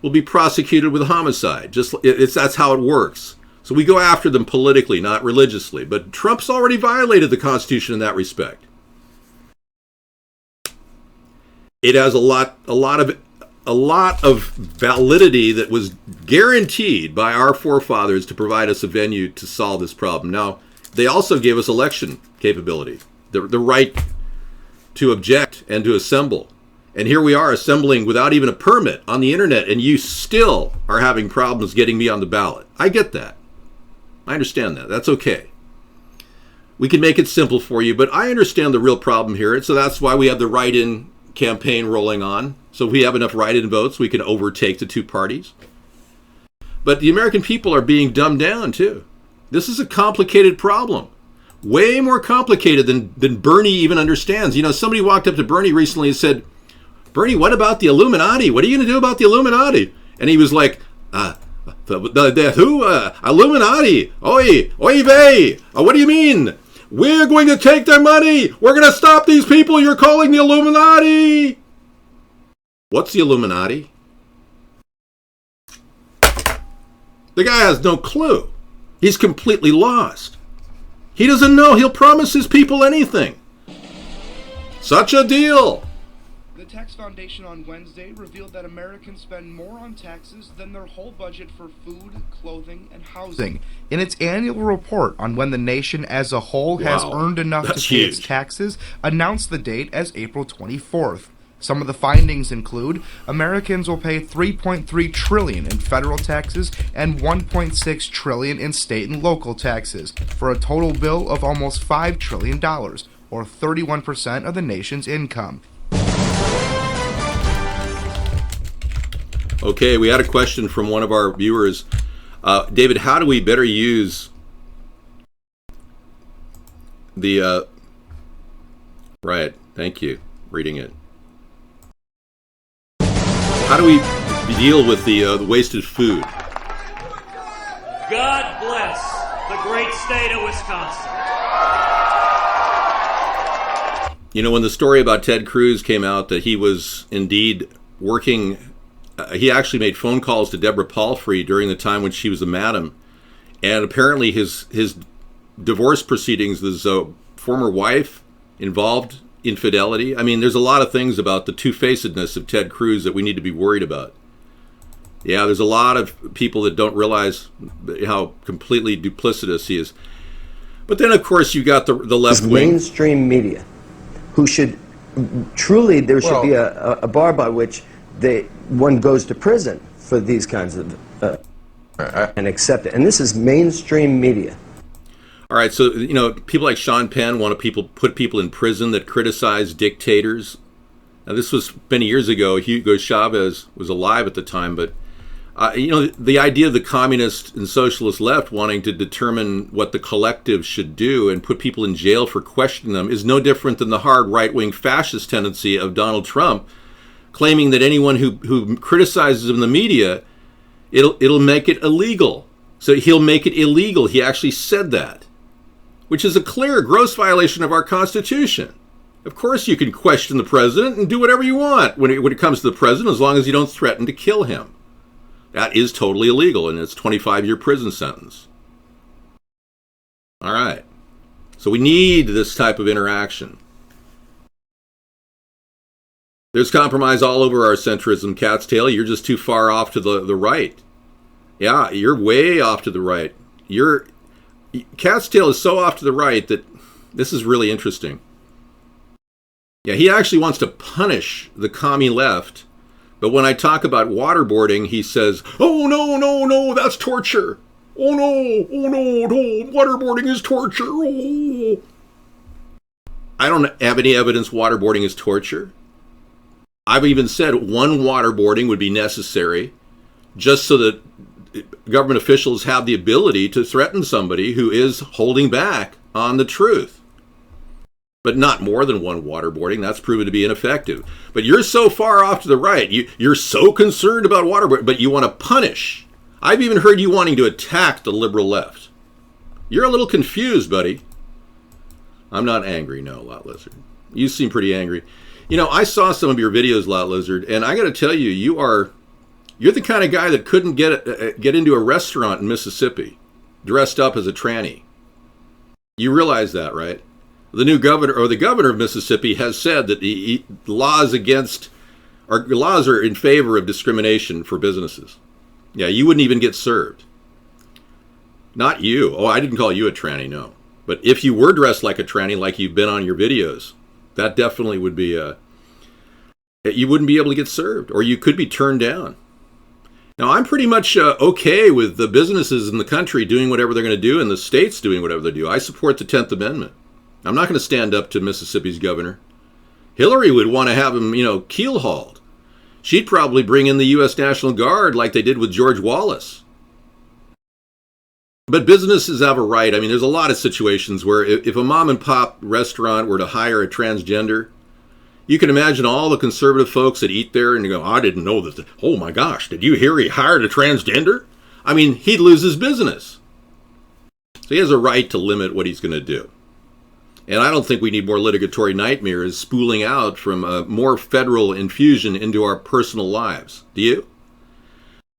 A: will be prosecuted with homicide. That's how it works. So we go after them politically, not religiously. But Trump's already violated the Constitution in that respect. It has a lot of validity that was guaranteed by our forefathers to provide us a venue to solve this problem. Now, they also gave us election capability, the right to object and to assemble. And here we are assembling without even a permit on the internet, and you still are having problems getting me on the ballot. I get that. I understand that. That's okay. We can make it simple for you, but I understand the real problem here. So that's why we have the write-in campaign rolling on. So if we have enough write-in votes, we can overtake the two parties. But the American people are being dumbed down, too. This is a complicated problem. Way more complicated than Bernie even understands. Somebody walked up to Bernie recently and said, Bernie, what about the Illuminati? What are you going to do about the Illuminati? And he was like, who? Illuminati? Oy vey. What do you mean? We're going to take their money. We're going to stop these people you're calling the Illuminati. What's the Illuminati? The guy has no clue. He's completely lost. He doesn't know. He'll promise his people anything. Such a deal.
F: The Tax Foundation on Wednesday revealed that Americans spend more on taxes than their whole budget for food, clothing, and housing. In its annual report on when the nation as a whole has earned enough to pay its taxes, announced the date as April 24th. Some of the findings include Americans will pay $3.3 trillion in federal taxes and $1.6 trillion in state and local taxes, for a total bill of almost $5 trillion, or 31% of the nation's income.
A: Okay, we had a question from one of our viewers. David, how do we better use the... Right, thank you. Reading it. How do we deal with the wasted food?
G: God bless the great state of Wisconsin.
A: When the story about Ted Cruz came out that he was indeed working he actually made phone calls to Deborah Palfrey during the time when she was a madam, and apparently his divorce proceedings, his former wife involved infidelity. I mean, there's a lot of things about the two-facedness of Ted Cruz that we need to be worried about. Yeah, there's a lot of people that don't realize how completely duplicitous he is. But then, of course, you got the left wing.
H: Mainstream media, who should truly, there should be a bar by which one goes to prison for these kinds of and accept it. And this is mainstream media.
A: All right, so, people like Sean Penn want to put people in prison that criticize dictators. Now, this was many years ago. Hugo Chavez was alive at the time, but, the idea of the communist and socialist left wanting to determine what the collective should do and put people in jail for questioning them is no different than the hard right-wing fascist tendency of Donald Trump, claiming that anyone who criticizes him in the media, it'll make it illegal. So he'll make it illegal. He actually said that, which is a clear, gross violation of our Constitution. Of course you can question the president and do whatever you want when it comes to the president, as long as you don't threaten to kill him. That is totally illegal, and it's a 25-year prison sentence. All right. So we need this type of interaction. There's compromise all over our centrism, cat's tail. You're just too far off to the right. Yeah, you're way off to the right. Cat's tail is so off to the right that this is really interesting. Yeah, he actually wants to punish the commie left, but when I talk about waterboarding, he says, "Oh, no, that's torture. Oh, no, waterboarding is torture. Oh." I don't have any evidence waterboarding is torture. I've even said one waterboarding would be necessary just so that government officials have the ability to threaten somebody who is holding back on the truth. But not more than one waterboarding. That's proven to be ineffective. But you're so far off to the right. You're so concerned about waterboarding, but you want to punish. I've even heard you wanting to attack the liberal left. You're a little confused, buddy. I'm not angry, no, Lot Lizard. You seem pretty angry. I saw some of your videos, Lot Lizard, and I got to tell you, you're the kind of guy that couldn't get into a restaurant in Mississippi dressed up as a tranny. You realize that, right? The new governor, or the governor of Mississippi, has said that laws are in favor of discrimination for businesses. Yeah, you wouldn't even get served. Not you. Oh, I didn't call you a tranny, no. But if you were dressed like a tranny, like you've been on your videos, that definitely would be you wouldn't be able to get served, or you could be turned down. Now, I'm pretty much okay with the businesses in the country doing whatever they're going to do and the states doing whatever they do. I support the 10th Amendment. I'm not going to stand up to Mississippi's governor. Hillary would want to have him, keel-hauled. She'd probably bring in the U.S. National Guard like they did with George Wallace. But businesses have a right. I mean, there's a lot of situations where if a mom-and-pop restaurant were to hire a transgender, you can imagine all the conservative folks that eat there and go, "I didn't know that. Oh my gosh, did you hear he hired a transgender?" I mean, he'd lose his business. So he has a right to limit what he's going to do. And I don't think we need more litigatory nightmares spooling out from more federal infusion into our personal lives. Do you?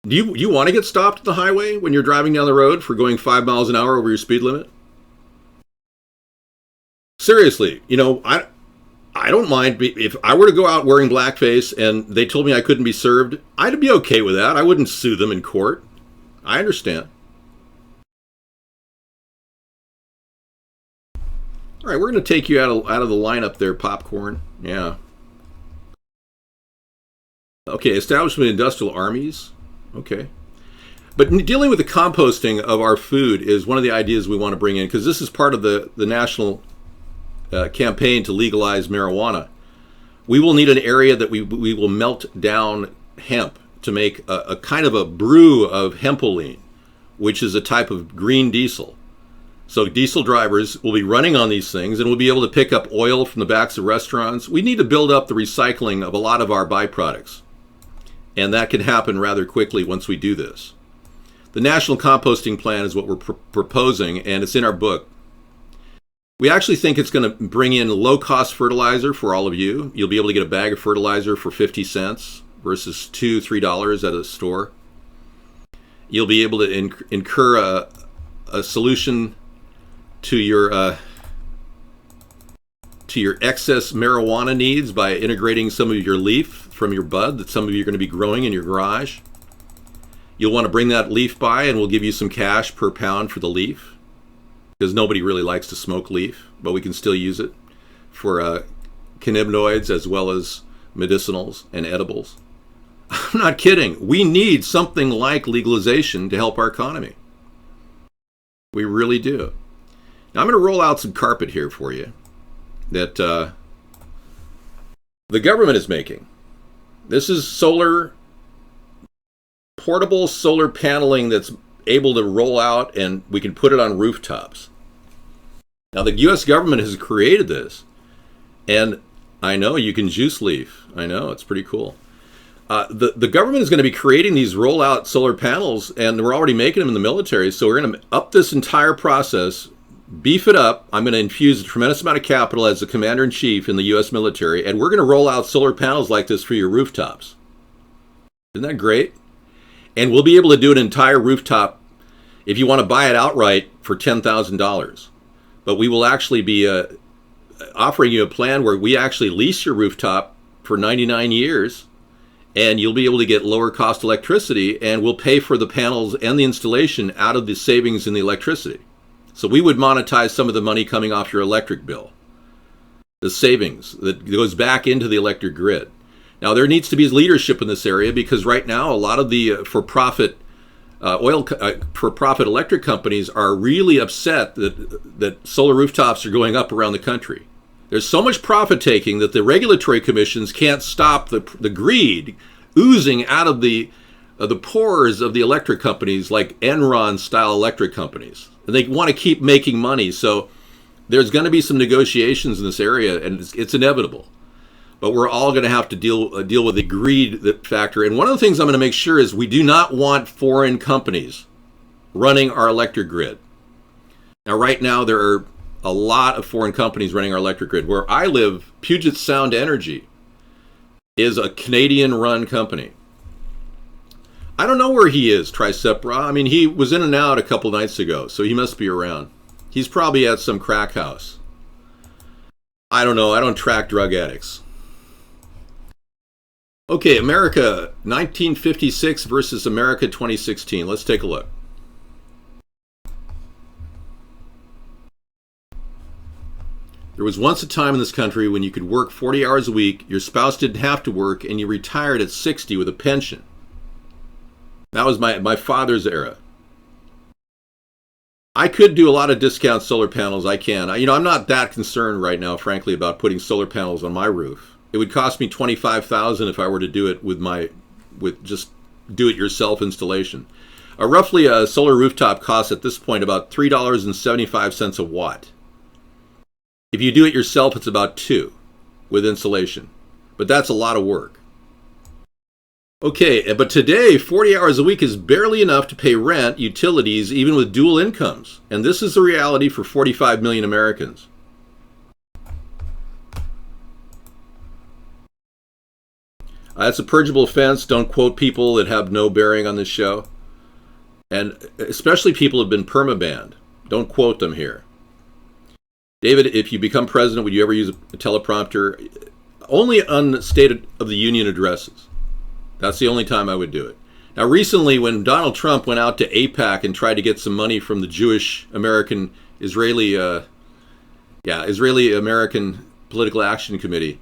A: Do you want to get stopped at the highway when you're driving down the road for going 5 miles an hour over your speed limit? Seriously, I don't mind if I were to go out wearing blackface and they told me I couldn't be served. I'd be okay with that. I wouldn't sue them in court. I understand. All right, we're going to take you out of the lineup there, Popcorn. Yeah. Okay, establishment of industrial armies. Okay. But dealing with the composting of our food is one of the ideas we want to bring in, because this is part of the national campaign to legalize marijuana. We will need an area that we will melt down hemp to make a kind of a brew of hempoline, which is a type of green diesel. So diesel drivers will be running on these things and will be able to pick up oil from the backs of restaurants. We need to build up the recycling of a lot of our byproducts. And that can happen rather quickly once we do this. The National Composting Plan is what we're proposing, and it's in our book. We actually think it's going to bring in low-cost fertilizer for all of you. You'll be able to get a bag of fertilizer for 50 cents versus $2-3 at a store. You'll be able to incur a solution to your excess marijuana needs by integrating some of your leaf from your bud that some of you are going to be growing in your garage. You'll want to bring that leaf by, and we'll give you some cash per pound for the leaf, because nobody really likes to smoke leaf, but we can still use it for cannabinoids as well as medicinals and edibles. I'm not kidding. We need something like legalization to help our economy. We really do. Now I'm going to roll out some carpet here for you that the government is making. This is portable solar paneling that's able to roll out, and we can put it on rooftops. Now the U.S. government has created this, and I know you can juice leaf. I know, it's pretty cool. The government is going to be creating these rollout solar panels, and we're already making them in the military, so we're going to up this entire process, beef it up. I'm going to infuse a tremendous amount of capital as the commander-in-chief in the U.S. military, and we're going to roll out solar panels like this for your rooftops. Isn't that great? And we'll be able to do an entire rooftop if you want to buy it outright for $10,000. But we will actually be offering you a plan where we actually lease your rooftop for 99 years, and you'll be able to get lower cost electricity, and we'll pay for the panels and the installation out of the savings in the electricity. So we would monetize some of the money coming off your electric bill, the savings that goes back into the electric grid. Now, there needs to be leadership in this area, because right now a lot of the for-profit electric companies are really upset that solar rooftops are going up around the country. There's so much profit taking that the regulatory commissions can't stop the greed oozing out of the pores of the electric companies, like Enron-style electric companies. And they want to keep making money, so there's going to be some negotiations in this area, and it's inevitable. But we're all going to have to deal with the greed factor. And one of the things I'm going to make sure is we do not want foreign companies running our electric grid. Now, right now, there are a lot of foreign companies running our electric grid. Where I live, Puget Sound Energy is a Canadian-run company. I don't know where he is, Tricepra. I mean, he was in and out a couple nights ago, so he must be around. He's probably at some crack house. I don't know. I don't track drug addicts. Okay, America 1956 versus America 2016. Let's take a look. There was once a time in this country when you could work 40 hours a week, your spouse didn't have to work, and you retired at 60 with a pension. That was my father's era. I could do a lot of discount solar panels. I can. I'm not that concerned right now, frankly, about putting solar panels on my roof. It would cost me $25,000 if I were to do it with just do-it-yourself installation. Roughly, a solar rooftop costs at this point about $3.75 a watt. If you do it yourself, it's about $2 with insulation. But that's a lot of work. Okay, but today, 40 hours a week is barely enough to pay rent, utilities, even with dual incomes. And this is the reality for 45 million Americans. That's a purgeable offense. Don't quote people that have no bearing on this show. And especially people who have been permabanned. Don't quote them here. David, if you become president, would you ever use a teleprompter? Only on the State of the Union addresses. That's the only time I would do it. Now, recently, when Donald Trump went out to AIPAC and tried to get some money from the Jewish American Israeli American Political Action Committee,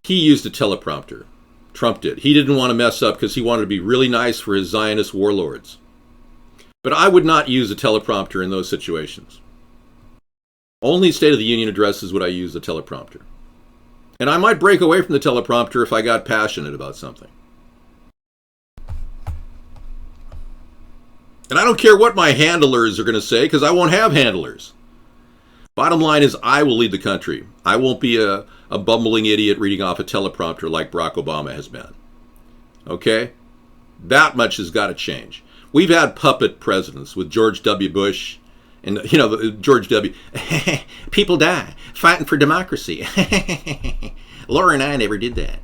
A: he used a teleprompter. Trump did. He didn't want to mess up because he wanted to be really nice for his Zionist warlords. But I would not use a teleprompter in those situations. Only State of the Union addresses would I use the teleprompter. And I might break away from the teleprompter if I got passionate about something. And I don't care what my handlers are going to say, because I won't have handlers. Bottom line is, I will lead the country. I won't be a bumbling idiot reading off a teleprompter like Barack Obama has been. Okay? That much has got to change. We've had puppet presidents with George W. Bush and, George W. People die fighting for democracy. Laura and I never did that.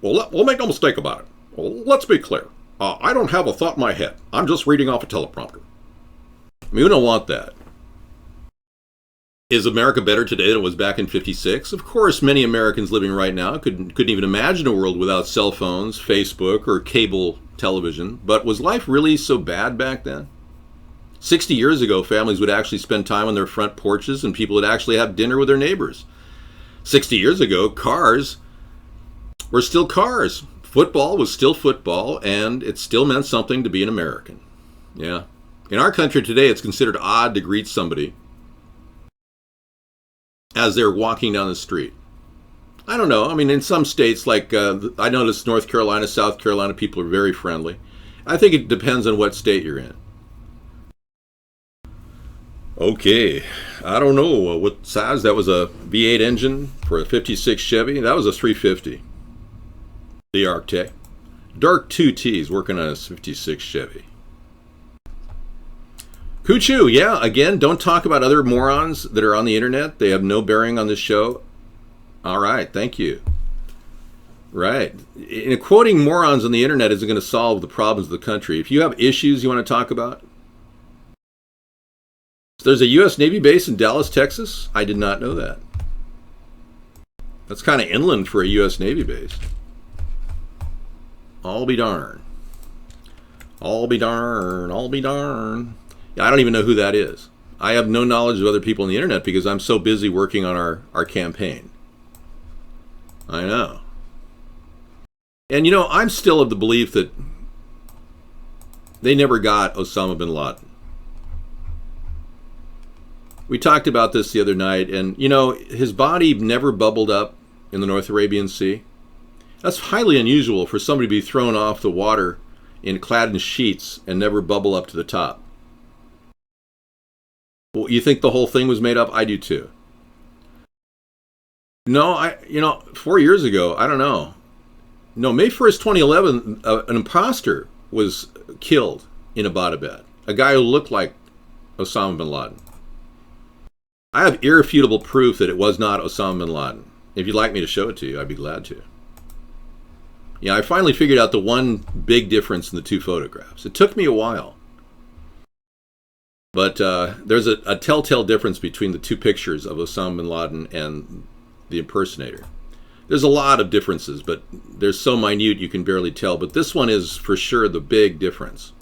A: Well, we'll make no mistake about it. Well, let's be clear. I don't have a thought in my head. I'm just reading off a teleprompter. I mean, we don't want that. Is America better today than it was back in '56? Of course, many Americans living right now couldn't even imagine a world without cell phones, Facebook, or cable television. But was life really so bad back then? 60 years ago, families would actually spend time on their front porches and people would actually have dinner with their neighbors. 60 years ago, cars were still cars. Football was still football, and it still meant something to be an American. Yeah. In our country today, it's considered odd to greet somebody as they're walking down the street. I don't know. I mean, in some states, like I noticed North Carolina, South Carolina, people are very friendly. I think it depends on what state you're in. Okay, I don't know what size. That was a V8 engine for a 56 Chevy. That was a 350. The Arctic. Dark 2Ts working on a 56 Chevy. Kuchu, yeah, again, don't talk about other morons that are on the internet. They have no bearing on this show. All right, thank you. Right. Quoting morons on the internet isn't going to solve the problems of the country. If you have issues you want to talk about, there's a U.S. Navy base in Dallas, Texas. I did not know that. That's kind of inland for a U.S. Navy base. I'll be darned. I'll be darned. I'll be darned. I don't even know who that is. I have no knowledge of other people on the internet because I'm so busy working on our campaign. I know. And I'm still of the belief that they never got Osama bin Laden. We talked about this the other night, and his body never bubbled up in the North Arabian Sea. That's highly unusual for somebody to be thrown off the water clad in sheets and never bubble up to the top. Well, you think the whole thing was made up? I do too. No, 4 years ago, I don't know. No, May 1st, 2011, an imposter was killed in Abbottabad. A guy who looked like Osama bin Laden. I have irrefutable proof that it was not Osama bin Laden. If you'd like me to show it to you, I'd be glad to. Yeah, I finally figured out the one big difference in the two photographs. It took me a while. But there's a telltale difference between the two pictures of Osama bin Laden and the impersonator. There's a lot of differences, but they're so minute you can barely tell. But this one is for sure the big difference.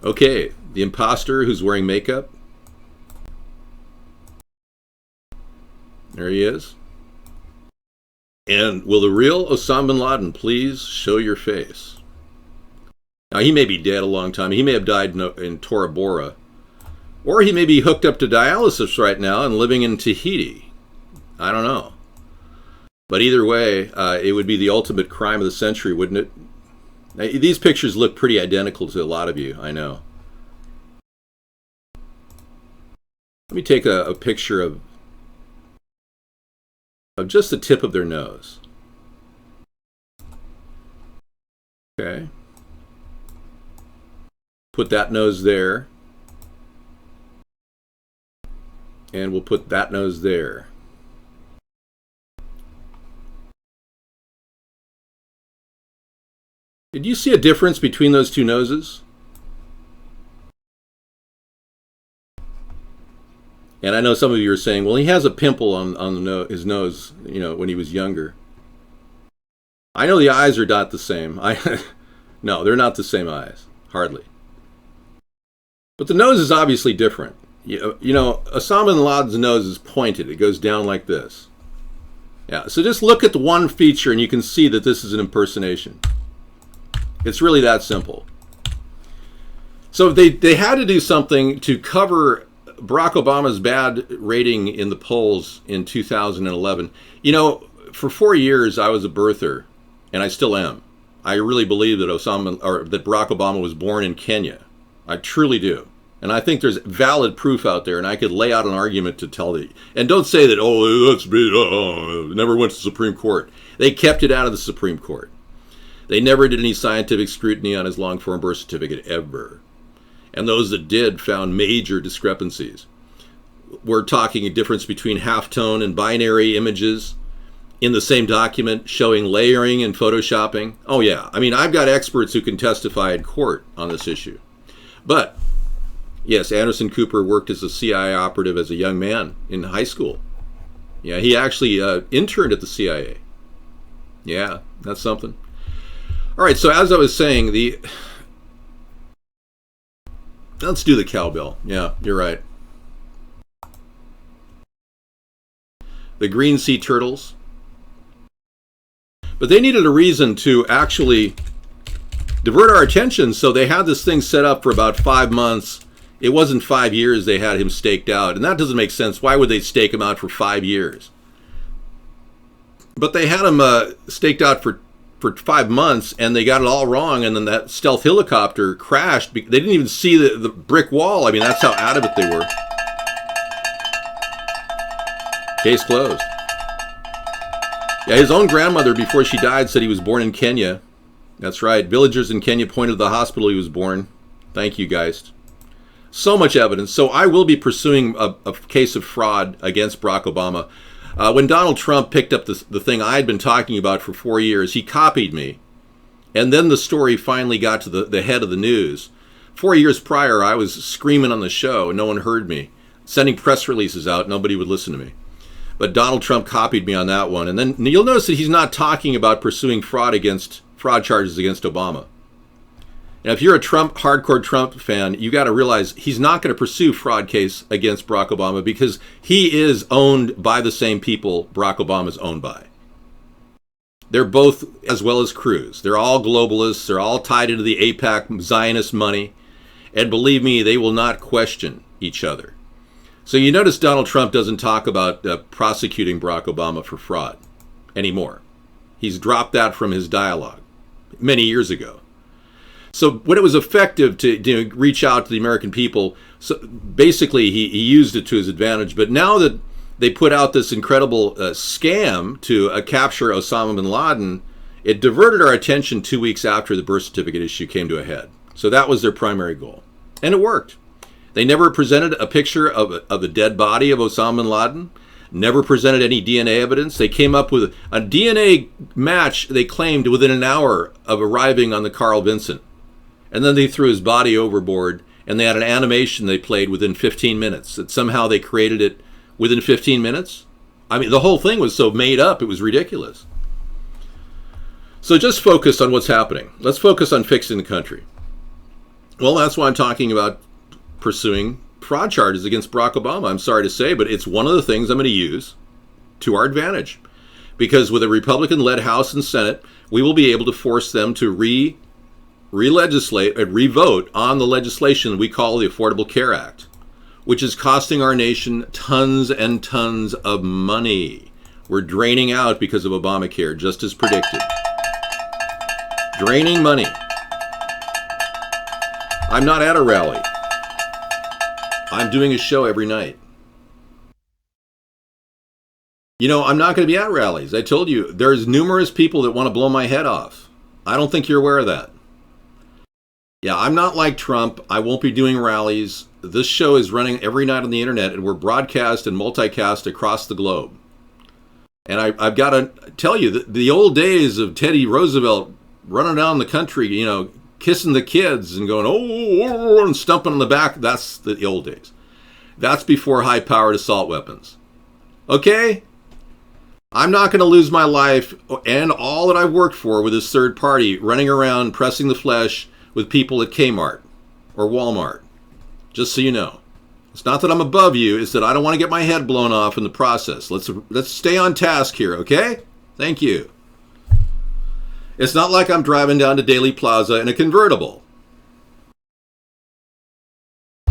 A: Okay, the imposter who's wearing makeup. There he is. And will the real Osama bin Laden please show your face? Now, he may be dead a long time. He may have died in Tora Bora. Or he may be hooked up to dialysis right now and living in Tahiti. I don't know. But either way, it would be the ultimate crime of the century, wouldn't it? Now, these pictures look pretty identical to a lot of you, I know. Let me take a picture of just the tip of their nose. Okay. Put that nose there. And we'll put that nose there. Did you see a difference between those two noses? And I know some of you are saying, well, he has a pimple on his nose, when he was younger. I know the eyes are not the same. No, they're not the same eyes. Hardly. But the nose is obviously different. Osama bin Laden's nose is pointed. It goes down like this. Yeah, so just look at the one feature and you can see that this is an impersonation. It's really that simple. So they had to do something to cover Barack Obama's bad rating in the polls in 2011. For 4 years I was a birther, and I still am. I really believe that that Barack Obama was born in Kenya. I truly do. And I think there's valid proof out there, and I could lay out an argument to tell you. And don't say that, it never went to the Supreme Court. They kept it out of the Supreme Court. They never did any scientific scrutiny on his long-form birth certificate, ever. And those that did found major discrepancies. We're talking a difference between halftone and binary images. in the same document showing layering and photoshopping. Oh yeah, I mean, I've got experts who can testify in court on this issue. But yes, Anderson Cooper worked as a CIA operative as a young man in high school. Yeah, he actually interned at the CIA. Yeah, that's something. All right, so as I was saying, let's do the cowbell. Yeah, you're right. The green sea turtles. But they needed a reason to actually divert our attention, so they had this thing set up for about 5 months. It wasn't 5 years they had him staked out, and that doesn't make sense. Why would they stake him out for 5 years? But they had him staked out for 5 months, and they got it all wrong, and then that stealth helicopter crashed. They didn't even see the brick wall. I mean, that's how out of it they were. Case closed. Yeah, his own grandmother, before she died, said he was born in Kenya. That's right. Villagers in Kenya pointed to the hospital he was born. Thank you, Geist. So much evidence. So I will be pursuing a case of fraud against Barack Obama. When Donald Trump picked up the thing I had been talking about for 4 years, he copied me. And then the story finally got to the head of the news. 4 years prior, I was screaming on the show. No one heard me. Sending press releases out. Nobody would listen to me. But Donald Trump copied me on that one. And then you'll notice that he's not talking about pursuing fraud charges against Obama. Now, if you're a hardcore Trump fan, you got to realize he's not going to pursue fraud case against Barack Obama because he is owned by the same people Barack Obama is owned by. They're both, as well as Cruz. They're all globalists. They're all tied into the AIPAC Zionist money. And believe me, they will not question each other. So you notice Donald Trump doesn't talk about prosecuting Barack Obama for fraud anymore. He's dropped that from his dialogue many years ago. So when it was effective to reach out to the American people, so basically he used it to his advantage. But now that they put out this incredible scam to capture Osama bin Laden, it diverted our attention 2 weeks after the birth certificate issue came to a head. So that was their primary goal. And it worked. They never presented a picture of a dead body of Osama bin Laden, never presented any DNA evidence. They came up with a DNA match, they claimed, within an hour of arriving on the Carl Vinson. And then they threw his body overboard, and they had an animation they played within 15 minutes. That somehow they created it within 15 minutes. I mean, the whole thing was so made up, it was ridiculous. So just focus on what's happening. Let's focus on fixing the country. Well, that's why I'm talking about pursuing fraud charges against Barack Obama. I'm sorry to say, but it's one of the things I'm going to use to our advantage. Because with a Republican-led House and Senate, we will be able to force them to re-legislate and re-vote on the legislation we call the Affordable Care Act, which is costing our nation tons and tons of money. We're draining out because of Obamacare, just as predicted. Draining money. I'm not at a rally. I'm doing a show every night. You know, I'm not going to be at rallies. I told you, there's numerous people that want to blow my head off. I don't think you're aware of that. Yeah, I'm not like Trump. I won't be doing rallies. This show is running every night on the internet, and we're broadcast and multicast across the globe. And I've got to tell you, the old days of Teddy Roosevelt running down the country, you know, kissing the kids and going, oh, and stumping on the back, that's the old days. That's before high-powered assault weapons. Okay? I'm not going to lose my life and all that I've worked for with this third party running around pressing the flesh with people at Kmart or Walmart. Just so you know. It's not that I'm above you, it's that I don't want to get my head blown off in the process. Let's stay on task here, okay? Thank you. It's not like I'm driving down to Daley Plaza in a convertible.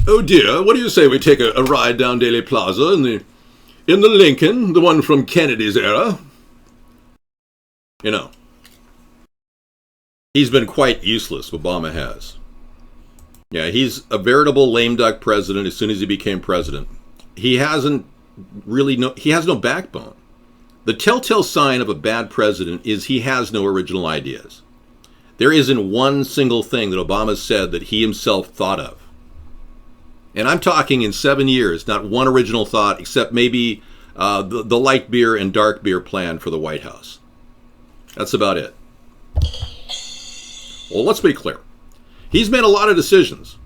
A: Oh dear, what do you say we take a ride down Daley Plaza in the Lincoln, the one from Kennedy's era? You know, he's been quite useless, Obama has. Yeah, he's a veritable lame duck president as soon as he became president. He has no backbone. The telltale sign of a bad president is he has no original ideas. There isn't one single thing that Obama said that he himself thought of. And I'm talking in 7 years, not one original thought, except maybe the light beer and dark beer plan for the White House. That's about it. Well, let's be clear. He's made a lot of decisions.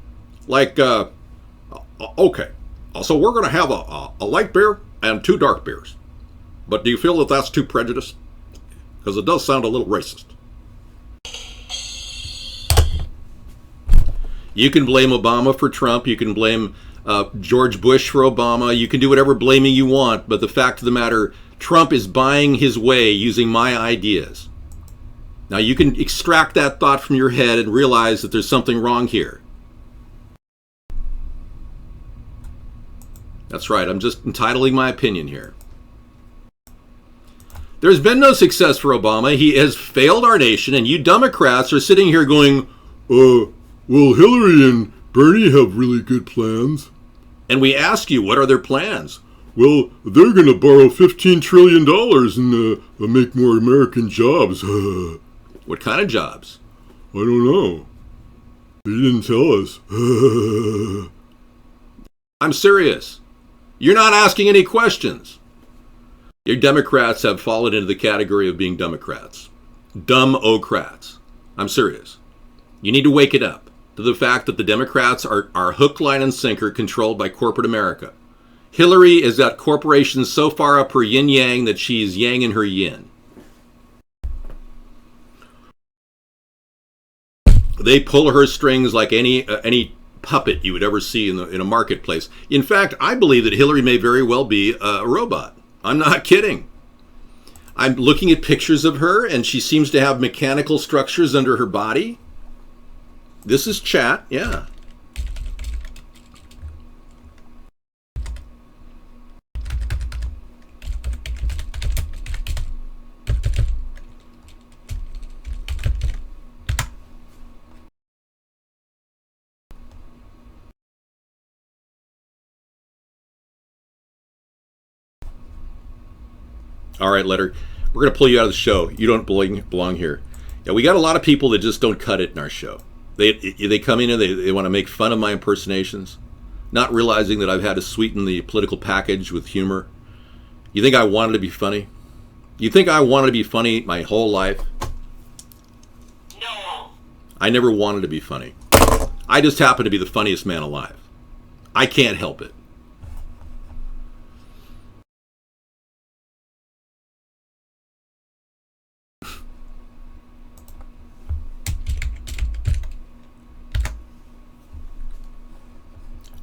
A: Like, okay, so we're going to have a light beer and 2 dark beers. But do you feel that that's too prejudiced? Because it does sound a little racist. You can blame Obama for Trump. You can blame George Bush for Obama. You can do whatever blaming you want. But the fact of the matter, Trump is buying his way using my ideas. Now, you can extract that thought from your head and realize that there's something wrong here. That's right. I'm just entitling my opinion here. There's been no success for Obama. He has failed our nation, and you Democrats are sitting here going, well, Hillary and Bernie have really good plans. And we ask you, what are their plans? Well, they're going to borrow $15 trillion and make more American jobs. What kind of jobs? I don't know. They didn't tell us. I'm serious. You're not asking any questions. Your Democrats have fallen into the category of being Democrats. Dumb-ocrats. I'm serious. You need to wake it up to the fact that the Democrats are hook, line, and sinker controlled by corporate America. Hillary has got corporations so far up her yin-yang that she's yang in her yin. They pull her strings like any puppet you would ever see in a marketplace. In fact, I believe that Hillary may very well be a robot. I'm not kidding. I'm looking at pictures of her, and she seems to have mechanical structures under her body. This is chat, yeah. All right, Letter, we're going to pull you out of the show. You don't belong here. Yeah, we got a lot of people that just don't cut it in our show. They come in and they want to make fun of my impersonations, not realizing that I've had to sweeten the political package with humor. You think I wanted to be funny? You think I wanted to be funny my whole life? No. I never wanted to be funny. I just happen to be the funniest man alive. I can't help it.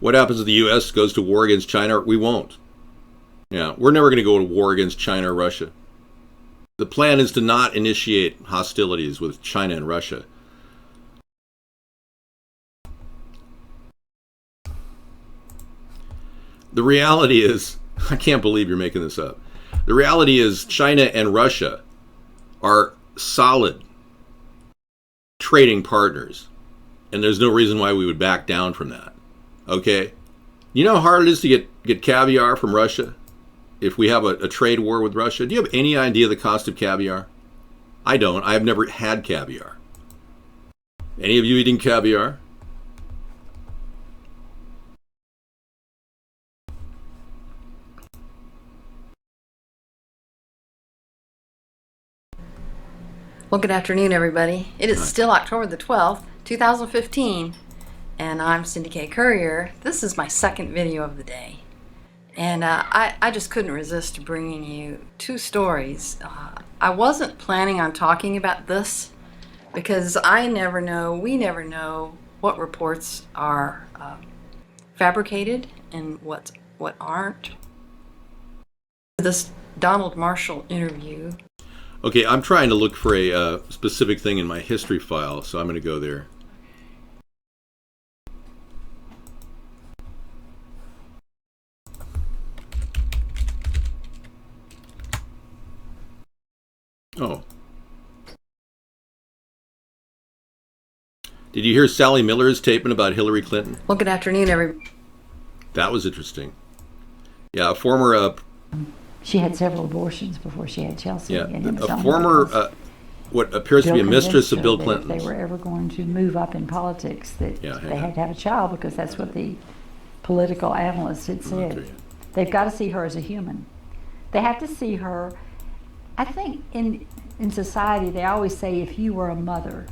A: What happens if the U.S. goes to war against China? We won't. Yeah, we're never going to go to war against China or Russia. The plan is to not initiate hostilities with China and Russia. The reality is, I can't believe you're making this up. The reality is China and Russia are solid trading partners, and there's no reason why we would back down from that. Okay? You know how hard it is to get caviar from Russia if we have a trade war with Russia? Do you have any idea the cost of caviar? I don't. I've never had caviar. Any of you eating caviar?
I: Well, good afternoon, everybody. It is still October the 12th, 2015. And I'm Cindy K. Courier. This is my second video of the day. And I just couldn't resist bringing you 2 stories. I wasn't planning on talking about this because we never know what reports are fabricated and what aren't. This Donald Marshall interview.
A: Okay, I'm trying to look for a specific thing in my history file, so I'm going to go there. Oh. Did you hear Sally Miller's statement about Hillary Clinton?
I: Well, good afternoon, everybody.
A: That was interesting. Yeah, a former...
J: she had several abortions before she had Chelsea.
A: Yeah,
J: and
A: a former, what appears to be a mistress of Bill Clinton.
J: If they were ever going to move up in politics, that they had to have a child because that's what the political analysts had said. They've got to see her as a human. They have to see her. I think in society they always say if you were a mother,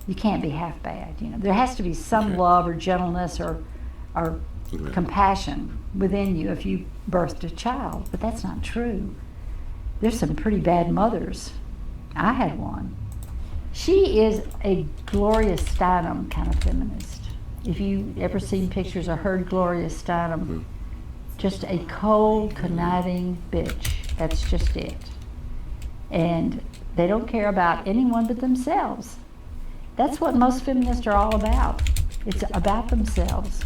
J: you can't be half bad. You know, there has to be some love or gentleness or compassion within you if you birthed a child, but that's not true. There's some pretty bad mothers. I had one. She is a Gloria Steinem kind of feminist. If you ever seen pictures or heard Gloria Steinem, just a cold, conniving bitch. That's just it. And they don't care about anyone but themselves. That's what most feminists are all about. It's about themselves.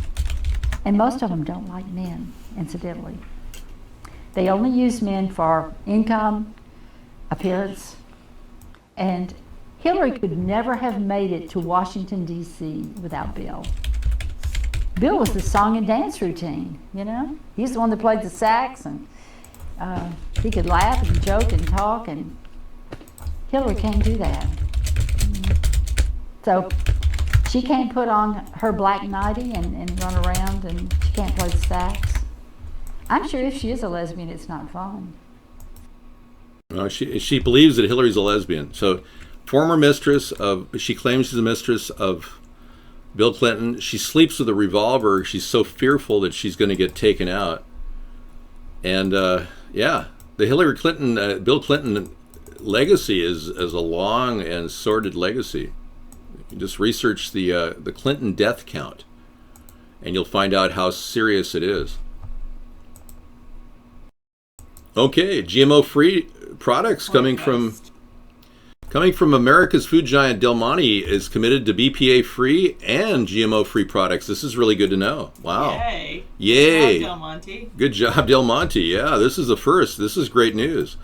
J: And most of them don't like men, incidentally. They only use men for income, appearance, and Hillary could never have made it to Washington, D.C. without Bill. Bill was the song and dance routine, you know? He's the one that played the sax, and he could laugh and joke and talk, and Hillary can't do that. So she can't put on her black nightie and run around, and she can't play the sax. I'm sure if she is a lesbian, it's not fun.
A: She believes that Hillary's a lesbian. So, former mistress of, she claims she's a mistress of Bill Clinton. She sleeps with a revolver. She's so fearful that she's going to get taken out. And yeah, the Hillary Clinton, Bill Clinton legacy is a long and sordid legacy. You just research the Clinton death count, and you'll find out how serious it is. Okay, GMO-free products coming from America's food giant Del Monte is committed to BPA-free and GMO-free products. This is really good to know. Wow.
D: Yay.
A: Yay.
D: Good job, Del Monte.
A: Good job, Del Monte. Yeah, this is the first. This is great news.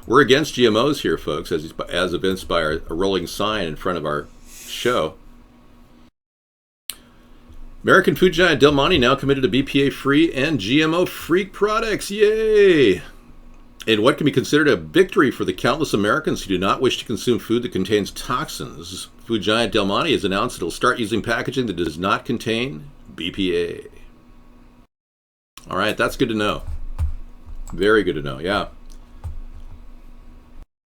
A: We're against GMOs here, folks, as evinced by a rolling sign in front of our show. American food giant Del Monte now committed to BPA-free and GMO-free products. Yay! And what can be considered a victory for the countless Americans who do not wish to consume food that contains toxins. Food giant Del Monte has announced it will start using packaging that does not contain BPA. All right, that's good to know. Very good to know, yeah.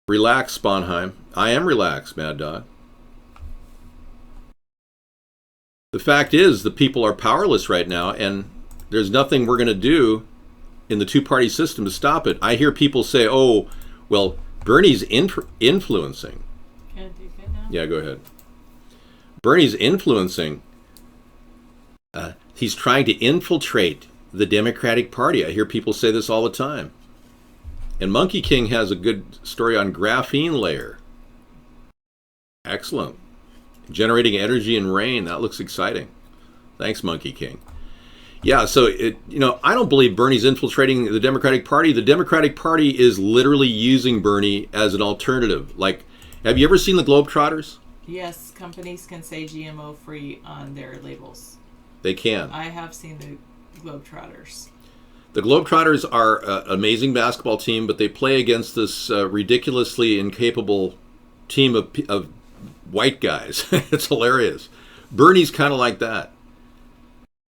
A: Relax, Sponheim. I am relaxed, Mad Dog. The fact is, the people are powerless right now, and there's nothing we're going to do in the two-party system to stop it. I hear people say, oh, well, Bernie's influencing.
D: Can I do good now?
A: Yeah, go ahead. Bernie's influencing. He's trying to infiltrate the Democratic Party. I hear people say this all the time. And Monkey King has a good story on graphene layer. Excellent. Generating energy in rain. That looks exciting. Thanks, Monkey King. Yeah, so I don't believe Bernie's infiltrating the Democratic Party. The Democratic Party is literally using Bernie as an alternative. Like, have you ever seen the Globetrotters?
D: Yes, companies can say GMO-free on their labels.
A: They can.
D: I have seen the Globetrotters.
A: The Globetrotters are an amazing basketball team, but they play against this ridiculously incapable team of white guys. It's hilarious. Bernie's kind of like that.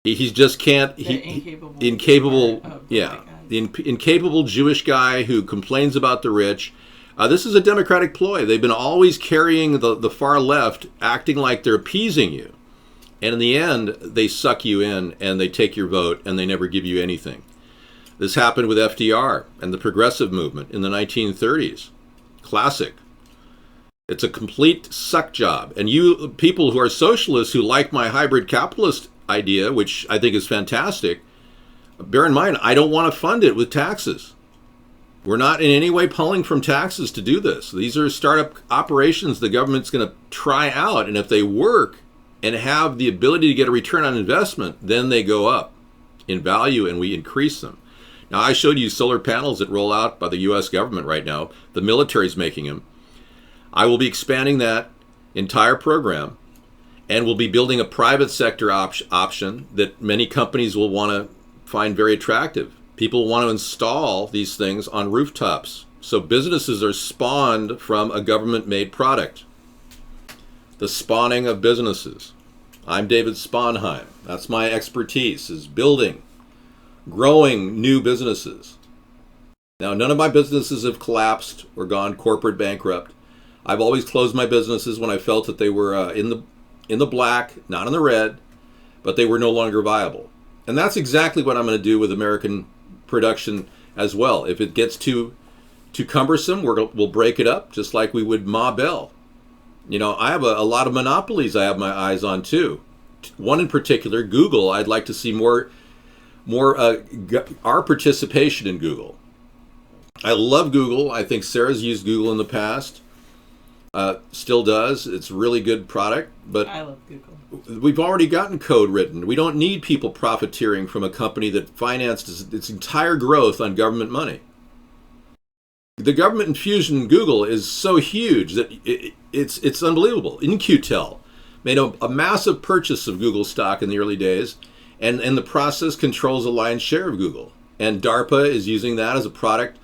A: He just can't. Incapable. Yeah, the incapable Jewish guy who complains about the rich. This is a Democratic ploy. They've been always carrying the far left, acting like they're appeasing you, and in the end, they suck you in and they take your vote and they never give you anything. This happened with FDR and the progressive movement in the 1930s. Classic. It's a complete suck job. And you people who are socialists who like my hybrid capitalist idea, which I think is fantastic, bear in mind, I don't want to fund it with taxes. We're not in any way pulling from taxes to do this. These are startup operations the government's going to try out, and if they work and have the ability to get a return on investment, then they go up in value and we increase them. Now, I showed you solar panels that roll out by the U.S. government right now. The military's making them. I will be expanding that entire program, and we'll be building a private sector option that many companies will want to find very attractive. People want to install these things on rooftops. So businesses are spawned from a government-made product. The spawning of businesses. I'm David Sponheim. That's my expertise, is building, growing new businesses. Now, none of my businesses have collapsed or gone corporate bankrupt. I've always closed my businesses when I felt that they were in the black, not in the red, but they were no longer viable. And that's exactly what I'm going to do with American production as well. If it gets too cumbersome, we'll break it up, just like we would Ma Bell. You know, I have a lot of monopolies I have my eyes on too. One in particular, Google. I'd like to see more our participation in Google. I love Google. I think Sarah's used Google in the past. Still does. It's a really good product. But
D: I love Google.
A: We've already gotten code written. We don't need people profiteering from a company that financed its entire growth on government money. The government infusion in Google is so huge that it's unbelievable. In-Q-Tel made a massive purchase of Google stock in the early days, and in the process controls a lion's share of Google. And DARPA is using that as a product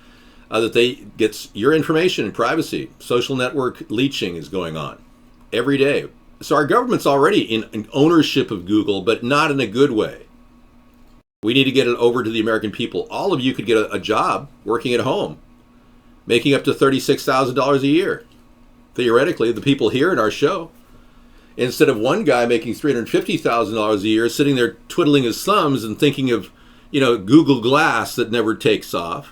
A: that gets your information and privacy. Social network leeching is going on every day. So our government's already in ownership of Google, but not in a good way. We need to get it over to the American people. All of you could get a job working at home, making up to $36,000 a year. Theoretically, the people here in our show, instead of one guy making $350,000 a year, sitting there twiddling his thumbs and thinking of, Google Glass that never takes off.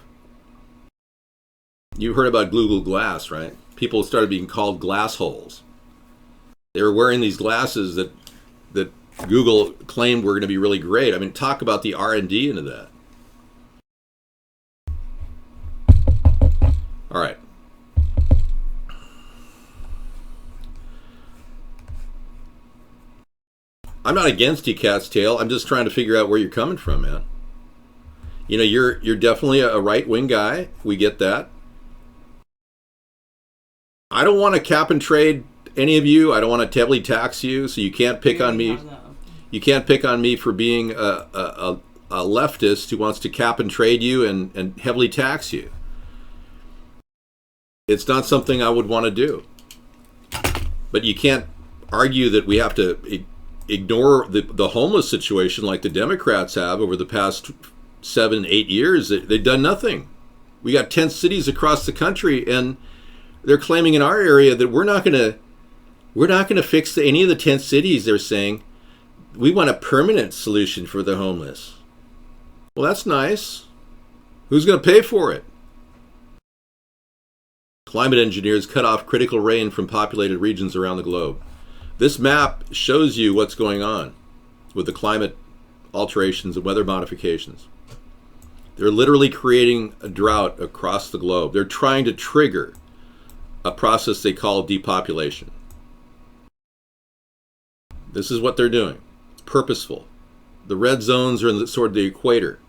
A: You heard about Google Glass, right? People started being called glass holes. They were wearing these glasses that Google claimed were going to be really great. I mean, talk about the R&D into that. All right. I'm not against you, Cat's Tail. I'm just trying to figure out where you're coming from, man. You're definitely a right-wing guy. We get that. I don't want to cap and trade any of you. I don't want to heavily tax you, so you can't pick on me. You can't pick on me for being a leftist who wants to cap and trade you and heavily tax you. It's not something I would want to do. But you can't argue that we have to ignore the homeless situation like the Democrats have over the past 7-8 years. They've done nothing. We got 10 cities across the country, and they're claiming in our area that we're not going to fix any of the 10 cities. They're saying we want a permanent solution for the homeless. Well, that's nice. Who's going to pay for it? Climate engineers cut off critical rain from populated regions around the globe. This map shows you what's going on with the climate alterations and weather modifications. They're literally creating a drought across the globe. They're trying to trigger a process they call depopulation. This is what they're doing. It's purposeful. The red zones are in sort of the equator.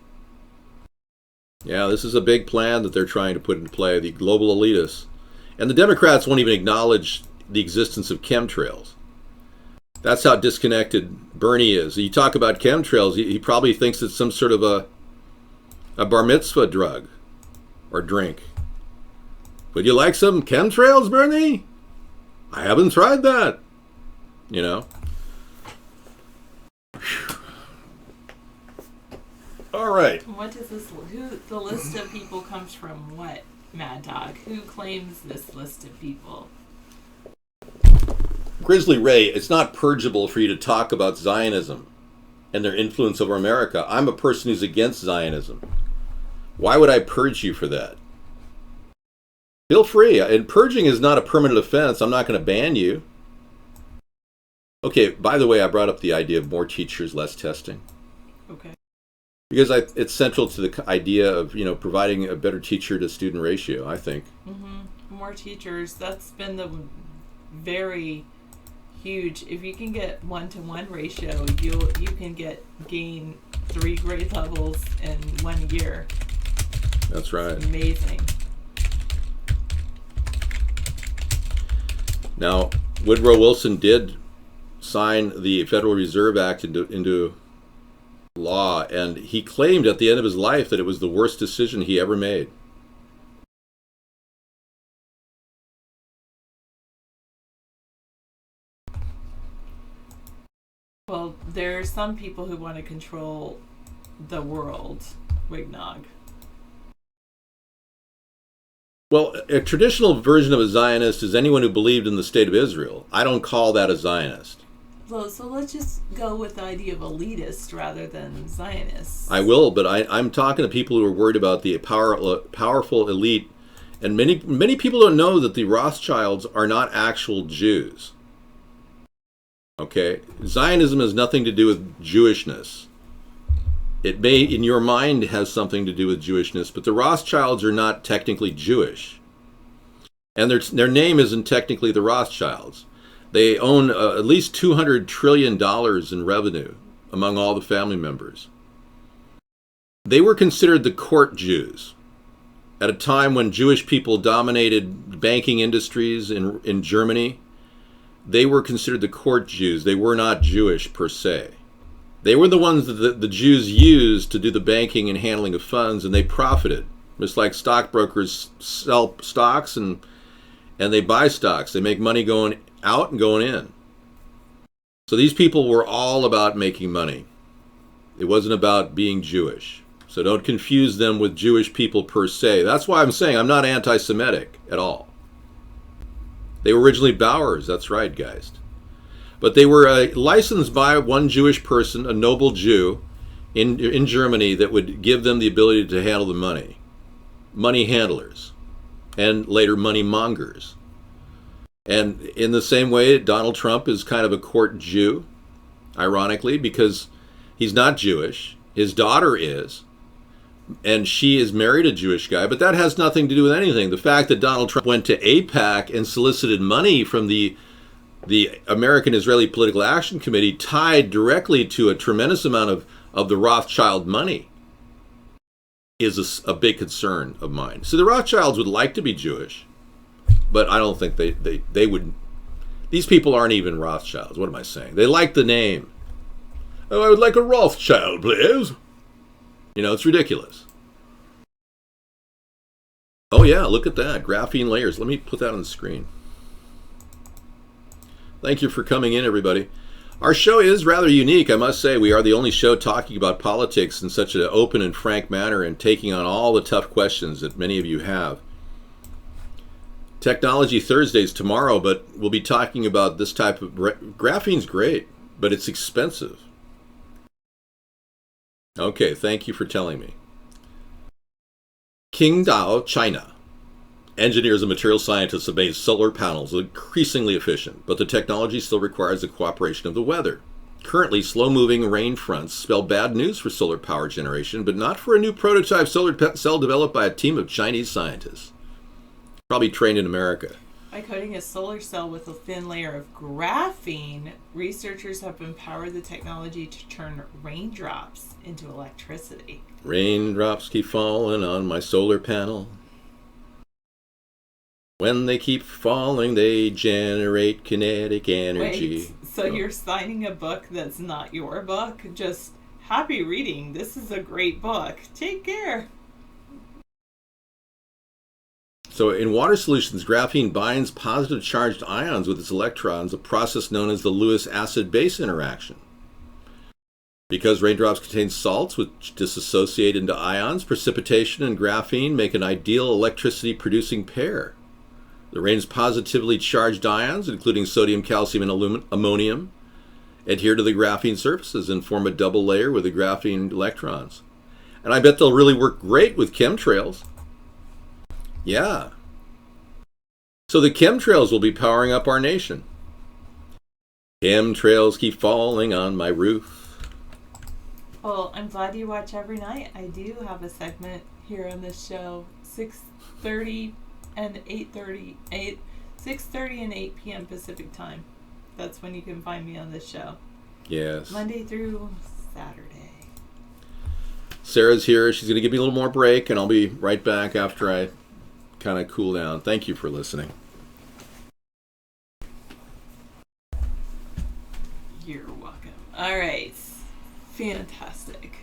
A: Yeah, this is a big plan that they're trying to put into play, the global elitists. And the Democrats won't even acknowledge the existence of chemtrails. That's how disconnected Bernie is. You talk about chemtrails, he probably thinks it's some sort of a bar mitzvah drug or drink. Would you like some chemtrails, Bernie? I haven't tried that. All right.
D: What does this? The list of people comes from what, Mad Dog? Who claims this list of people?
A: Grizzly Ray, it's not purgeable for you to talk about Zionism and their influence over America. I'm a person who's against Zionism. Why would I purge you for that? Feel free. And purging is not a permanent offense. I'm not going to ban you. Okay, by the way, I brought up the idea of more teachers, less testing.
D: Okay.
A: Because it's central to the idea of, providing a better teacher-to-student ratio, I think.
D: Mm-hmm. More teachers. That's been the very huge. If you can get 1-to-1 ratio, you can gain 3 grade levels in 1 year.
A: That's right.
D: It's amazing.
A: Now, Woodrow Wilson did sign the Federal Reserve Act into law, and he claimed at the end of his life that it was the worst decision he ever made.
D: Well, there are some people who want to control the world, Wignog.
A: Well, a traditional version of a Zionist is anyone who believed in the state of Israel. I don't call that a Zionist.
D: Well, so let's just go with the idea of elitist rather than Zionists.
A: I will, but I'm talking to people who are worried about the powerful elite. And many people don't know that the Rothschilds are not actual Jews. Okay? Zionism has nothing to do with Jewishness. It may, in your mind, has something to do with Jewishness, but the Rothschilds are not technically Jewish. And their name isn't technically the Rothschilds. They own at least $200 trillion in revenue among all the family members. They were considered the court Jews at a time when Jewish people dominated banking industries in Germany. They were considered the court Jews. They were not Jewish per se. They were the ones that the Jews used to do the banking and handling of funds, and they profited. Just like stockbrokers sell stocks and they buy stocks. They make money going out and going in. So these people were all about making money. It wasn't about being Jewish. So don't confuse them with Jewish people per se. That's why I'm saying I'm not anti-Semitic at all. They were originally Bauers. That's right, guys. But they were licensed by one Jewish person, a noble Jew, in Germany that would give them the ability to handle the money. Money handlers. And later money mongers. And in the same way, Donald Trump is kind of a court Jew, ironically, because he's not Jewish. His daughter is. And she is married a Jewish guy, but that has nothing to do with anything. The fact that Donald Trump went to AIPAC and solicited money from the American Israeli Political Action Committee tied directly to a tremendous amount of the Rothschild money is a big concern of mine. So the Rothschilds would like to be Jewish, but I don't think they would. These people aren't even Rothschilds. What am I saying? They like the name. Oh, I would like a Rothschild, please. You know, it's ridiculous. Oh yeah, look at that. Graphene layers. Let me put that on the screen. Thank you for coming in, everybody. Our show is rather unique, I must say. We are the only show talking about politics in such an open and frank manner and taking on all the tough questions that many of you have. Technology Thursdays tomorrow, but we'll be talking about this type of... Graphene's great, but it's expensive. Okay, thank you for telling me. Qingdao, China. Engineers and material scientists have made solar panels increasingly efficient, but the technology still requires the cooperation of the weather. Currently, slow-moving rain fronts spell bad news for solar power generation, but not for a new prototype solar cell developed by a team of Chinese scientists. Probably trained in America.
D: By coating a solar cell with a thin layer of graphene, researchers have empowered the technology to turn raindrops into electricity.
A: Raindrops keep falling on my solar panel. When they keep falling, they generate kinetic energy.
D: Wait, so you're signing a book that's not your book? Just happy reading. This is a great book. Take care.
A: So in water solutions, graphene binds positive charged ions with its electrons, a process known as the Lewis acid-base interaction. Because raindrops contain salts which dissociate into ions, precipitation and graphene make an ideal electricity-producing pair. The rain's positively charged ions, including sodium, calcium, and ammonium, adhere to the graphene surfaces and form a double layer with the graphene electrons. And I bet they'll really work great with chemtrails. Yeah. So the chemtrails will be powering up our nation. Chemtrails keep falling on my roof.
D: Well, I'm glad you watch every night. I do have a segment here on this show, 6:30 and 8:30, 6:30 and 8 p.m. Pacific time. That's when you can find me on this show.
A: Yes.
D: Monday through Saturday.
A: Sarah's here. She's going to give me a little more break, and I'll be right back after I kind of cool down. Thank you for listening.
D: You're welcome. All right. Fantastic.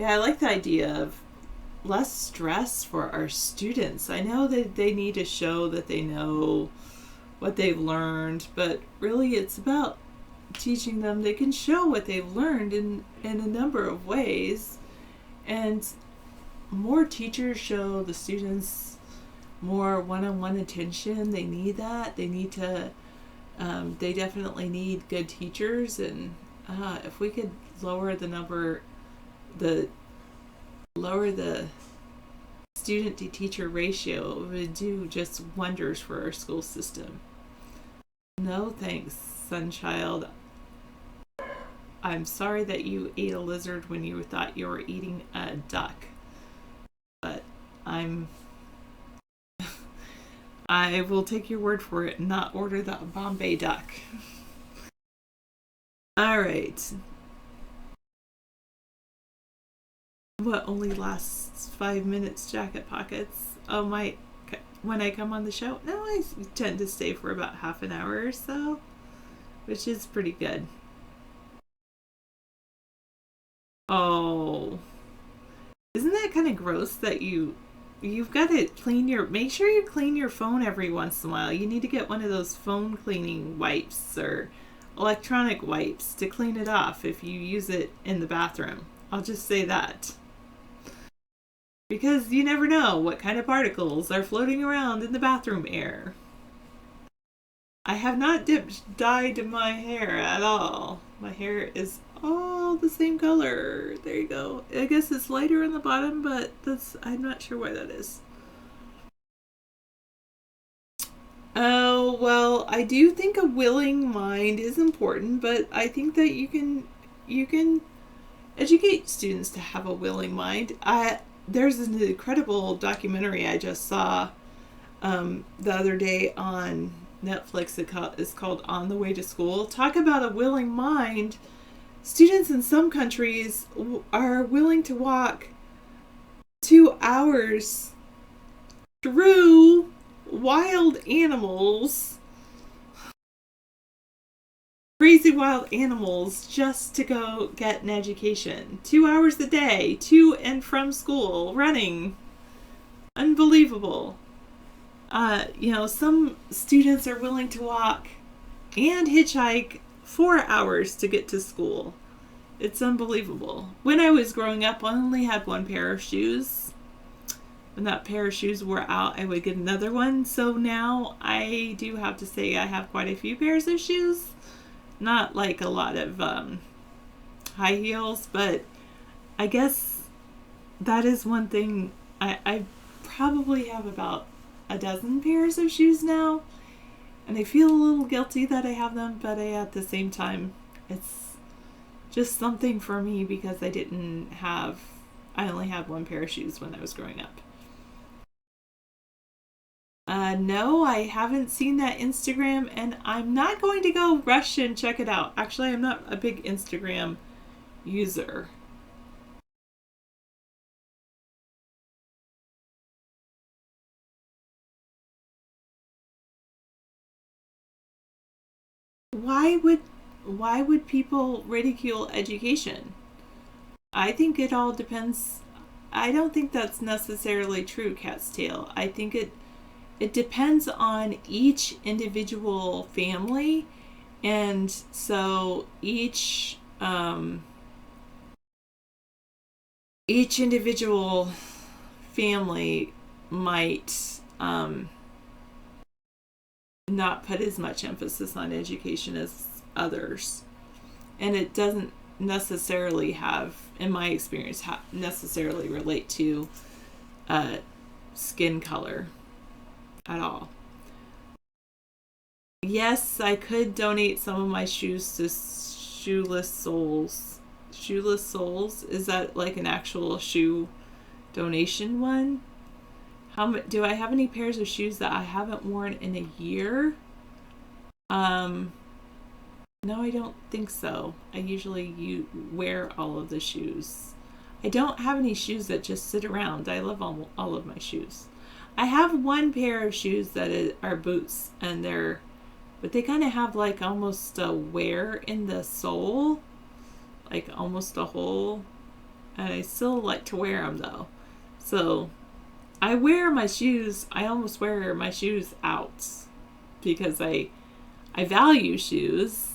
D: Yeah, I like the idea of less stress for our students. I know that they need to show that they know what they've learned, but really it's about teaching them they can show what they've learned in a number of ways. And more teachers show the students more one-on-one attention. They need that. They need to, they definitely need good teachers. And if we could lower the student to teacher ratio, it would do just wonders for our school system. No thanks, Sunchild. I'm sorry that you ate a lizard when you thought you were eating a duck. But I will take your word for it and not order the Bombay duck. All right. What only lasts 5 minutes, Jacket Pockets? Oh, when I come on the show? No, I tend to stay for about half an hour or so, which is pretty good. Oh, isn't that kind of gross that you've got to make sure you clean your phone every once in a while. You need to get one of those phone cleaning wipes or electronic wipes to clean it off if you use it in the bathroom. I'll just say that. Because you never know what kind of particles are floating around in the bathroom air. I have not dyed my hair at all. My hair is all the same color. There you go. I guess it's lighter on the bottom, but I'm not sure why that is. Oh, well, I do think a willing mind is important, but I think that you can educate students to have a willing mind. There's an incredible documentary I just saw the other day on Netflix. It's called On the Way to School. Talk about a willing mind. Students in some countries are willing to walk 2 hours through wild animals, crazy wild animals, just to go get an education. 2 hours a day, to and from school, running. Unbelievable. Some students are willing to walk and hitchhike 4 hours to get to school. It's unbelievable. When I was growing up, I only had one pair of shoes. When that pair of shoes wore out, I would get another one. So now I do have to say I have quite a few pairs of shoes. Not like a lot of high heels, but I guess that is one thing. I probably have about a dozen pairs of shoes now, and I feel a little guilty that I have them, but at the same time, it's just something for me because I only had one pair of shoes when I was growing up. No, I haven't seen that Instagram, and I'm not going to go rush and check it out. Actually, I'm not a big Instagram user. Why would people ridicule education? I think it all depends. I don't think that's necessarily true, Cat's Tail. I think it depends on each individual family, and so each individual family might not put as much emphasis on education as others, and it doesn't necessarily have, in my experience, necessarily relate to skin color at all. Yes, I could donate some of my shoes to Shoeless Souls. Shoeless Souls? Is that like an actual shoe donation one? Do I have any pairs of shoes that I haven't worn in a year? No, I don't think so. I usually wear all of the shoes. I don't have any shoes that just sit around. I love all of my shoes. I have one pair of shoes that are boots, but they kind of have like almost a wear in the sole, like almost a hole, and I still like to wear them though. So I wear my shoes. I almost wear my shoes out because I value shoes.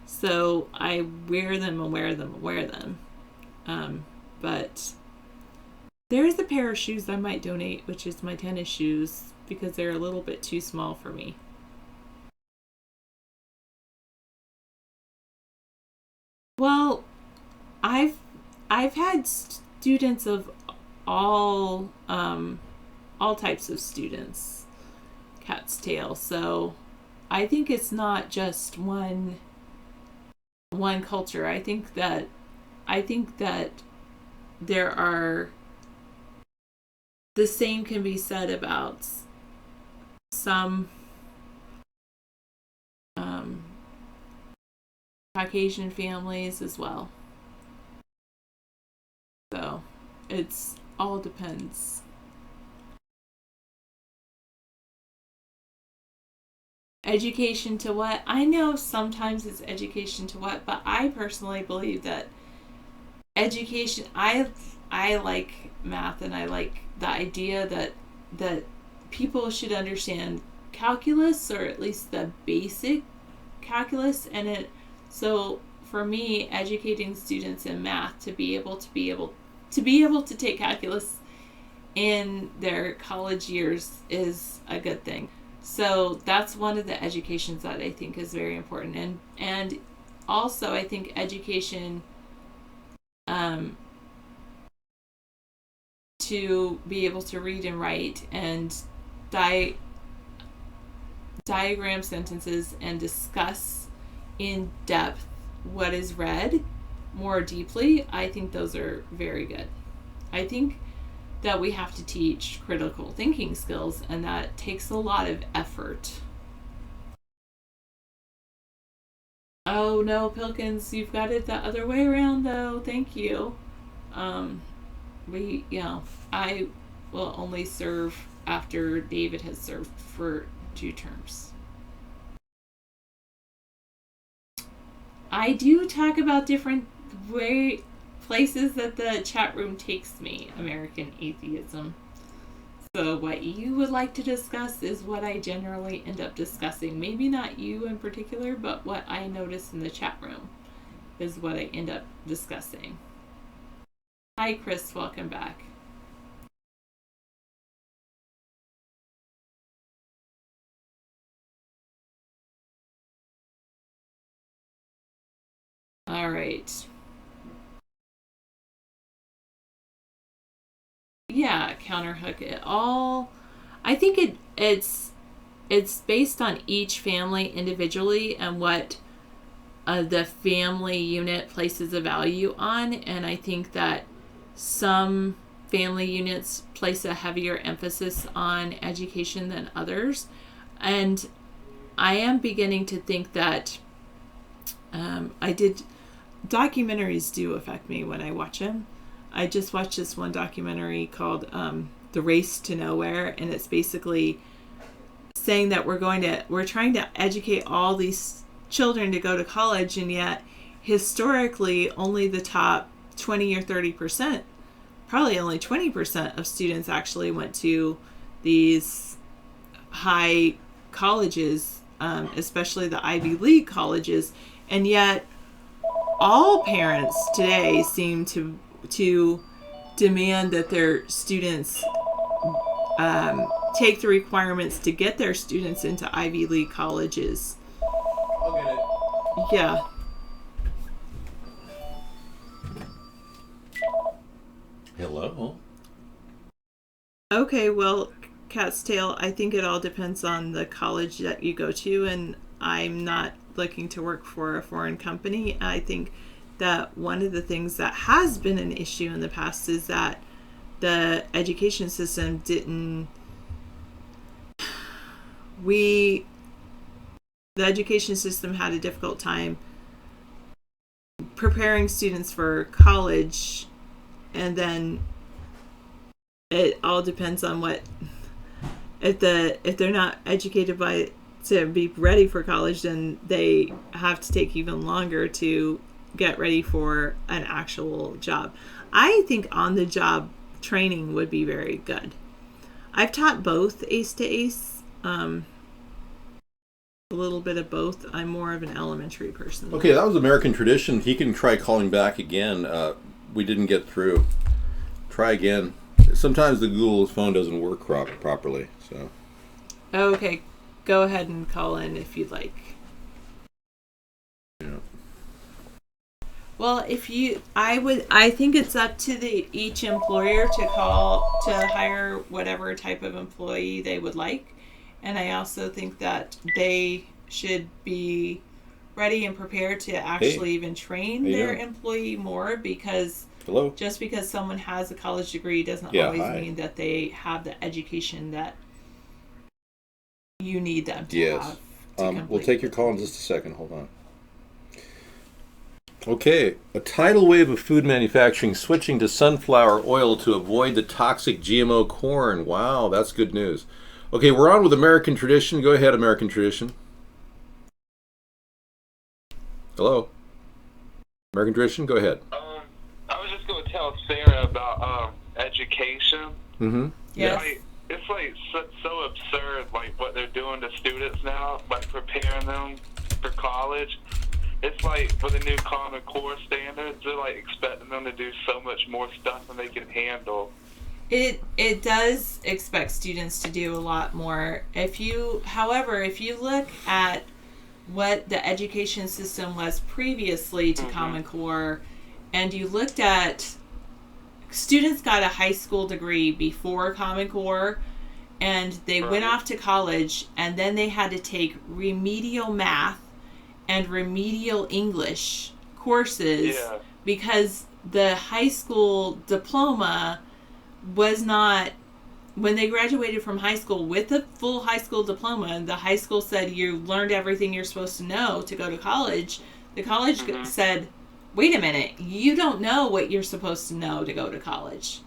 D: So I wear them and wear them and wear them. But There's a pair of shoes I might donate, which is my tennis shoes, because they're a little bit too small for me. Well, I've had students of all types of students, cat's tail. So I think it's not just one culture. I think that there are, the same can be said about some Caucasian families as well. So it's all depends. Education to what? I know sometimes it's education to what, but I personally believe that education, I like math, and I like the idea that people should understand calculus, or at least the basic calculus, and so for me, educating students in math to be able to take calculus in their college years is a good thing. So that's one of the educations that I think is very important, and also I think education to be able to read and write and diagram sentences and discuss in depth what is read more deeply. I think those are very good. I think that we have to teach critical thinking skills, and that takes a lot of effort. Oh no, Pilkins, you've got it the other way around though. Thank you. I will only serve after David has served for 2 terms. I do talk about different places that the chat room takes me, American atheism. So what you would like to discuss is what I generally end up discussing. Maybe not you in particular, but what I notice in the chat room is what I end up discussing. Hi, Chris. Welcome back. All right. Yeah, counterhook it all. I think it's based on each family individually and what the family unit places a value on, and I think that some family units place a heavier emphasis on education than others, and I am beginning to think that documentaries do affect me when I watch them. I just watched this one documentary called The Race to Nowhere, and it's basically saying that we're trying to educate all these children to go to college, and yet historically only the top 20 or 30%, probably only 20% of students actually went to these high colleges, especially the Ivy League colleges, and yet all parents today seem to demand that their students take the requirements to get their students into Ivy League colleges.
A: I'll get it.
D: Yeah.
A: Hello.
D: Okay, well, Cat's Tail, I think it all depends on the college that you go to, and I'm not looking to work for a foreign company. I think that one of the things that has been an issue in the past is that the education system the education system had a difficult time preparing students for college, and then it all depends on what, if they're not educated to be ready for college, then they have to take even longer to get ready for an actual job. I think on-the-job training would be very good. I've taught both ACE to ACE, a little bit of both. I'm more of an elementary person.
A: Okay, that was American tradition. He can try calling back again. We didn't get through. Try again. sometimes the Google phone doesn't work properly. So.
D: Okay, go ahead and call in if you'd like.
A: Yeah.
D: Well, I think it's up to each employer to hire whatever type of employee they would like. And I also think that they should be ready and prepared to actually even train their employee more, because just because someone has a college degree doesn't always mean that they have the education that you need them to have.
A: We'll take your call in just a second. Hold on. Okay, a tidal wave of food manufacturing switching to sunflower oil to avoid the toxic GMO corn. Wow, that's good news. Okay, we're on with American Tradition. Go ahead, American Tradition. Hello? American Tradition, go ahead.
K: I was just going to tell Sarah about education.
A: Mm-hmm.
D: Yes.
K: It's like so absurd, like what they're doing to students now, like preparing them for college. It's like with the new Common Core standards, they're like expecting them to do so much more stuff than they can handle.
D: It does expect students to do a lot more. However, if you look at what the education system was previously to Common Core, and you looked at students got a high school degree before Common Core, and they went off to college, and then they had to take remedial math and remedial English courses because the high school diploma was not, when they graduated from high school with a full high school diploma, the high school said you learned everything you're supposed to know to go to college. The college said, wait a minute, you don't know what you're supposed to know to go to college.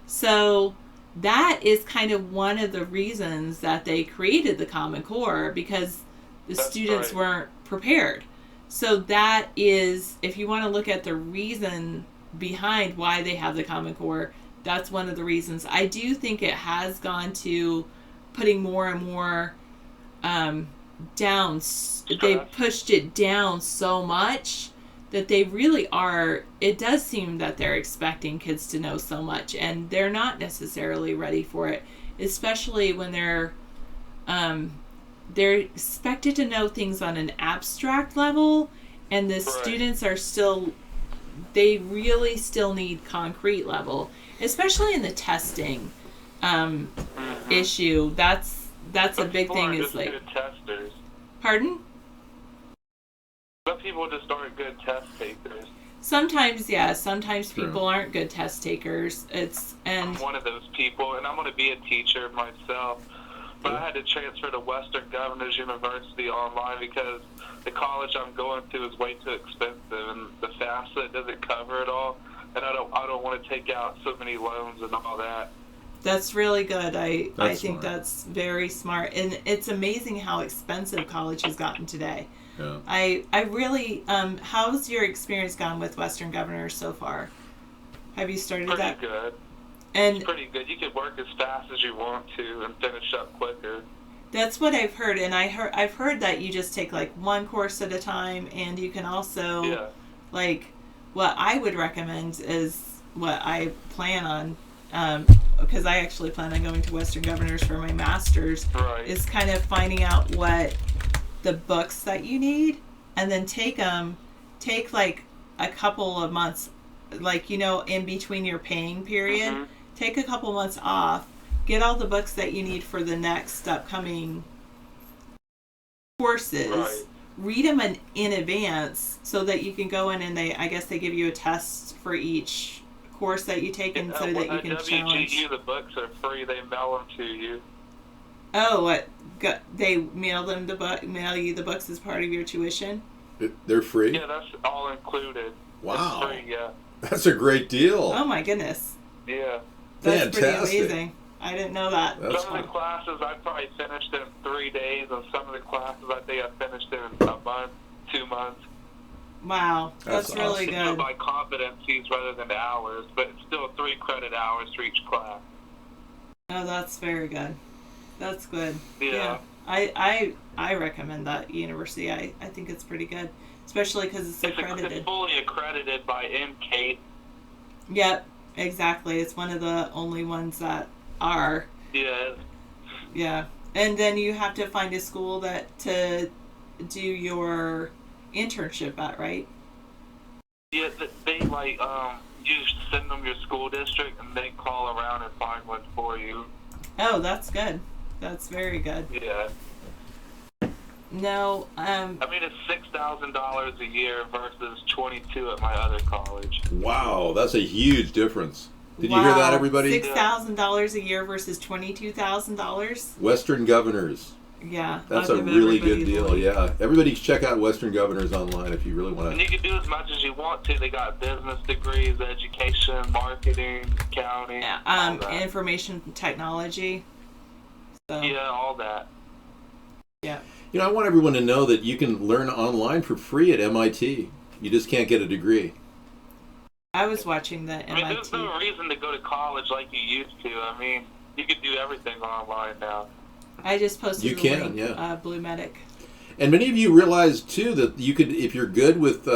D: So that is kind of one of the reasons that they created the Common Core, because the students weren't prepared. So that is, if you want to look at the reason behind why they have the Common Core, that's one of the reasons. I do think it has gone to putting more and more down. They pushed it down so much that they really are, it does seem that they're expecting kids to know so much, and they're not necessarily ready for it, especially when they're expected to know things on an abstract level, and the students are still, they really still need concrete level, especially in the testing issue. That's a big thing. Is like,
K: good testers.
D: Pardon?
K: Some people just aren't good test takers.
D: Sometimes, yeah. Sometimes people aren't good test takers.
K: I'm one of those people, and I'm going to be a teacher myself. But I had to transfer to Western Governors University online because the college I'm going to is way too expensive, and the FAFSA doesn't cover it all, and I don't want to take out so many loans and all that.
D: That's really good. I think that's very smart, and it's amazing how expensive college has gotten today. Yeah. I really how's your experience gone with Western Governors so far? Have you started that?
K: Pretty good.
D: And
K: it's pretty good. You can work as fast as you want to and finish up quicker.
D: That's what I've heard, and I've heard that you just take like one course at a time, and you can also like, what I would recommend is what I plan on, because I actually plan on going to Western Governors for my master's, is kind of finding out what the books that you need, and then take like a couple of months, like, in between your paying period, take a couple months off, get all the books that you need for the next upcoming courses, read them in advance so that you can go in, and I guess they give you a test for each course that you take, and so that you can challenge.
K: WGU, the books are free. They mail them to you.
D: Oh, what? They mail you the books as part of your tuition?
A: They're free?
K: Yeah, that's all included.
A: Wow.
K: It's free, yeah.
A: That's a great deal.
D: Oh my goodness.
K: Yeah.
D: That's pretty amazing. I didn't know that.
K: Some of the classes I probably finished in 3 days, and some of the classes I think I finished in a month, 2 months.
D: Wow, that's really good.
K: You by competencies rather than hours, but it's still 3 credit hours for each class.
D: Oh, that's very good. That's good.
K: Yeah.
D: I recommend that university. I think it's pretty good, especially because it's accredited.
K: It's fully accredited by MCATE.
D: Yep. Exactly. It's one of the only ones that are.
K: Yeah.
D: Yeah. And then you have to find a school to do your internship at, right?
K: Yeah, they like you send them your school district and they call around and find one for you.
D: Oh, that's good. That's very good.
K: Yeah.
D: No,
K: I mean, it's $6,000 a year versus 22 at my other college.
A: Wow, that's a huge difference. Did you hear that, everybody?
D: $6,000 a year versus $22,000.
A: Western Governors.
D: Yeah,
A: that's a really good deal. Yeah, everybody check out Western Governors online if you really want
K: And
A: to.
K: you can do as much as you want to. They got business degrees, education, marketing, accounting, all that.
D: Information technology. So.
K: Yeah, all that.
D: Yeah.
A: You know, I want everyone to know that you can learn online for free at MIT. You just can't get a degree.
D: I was watching the MIT.
K: I mean, there's no reason to go to college like you used to. I mean, you can do everything online now.
D: I just posted
A: link,
D: Blue Medic.
A: And many of you realize, too, that you could, if you're good with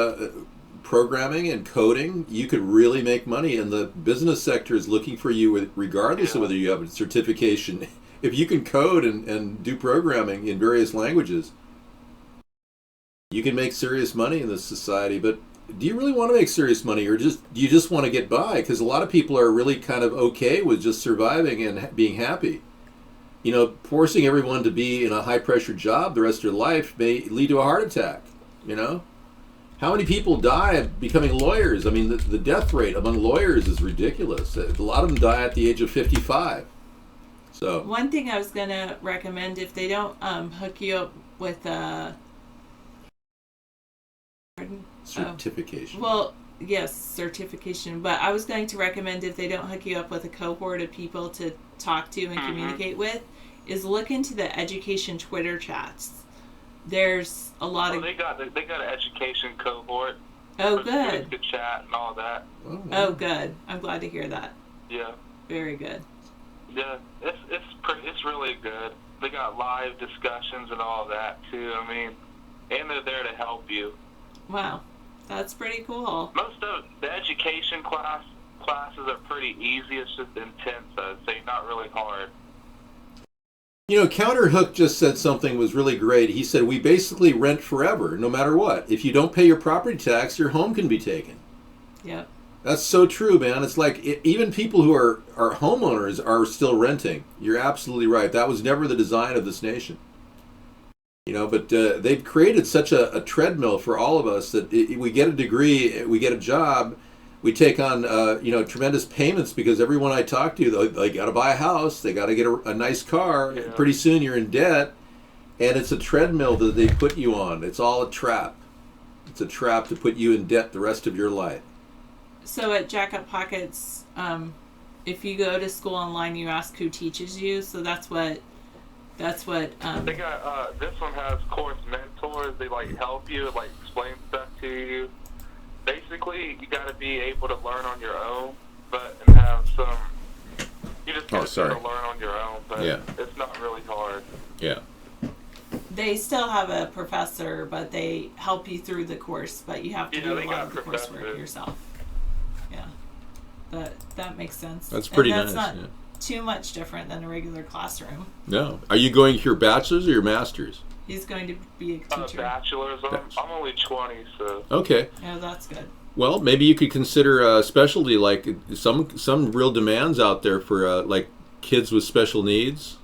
A: programming and coding, you could really make money. And the business sector is looking for you regardless of whether you have a certification. If you can code and do programming in various languages, you can make serious money in this society. But do you really want to make serious money, or do you just want to get by? Because a lot of people are really kind of okay with just surviving and being happy. You know, forcing everyone to be in a high-pressure job the rest of their life may lead to a heart attack, you know? How many people die becoming lawyers? I mean, the death rate among lawyers is ridiculous. A lot of them die at the age of 55. So
D: one thing I was going to recommend, if they don't hook you up with a...
A: certification.
D: Well, yes, certification. But I was going to recommend, if they don't hook you up with a cohort of people to talk to and communicate with, is look into the education Twitter chats. There's a lot of...
K: They got an education cohort.
D: Oh, good.
K: Good chat and all that.
D: Oh, good. I'm glad to hear that.
K: Yeah.
D: Very good.
K: Yeah, it's really good. They got live discussions and all that too. I mean, and they're there to help you.
D: Wow, that's pretty cool.
K: Most of the education classes are pretty easy. It's just intense, I'd say, not really hard.
A: You know, Counterhook just said something was really great. He said, we basically rent forever, no matter what. If you don't pay your property tax, your home can be taken.
D: Yep.
A: That's so true, man. It's like even people who are homeowners are still renting. You're absolutely right. That was never the design of this nation. You know, but they've created such a treadmill for all of us that we get a degree, we get a job, we take on tremendous payments because everyone I talk to, they got to buy a house, they got to get a nice car. Yeah. Pretty soon you're in debt, and it's a treadmill that they put you on. It's all a trap. It's a trap to put you in debt the rest of your life.
D: So at Jack Up Pockets, if you go to school online, you ask who teaches you. So that's what. They
K: got this one has course mentors. They help you, explain stuff to you. Basically, you got to be able to learn on your own, and have some. You just got to learn on your own, but it's not really hard.
A: Yeah.
D: They still have a professor, but they help you through the course. But you have to do a lot of the coursework yourself. Yeah, that makes sense.
A: That's pretty
D: nice.
A: That's
D: not too much different than a regular classroom.
A: No. Are you going to your bachelor's or your master's?
D: He's going to be a teacher.
K: Bachelor's. I'm only 20, so.
A: Okay.
D: Yeah, that's good.
A: Well, maybe you could consider a specialty, like some real demands out there for kids with special needs.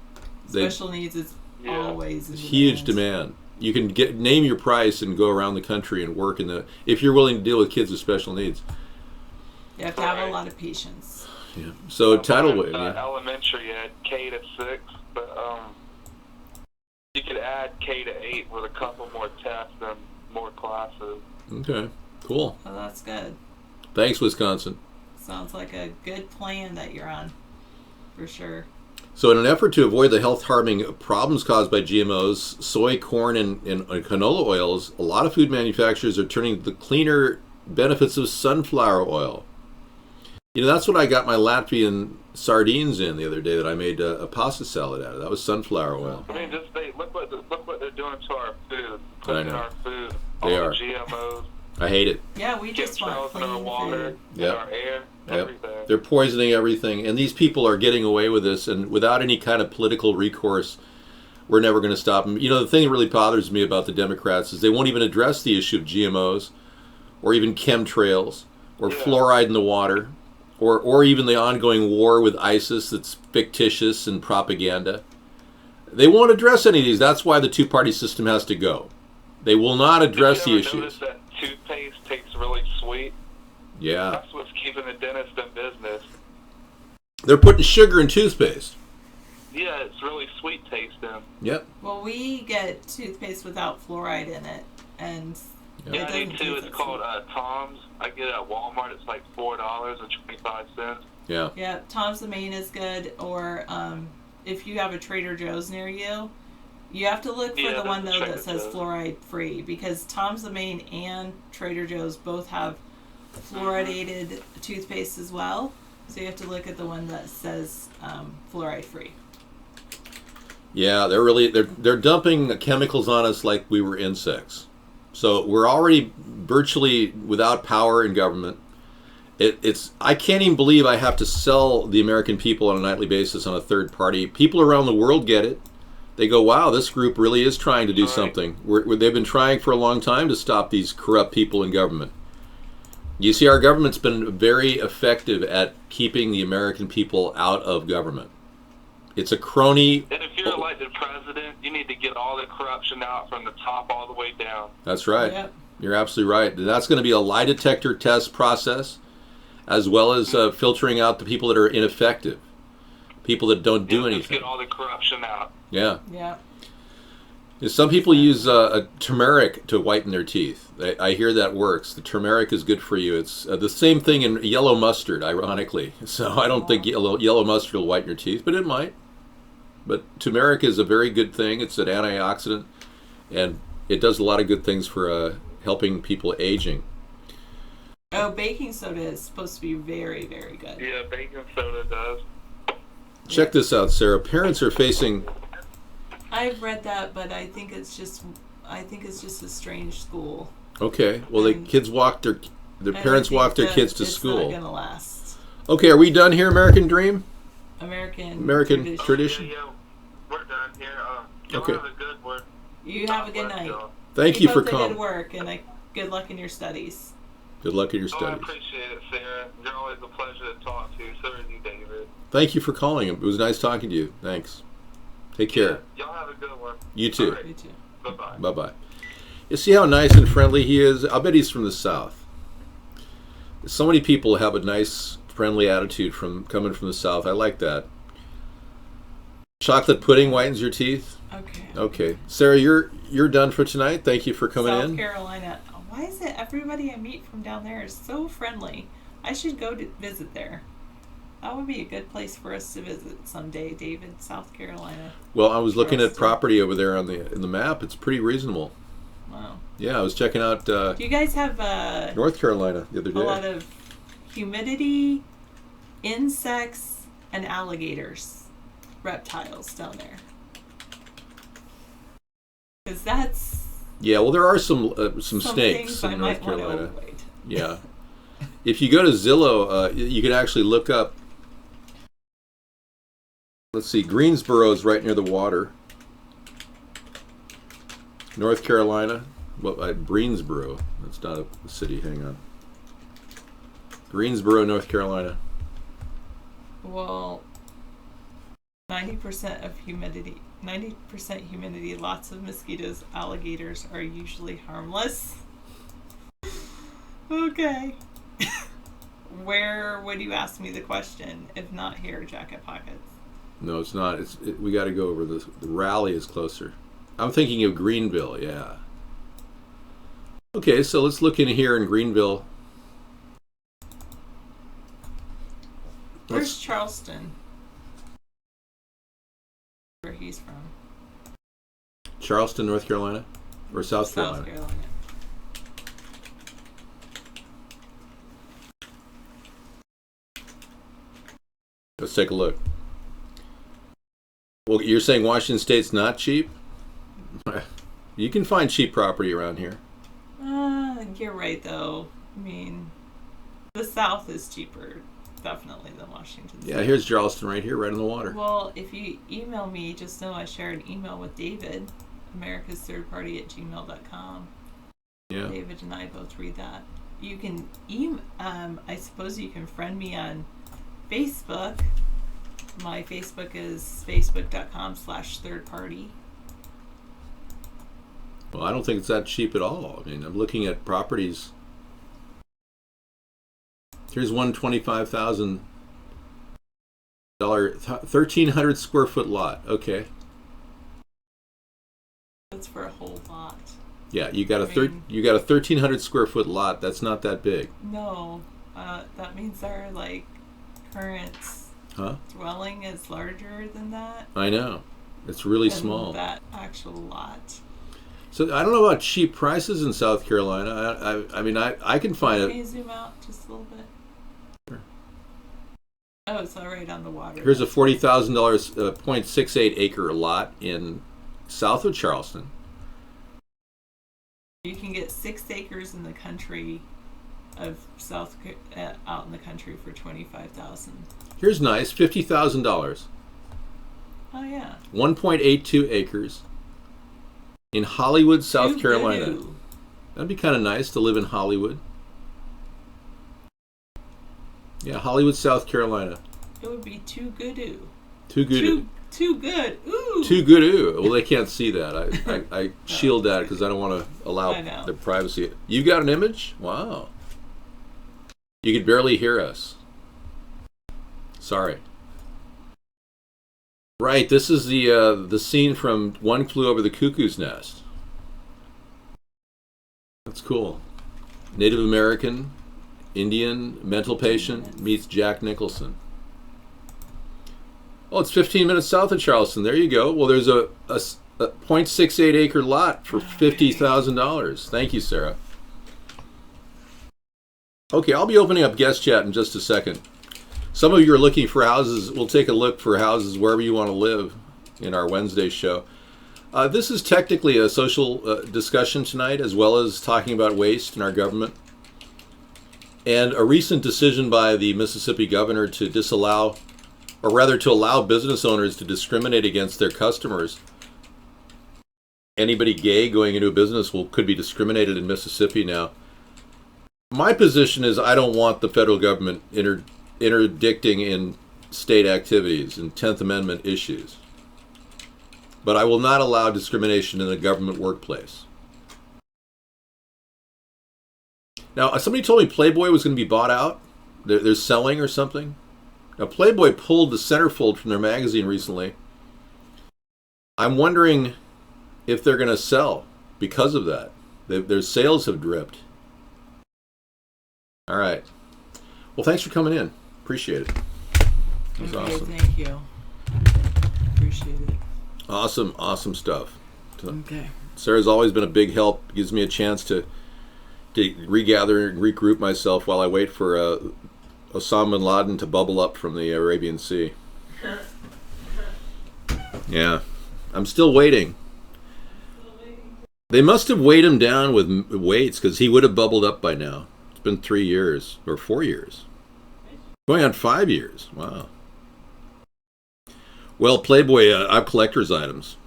D: Special needs is always a
A: huge demand. You can name your price and go around the country and work if you're willing to deal with kids with special needs.
D: You have to have a lot of patience.
A: Yeah. So tidal wave.
K: Elementary at K to 6, but you could add K to 8 with a couple more tests and more classes.
A: Okay. Cool.
D: Oh, that's good.
A: Thanks, Wisconsin.
D: Sounds like a good plan that you're on, for sure.
A: So in an effort to avoid the health-harming problems caused by GMOs, soy, corn, and canola oils, a lot of food manufacturers are turning to the cleaner benefits of sunflower oil. You know, that's what I got my Latvian sardines in the other day that I made a pasta salad out of. That was sunflower oil.
K: I mean, look what they're doing to our food. Putting in our food.
A: They
K: all
A: are.
K: The GMOs.
A: I hate it.
D: Yeah, we just want clean
K: in our water,
D: food.
K: in our air, everything.
A: They're poisoning everything, and these people are getting away with this, and without any kind of political recourse, we're never going to stop them. You know, the thing that really bothers me about the Democrats is they won't even address the issue of GMOs, or even chemtrails, or fluoride in the water, or even the ongoing war with ISIS that's fictitious and propaganda. They won't address any of these. That's why the two-party system has to go. They will not address the issues.
K: Notice that toothpaste tastes really sweet?
A: Yeah.
K: That's what's keeping the dentist in business.
A: They're putting sugar in toothpaste.
K: Yeah, it's really sweet tasting.
A: Yep.
D: Well, we get toothpaste without fluoride in it, and
K: yeah, I do too. It's called Tom's. I get it at Walmart. It's like $4.25.
A: Yeah.
D: Yeah, Tom's the Main is good, or if you have a Trader Joe's near you, you have to look for the one though that says fluoride free, because Tom's the Main and Trader Joe's both have fluoridated toothpaste as well. So you have to look at the one that says fluoride free.
A: Yeah, they're dumping chemicals on us like we were insects. So we're already virtually without power in government. I can't even believe I have to sell the American people on a nightly basis on a third party. People around the world get it. They go, wow, this group really is trying to do something. They've been trying for a long time to stop these corrupt people in government. You see, our government's been very effective at keeping the American people out of government. It's a crony.
K: And if you're elected president, you need to get all the corruption out from the top all the way down.
A: That's right. Yep. You're absolutely right. That's going to be a lie detector test process, as well as filtering out the people that are ineffective, people that don't do anything.
K: Get all the corruption out.
A: Yeah.
D: Yeah.
A: Some people use a turmeric to whiten their teeth. I hear that works. The turmeric is good for you. It's the same thing in yellow mustard, ironically. So I don't think yellow mustard will whiten your teeth, but it might. But turmeric is a very good thing. It's an antioxidant, and it does a lot of good things for helping people aging.
D: Oh, baking soda is supposed to be very, very good.
K: Yeah, baking soda does.
A: Check this out, Sarah. Parents are facing...
D: I've read that, but I think it's just a strange school.
A: Okay. Well, the kids walk their parents walk their kids to school.
D: It's not gonna last.
A: Okay, are we done here, American Dream?
D: American
A: tradition?
K: Yeah, we're done here.
A: Okay.
K: Have a good one.
D: You have a good night.
A: Thank you for calling.
D: Good work, and good luck in your studies.
A: Good luck in your studies.
K: I appreciate it, Sarah. You're always a pleasure to talk to. So are you, David.
A: Thank you for calling. It was nice talking to you. Thanks. Take care.
K: Yeah, y'all have a good one.
A: You too.
K: Right. You too. Bye-bye.
A: Bye-bye. You see how nice and friendly he is? I'll bet he's from the South. So many people have a nice, friendly attitude coming from the South. I like that. Chocolate pudding whitens your teeth? Okay. Sarah, you're done for tonight. Thank you for coming in.
D: South Carolina. Why is it everybody I meet from down there is so friendly? I should go to visit there. That would be a good place for us to visit someday, David, South Carolina.
A: Well, I was looking at property over there in the map. It's pretty reasonable.
D: Wow.
A: Yeah, I was checking out.
D: Do you guys have
A: North Carolina the other day?
D: A lot of humidity, insects, and alligators, reptiles down there. Because that's.
A: Yeah, well, there are some snakes in North Carolina. Yeah. If you go to Zillow, you can actually look up. Let's see, Greensboro is right near the water. North Carolina. Well, Greensboro. That's not a city. Hang on. Greensboro, North Carolina.
D: Well, 90% humidity. 90% humidity. Lots of mosquitoes. Alligators are usually harmless. Okay. Where would you ask me the question if not here, Jacket Pockets?
A: No, it's not. We got to go over this. The Raleigh is closer. I'm thinking of Greenville. Yeah. Okay, so let's look in here in Greenville.
D: Where's Charleston? Where he's from?
A: Charleston, North Carolina, or South Carolina?
D: South Carolina.
A: Let's take a look. Well, you're saying Washington State's not cheap? You can find cheap property around here.
D: You're right, though. I mean, the South is cheaper. definitely than Washington State.
A: Yeah, here's Charleston right here, right on the water.
D: Well, if you email me, just know I share an email with David, AmericasThirdParty@gmail.com.
A: Yeah.
D: David and I both read that. You can I suppose you can friend me on Facebook. My Facebook is facebook.com/thirdparty.
A: Well, I don't think it's that cheap at all. I mean, I'm looking at properties. Here's one $25,000, 1,300 square foot lot. Okay.
D: That's for a whole lot.
A: Yeah, you got a 1,300 square foot lot. That's not that big.
D: No, that means our like current dwelling is larger than that.
A: I know, it's really
D: than
A: small.
D: That actual lot.
A: So I don't know about cheap prices in South Carolina. I mean, I can find it.
D: Can you zoom out just a little bit?
A: Sure.
D: Oh, it's all right on the water.
A: Here's a $40,000 0.68 acre lot in south of Charleston.
D: You can get 6 acres in the country of out in the country for $25,000.
A: Here's nice, $50,000.
D: Oh yeah.
A: 1.82 acres in Hollywood, South Carolina.
D: Good.
A: That'd be kind of nice to live in Hollywood. Yeah, Hollywood, South Carolina.
D: It would be too good.
A: Too good.
D: Too good. Ooh.
A: Too good. Ooh. Well, they can't see that. I shield that because I don't want to allow their privacy. You got an image? Wow. You could barely hear us. Sorry. Right. This is the scene from One Flew Over the Cuckoo's Nest. That's cool. Native American, Indian, mental patient meets Jack Nicholson. Oh, it's 15 minutes south of Charleston. There you go. Well, there's a 0.68 acre lot for $50,000. Thank you, Sarah. Okay, I'll be opening up guest chat in just a second. Some of you are looking for houses. We'll take a look for houses wherever you want to live in our Wednesday show. This is technically a social discussion tonight, as well as talking about waste in our government. And a recent decision by the Mississippi governor to disallow, or rather to allow business owners to discriminate against their customers. Anybody gay going into a business could be discriminated in Mississippi now. My position is I don't want the federal government interdicting in state activities and 10th Amendment issues. But I will not allow discrimination in the government workplace. Now, somebody told me Playboy was going to be bought out. They're selling or something. Now, Playboy pulled the centerfold from their magazine recently. I'm wondering if they're going to sell because of that. Their sales have dripped. All right. Well, thanks for coming in. Appreciate it. It was awesome.
D: Thank you. Appreciate it.
A: Awesome stuff.
D: Okay.
A: Sarah's always been a big help. Gives me a chance to regather and regroup myself while I wait for Osama bin Laden to bubble up from the Arabian Sea. Yeah, I'm still waiting. They must have weighed him down with weights because he would have bubbled up by now. It's been 3 years or 4 years. Going on 5 years. Wow. Well, Playboy, I have collector's items.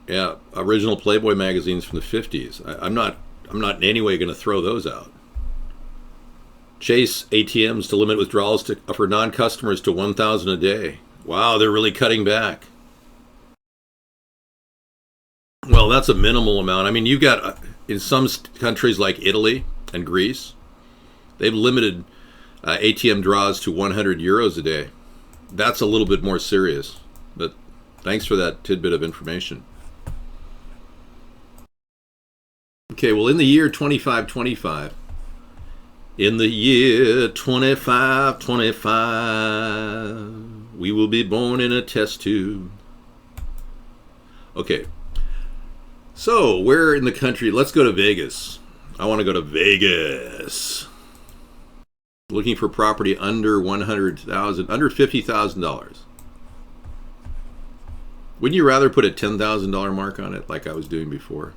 A: Yeah, original Playboy magazines from the 50s. I'm not in any way going to throw those out. Chase ATMs to limit withdrawals for non-customers to 1,000 a day. Wow, they're really cutting back. Well, that's a minimal amount. I mean, you've got, in some countries like Italy and Greece, they've limited ATM draws to 100 euros a day. That's a little bit more serious. But thanks for that tidbit of information. Okay, well, in the year 2525, we will be born in a test tube. Okay, so where in the country? Let's go to Vegas. I want to go to Vegas. Looking for property under $100,000, under $50,000. Wouldn't you rather put a $10,000 mark on it like I was doing before?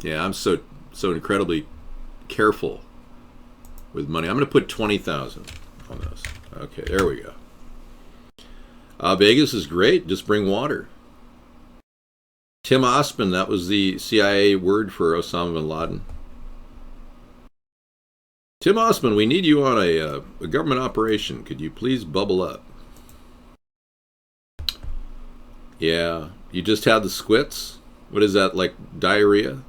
A: Yeah, I'm so incredibly careful with money. I'm going to put $20,000 on this. Okay, there we go. Vegas is great. Just bring water. Tim Osman, that was the CIA word for Osama bin Laden. Tim Osman, we need you on a government operation. Could you please bubble up? Yeah, you just had the squits? What is that, like diarrhea?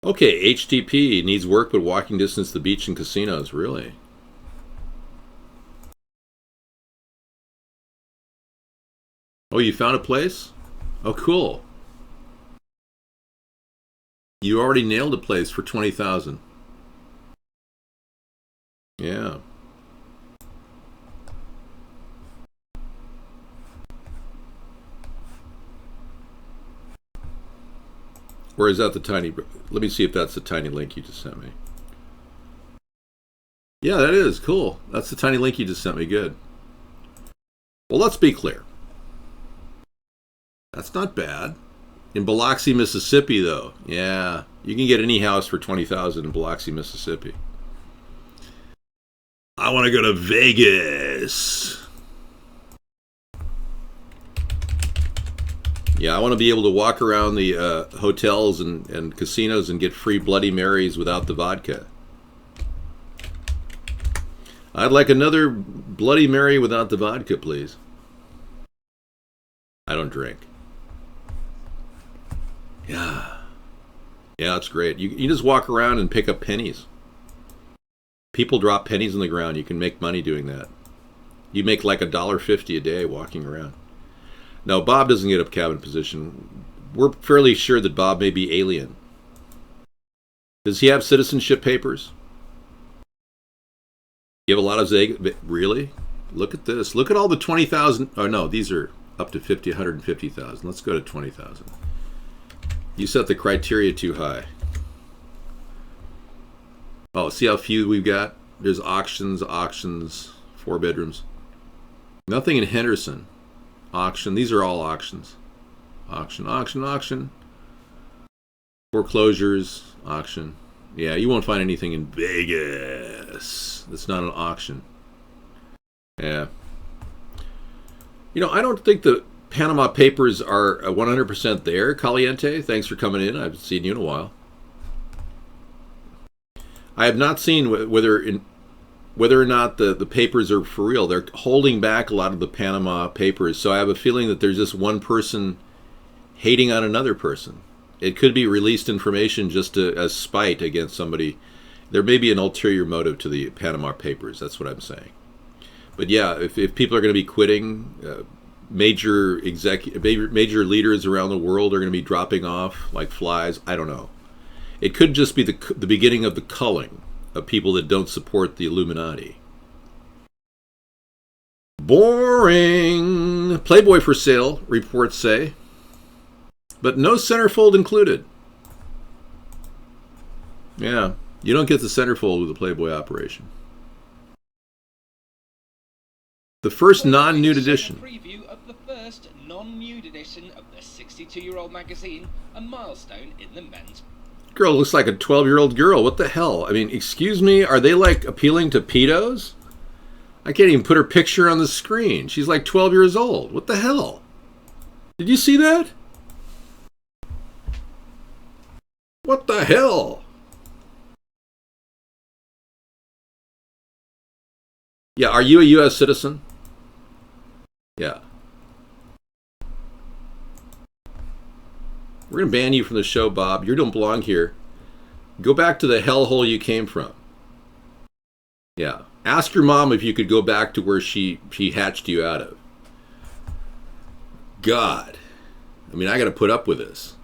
A: Okay, HTP needs work but walking distance to the beach and casinos. Really? Oh, you found a place? Oh, cool. You already nailed a place for 20,000. Yeah. Or is that the tiny... Let me see if that's the tiny link you just sent me. Yeah, that is cool. That's the tiny link you just sent me. Good. Well, let's be clear. That's not bad. In Biloxi, Mississippi, though. Yeah, you can get any house for 20,000 in Biloxi, Mississippi. I want to go to Vegas. Yeah, I want to be able to walk around the hotels and casinos and get free Bloody Marys without the vodka. I'd like another Bloody Mary without the vodka, please. I don't drink. Yeah. Yeah, it's great. You just walk around and pick up pennies. People drop pennies on the ground. You can make money doing that. You make like $1.50 a day walking around. No, Bob doesn't get a cabinet position. We're fairly sure that Bob may be alien. Does he have citizenship papers? You have a lot of really? Look at this. Look at all the 20,000. Oh no, these are up to 150,000. Let's go to 20,000. You set the criteria too high. Oh, see how few we've got? There's auctions, 4 bedrooms. Nothing in Henderson. Auction. These are all auctions. Auction. Foreclosures, auction. Yeah, you won't find anything in Vegas. It's not an auction. Yeah. You know, I don't think the Panama Papers are 100% there. Caliente, thanks for coming in. I haven't seen you in a while. I have not seen whether or not the papers are for real. They're holding back a lot of the Panama Papers, so I have a feeling that there's just one person hating on another person. It could be released information just as spite against somebody. There may be an ulterior motive to the Panama Papers. That's what I'm saying. But yeah, if people are going to be quitting, major leaders around the world are going to be dropping off like flies. I don't know. It could just be the beginning of the culling of people that don't support the Illuminati. Boring. Playboy for sale, reports say. But no centerfold included. Yeah, you don't get the centerfold with the Playboy operation. The first non-nude edition.
L: Preview of the first non-nude edition of the 62-year-old magazine, a milestone in the men's.
A: Girl looks like a 12-year-old girl. What the hell? I mean, excuse me, are they like appealing to pedos? I can't even put her picture on the screen. She's like 12 years old. What the hell? Did you see that? What the hell? Yeah, are you a U.S. citizen? Yeah. We're going to ban you from the show, Bob. You don't belong here. Go back to the hellhole you came from. Yeah. Ask your mom if you could go back to where she hatched you out of. God. I mean, I got to put up with this.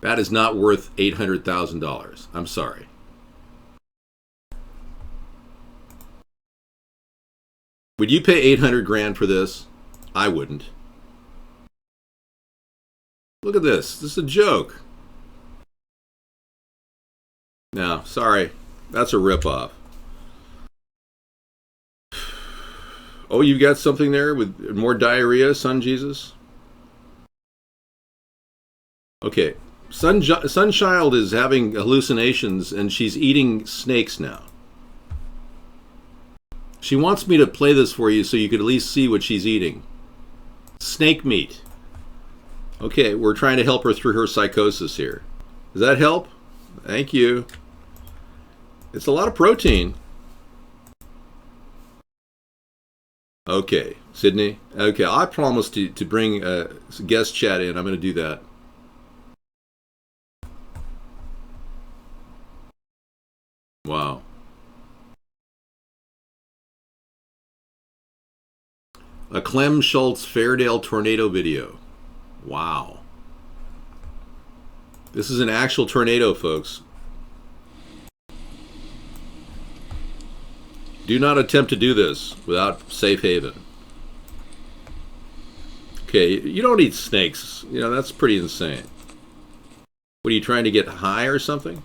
A: That is not worth $800,000. I'm sorry. Would you pay 800 grand for this? I wouldn't. Look at this. This is a joke. No, sorry. That's a ripoff. Oh, you got something there with more diarrhea, Son Jesus? Okay. Sunchild is having hallucinations and she's eating snakes now. She wants me to play this for you so you could at least see what she's eating. Snake meat. Okay, we're trying to help her through her psychosis here. Does that help? Thank you. It's a lot of protein. Okay, Sydney. Okay, I promised to bring a guest chat in. I'm going to do that. Wow. A Clem Schultz Fairdale tornado video. Wow. This is an actual tornado, folks. Do not attempt to do this without safe haven. Okay, you don't eat snakes. You know, that's pretty insane. What, are you trying to get high or something?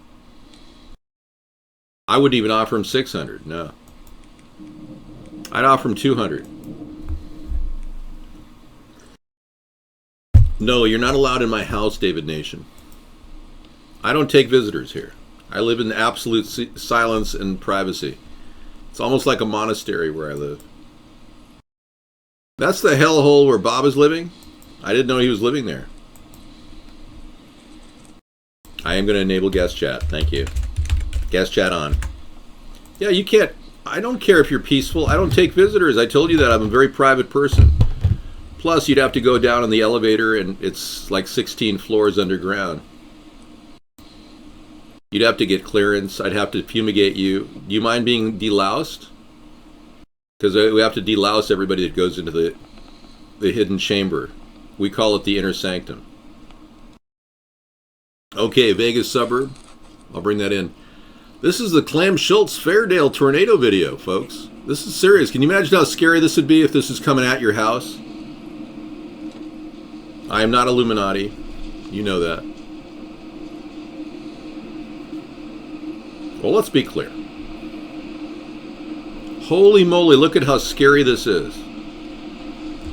A: I wouldn't even offer him 600, no. I'd offer him 200. No, you're not allowed in my house, David Nation. I don't take visitors here. I live in absolute silence and privacy. It's almost like a monastery where I live. That's the hellhole where Bob is living? I didn't know he was living there. I am going to enable guest chat. Thank you. Guest chat on. Yeah, you can't. I don't care if you're peaceful. I don't take visitors. I told you that. I'm a very private person. Plus, you'd have to go down in the elevator, and it's like 16 floors underground. You'd have to get clearance. I'd have to fumigate you. Do you mind being deloused? Because we have to delouse everybody that goes into the hidden chamber. We call it the inner sanctum. Okay, Vegas suburb. I'll bring that in. This is the Clem Schultz Fairdale tornado video, folks. This is serious. Can you imagine how scary this would be if this is coming at your house? I am not Illuminati. You know that. Well, let's be clear. Holy moly, look at how scary this is.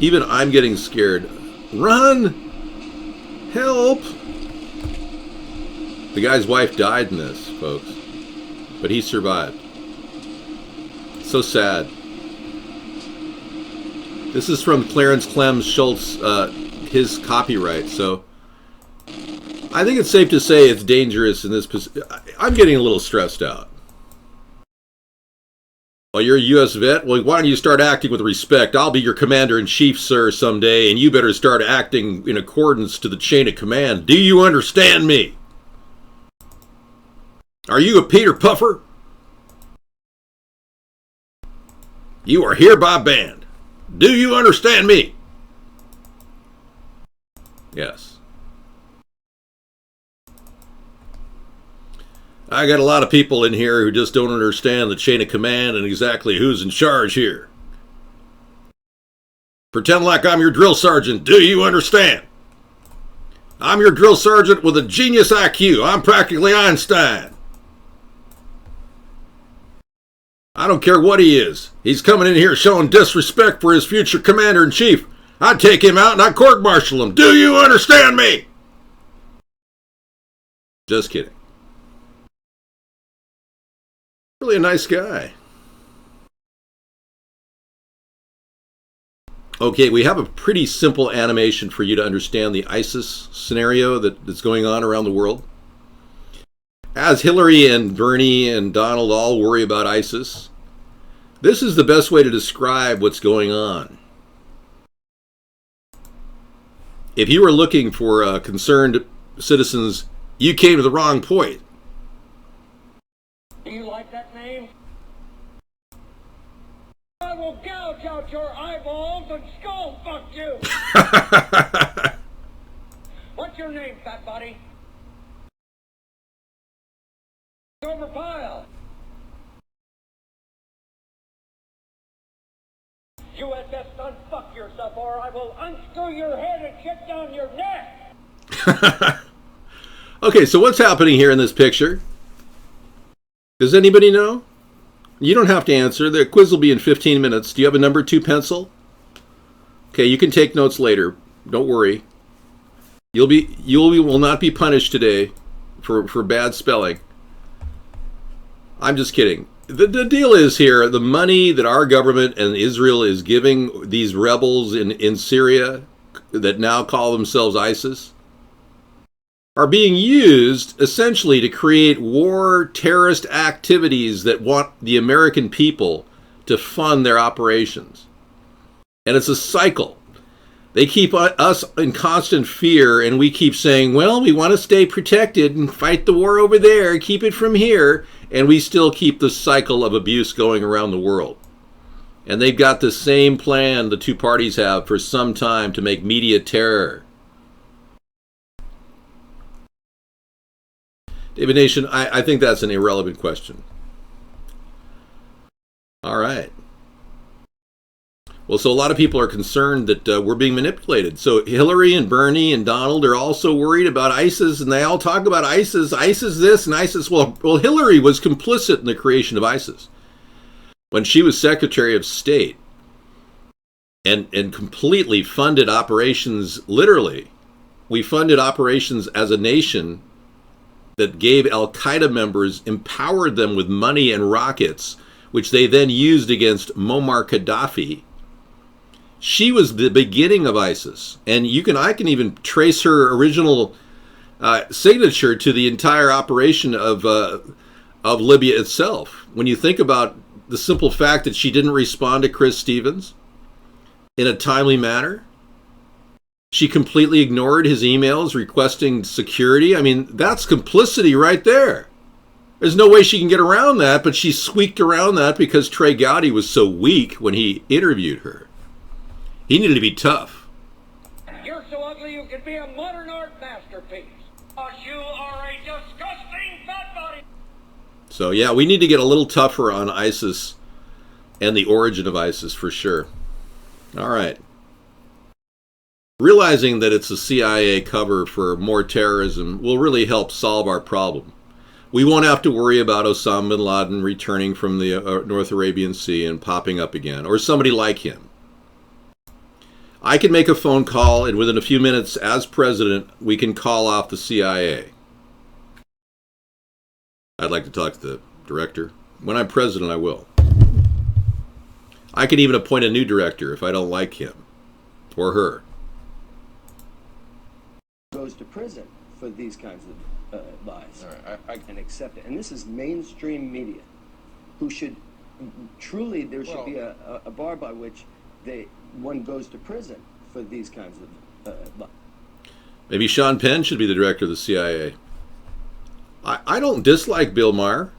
A: Even I'm getting scared. Run! Help! The guy's wife died in this, folks. But he survived. So sad. This is from Clarence Clem Schultz, his copyright, so I think it's safe to say it's dangerous in this position. I'm getting a little stressed out. Well, you're a U.S. vet? Well, why don't you start acting with respect? I'll be your commander-in-chief, sir, someday, and you better start acting in accordance to the chain of command. Do you understand me? Are you a Peter Puffer? You are hereby banned. Do you understand me? Yes. I got a lot of people in here who just don't understand the chain of command and exactly who's in charge here. Pretend like I'm your drill sergeant. Do you understand? I'm your drill sergeant with a genius IQ. I'm practically Einstein. I don't care what he is. He's coming in here showing disrespect for his future commander-in-chief. I'd take him out and I'd court-martial him. Do you understand me? Just kidding. Really a nice guy. Okay, we have a pretty simple animation for you to understand the ISIS scenario that's going on around the world. As Hillary and Bernie and Donald all worry about ISIS, this is the best way to describe what's going on. If you were looking for concerned citizens, you came to the wrong point.
M: Do you like that name? I will gouge out your eyeballs and skull fuck you! What's your name, fat body? Over pile! USS unfuck yourself or I will unscrew your head and shit down your neck!
A: Okay, so what's happening here in this picture? Does anybody know? You don't have to answer. The quiz will be in 15 minutes. Do you have a number 2 pencil? Okay, you can take notes later. Don't worry. You will not be punished today for bad spelling. I'm just kidding. the deal is here, the money that our government and Israel is giving these rebels in Syria that now call themselves ISIS are being used essentially to create war terrorist activities that want the American people to fund their operations. And it's a cycle. They keep us in constant fear, and we keep saying, well, we want to stay protected and fight the war over there, keep it from here, and we still keep the cycle of abuse going around the world. And they've got the same plan the two parties have for some time to make media terror. David Nation, I think that's an irrelevant question. All right. Well, so a lot of people are concerned that we're being manipulated. So Hillary and Bernie and Donald are also worried about ISIS, and they all talk about ISIS this and ISIS. Well, Hillary was complicit in the creation of ISIS when she was Secretary of State and completely funded operations, literally. We funded operations as a nation that gave Al-Qaeda members, empowered them with money and rockets, which they then used against Muammar Gaddafi. She was the beginning of ISIS, and I can even trace her original signature to the entire operation of Libya itself. When you think about the simple fact that she didn't respond to Chris Stevens in a timely manner, she completely ignored his emails requesting security. I mean, that's complicity right there. There's no way she can get around that, but she squeaked around that because Trey Gowdy was so weak when he interviewed her. He needed to be tough.
M: You're so ugly you could be a modern art masterpiece. You are a disgusting fat body.
A: So yeah, we need to get a little tougher on ISIS and the origin of ISIS for sure. All right. Realizing that it's a CIA cover for more terrorism will really help solve our problem. We won't have to worry about Osama bin Laden returning from the North Arabian Sea and popping up again, or somebody like him. I can make a phone call, and within a few minutes, as president, we can call off the CIA. I'd like to talk to the director. When I'm president, I will. I can even appoint a new director if I don't like him or her.
H: Goes to prison for these kinds of lies. All right, I can accept it. And this is mainstream media, who should truly, there should be a bar by which one goes to prison for these kinds of lies.
A: Maybe Sean Penn should be the director of the CIA. I don't dislike Bill Maher.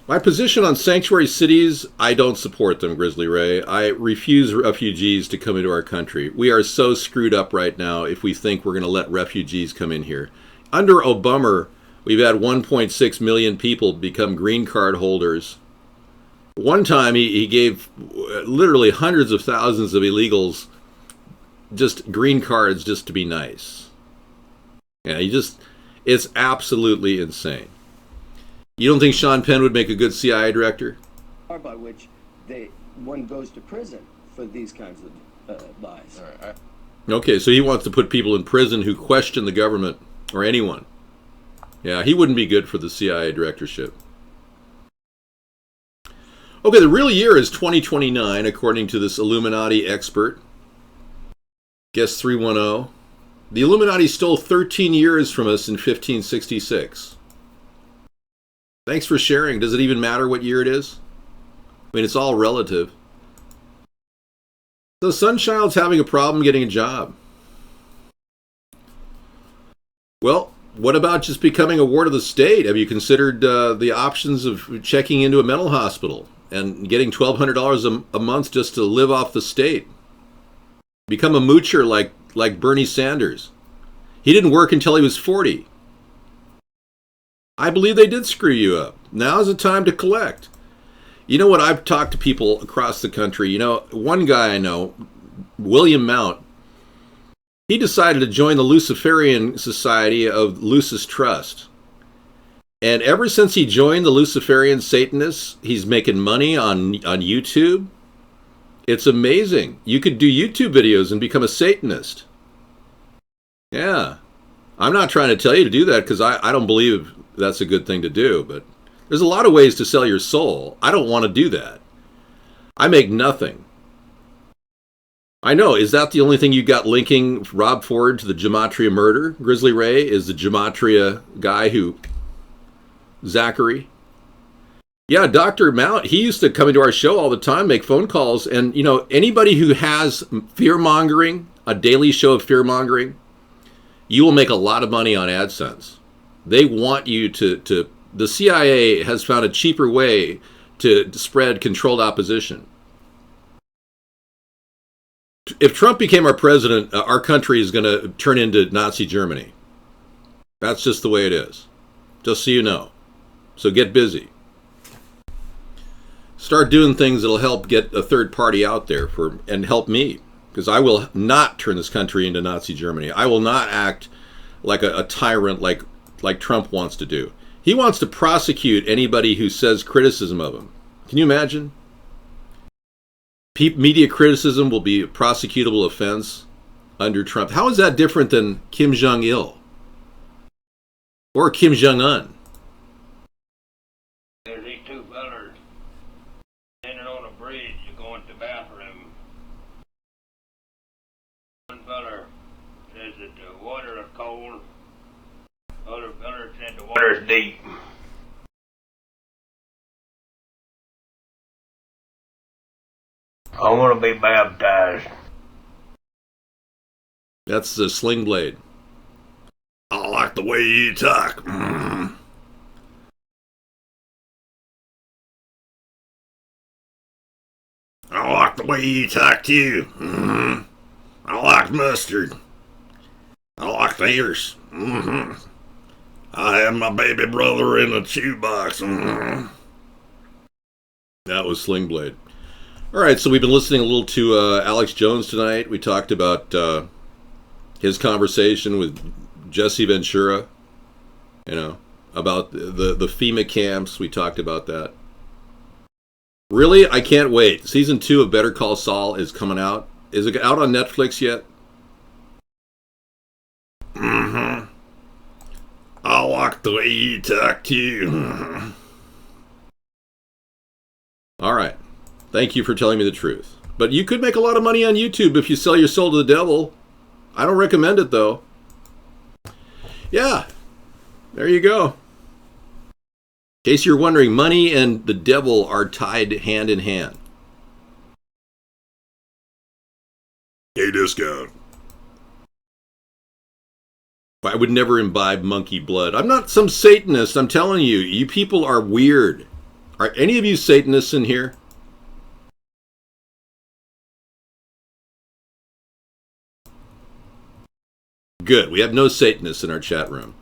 A: My position on sanctuary cities, I don't support them, Grizzly Ray. I refuse refugees to come into our country. We are so screwed up right now if we think we're going to let refugees come in here. Under Obama, we've had 1.6 million people become green card holders. One time he gave literally hundreds of thousands of illegals just green cards just to be nice. Yeah, it's absolutely insane. You don't think Sean Penn would make a good CIA director?
H: By which one goes to prison for these kinds of lies. All right.
A: Okay, so he wants to put people in prison who question the government or anyone. Yeah, he wouldn't be good for the CIA directorship. Okay, the real year is 2029, according to this Illuminati expert. Guess 310. The Illuminati stole 13 years from us in 1566. Thanks for sharing. Does it even matter what year it is? I mean, it's all relative. So Sunchild's having a problem getting a job. Well, what about just becoming a ward of the state? Have you considered the options of checking into a mental hospital and getting $1,200 a month just to live off the state? Become a moocher like Bernie Sanders. He didn't work until he was 40. I believe they did screw you up. Now's the time to collect. You know what? I've talked to people across the country. You know, one guy I know, William Mount, he decided to join the Luciferian Society of Lucis Trust. And ever since he joined the Luciferian Satanists, he's making money on YouTube. It's amazing. You could do YouTube videos and become a Satanist. Yeah. I'm not trying to tell you to do that because I don't believe that's a good thing to do, but There's a lot of ways to sell your soul. I don't want to do that. I make nothing. I know. Is that the only thing you got linking Rob Ford to the Gematria murder? Grizzly Ray is the Gematria guy who... Zachary? Yeah, Dr. Mount, he used to come into our show all the time, make phone calls. And, you know, anybody who has fear-mongering, a daily show of fear-mongering, you will make a lot of money on AdSense. They want you to the CIA has found a cheaper way to spread controlled opposition. If Trump became our president, our country is going to turn into Nazi Germany. That's just the way it is. Just so you know. So get busy. Start doing things that'll help get a third party out there and help me. Because I will not turn this country into Nazi Germany. I will not act like a tyrant like Trump wants to do. He wants to prosecute anybody who says criticism of him. Can you imagine? Media criticism will be a prosecutable offense under Trump. How is that different than Kim Jong-il? Or Kim Jong-un?
M: There's these two fellers standing on a bridge going to the bathroom. One feller says that the water is cold. Other feller said the water is deep. I want to be baptized.
A: That's the Sling Blade. I like the way you talk. I like the way you talk too. I like mustard. I like taters. I have my baby brother in a shoebox. That was Sling Blade. All right, so we've been listening a little to Alex Jones tonight. We talked about his conversation with Jesse Ventura, you know, about the FEMA camps. We talked about that. Really, I can't wait. Season 2 of Better Call Saul is coming out. Is it out on Netflix yet? I like the way you talk too. All right. Thank you for telling me the truth. But you could make a lot of money on YouTube if you sell your soul to the devil. I don't recommend it, though. Yeah. There you go. In case you're wondering, money and the devil are tied hand in hand. Hey, discount. I would never imbibe monkey blood. I'm not some Satanist. I'm telling you, you people are weird. Are any of you Satanists in here? Good. We have no Satanists in our chat room.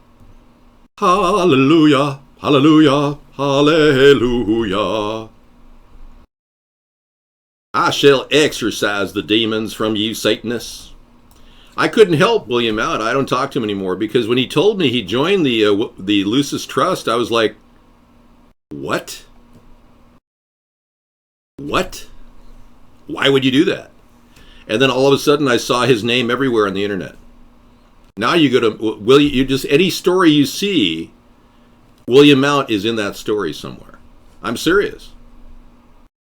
A: Hallelujah. Hallelujah. Hallelujah. I shall exorcise the demons from you Satanists. I couldn't help William out. I don't talk to him anymore because when he told me he joined the Lucis Trust, I was like, what? What? Why would you do that? And then all of a sudden I saw his name everywhere on the internet. Now you go to, you just, any story you see, William Mount is in that story somewhere. I'm serious.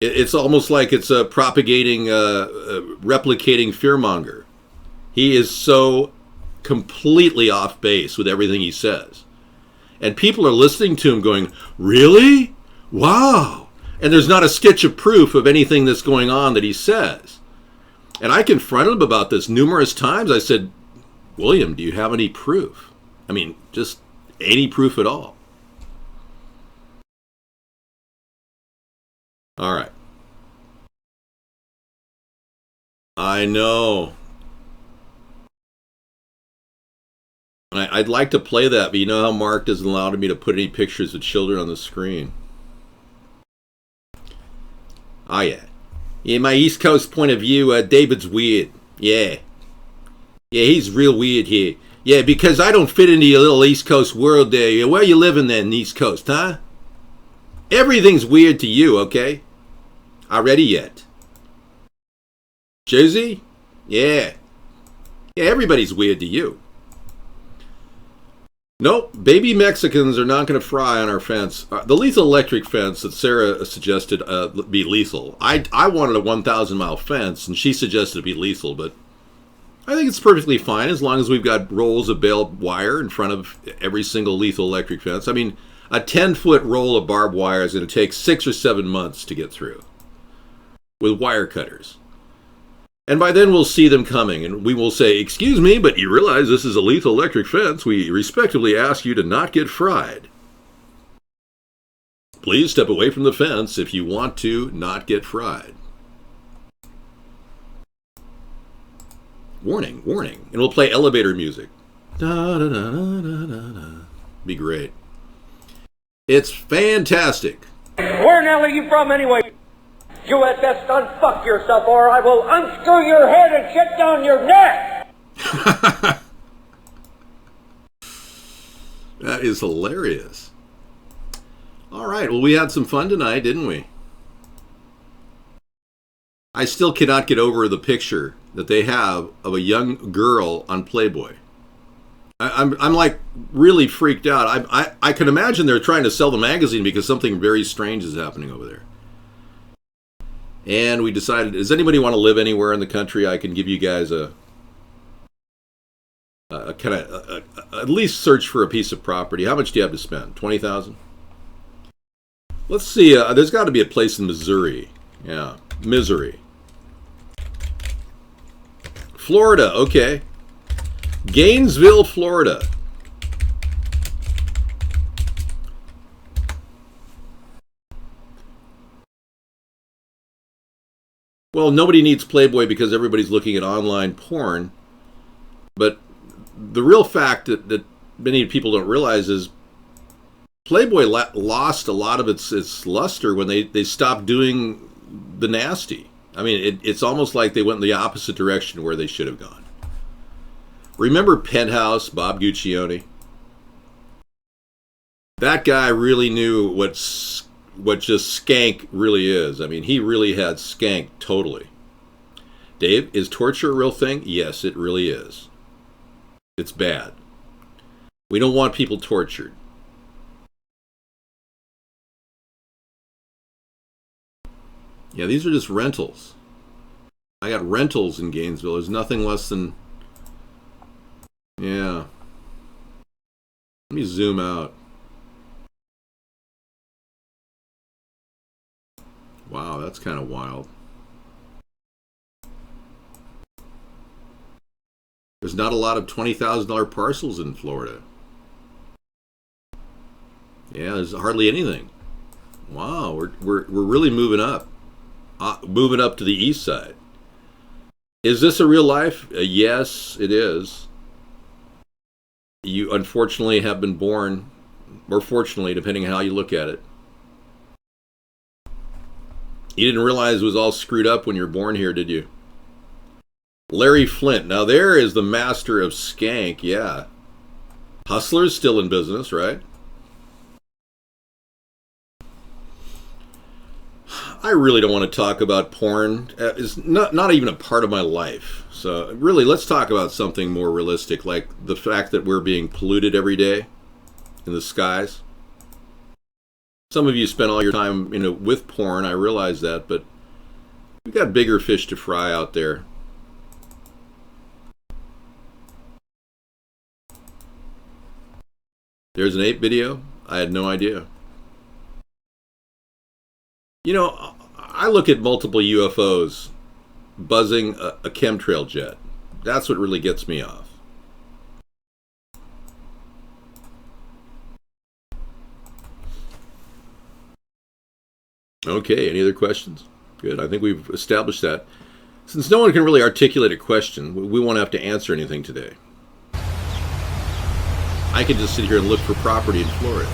A: It's almost like it's propagating, replicating fearmonger. He is so completely off base with everything he says. And people are listening to him going, really? Wow. And there's not a stitch of proof of anything that's going on that he says. And I confronted him about this numerous times. I said, William, do you have any proof? I mean, just any proof at all. All right. I know. I'd like to play that, but you know how Mark doesn't allow me to put any pictures of children on the screen. Oh, yeah. Yeah, my East Coast point of view, David's weird. Yeah. Yeah, he's real weird here. Yeah, because I don't fit into your little East Coast world there. Where you living then, East Coast, huh? Everything's weird to you, okay? Already yet? Jersey? Yeah. Yeah, everybody's weird to you. Nope, baby Mexicans are not going to fry on our fence. The lethal electric fence that Sarah suggested be lethal. I wanted a 1,000-mile fence, and she suggested it be lethal, but I think it's perfectly fine as long as we've got rolls of barbed wire in front of every single lethal electric fence. I mean, a 10-foot roll of barbed wire is going to take 6 or 7 months to get through with wire cutters. And by then we'll see them coming, and we will say, "Excuse me, but you realize this is a lethal electric fence. We respectfully ask you to not get fried. Please step away from the fence if you want to not get fried." Warning, warning. And we'll play elevator music. Da, da, da, da, da, da, da. Be great. It's fantastic.
M: Where in hell are you from anyway? You had best unfuck yourself or I will unscrew your head and shit down your neck!
A: That is hilarious. All right, well, we had some fun tonight, didn't we? I still cannot get over the picture that they have of a young girl on Playboy. I'm like really freaked out. I can imagine they're trying to sell the magazine because something very strange is happening over there. And we decided, does anybody want to live anywhere in the country? I can give you guys a kind of at least search for a piece of property. How much do you have to spend? $20,000? Let's see. There's got to be a place in Missouri. Yeah, Missouri. Florida. Okay. Gainesville, Florida. Well, nobody needs Playboy because everybody's looking at online porn. But the real fact that many people don't realize is Playboy lost a lot of its luster when they stopped doing the nasty. I mean, it's almost like they went in the opposite direction where they should have gone. Remember Penthouse, Bob Guccione? That guy really knew what just skank really is. I mean, he really had skank totally. Dave, is torture a real thing? Yes, it really is. It's bad. We don't want people tortured. Yeah, these are just rentals. I got rentals in Gainesville. There's nothing less than... Yeah. Let me zoom out. Wow, that's kind of wild. There's not a lot of $20,000 parcels in Florida. Yeah, there's hardly anything. Wow, we're really moving up. Moving up to the east side. Is this a real life? Yes, it is. You unfortunately have been born, or fortunately, depending on how you look at it. You didn't realize it was all screwed up when you were born here, did you? Larry Flint. Now there is the master of skank, yeah. Hustler's still in business, right? I really don't want to talk about porn. It's not even a part of my life. So really, let's talk about something more realistic, like the fact that we're being polluted every day in the skies. Some of you spend all your time, with porn. I realize that, but we've got bigger fish to fry out there. There's an ape video. I had no idea. I look at multiple UFOs buzzing a chemtrail jet. That's what really gets me off. Okay, any other questions? Good, I think we've established that. Since no one can really articulate a question, we won't have to answer anything today. I can just sit here and look for property in Florida.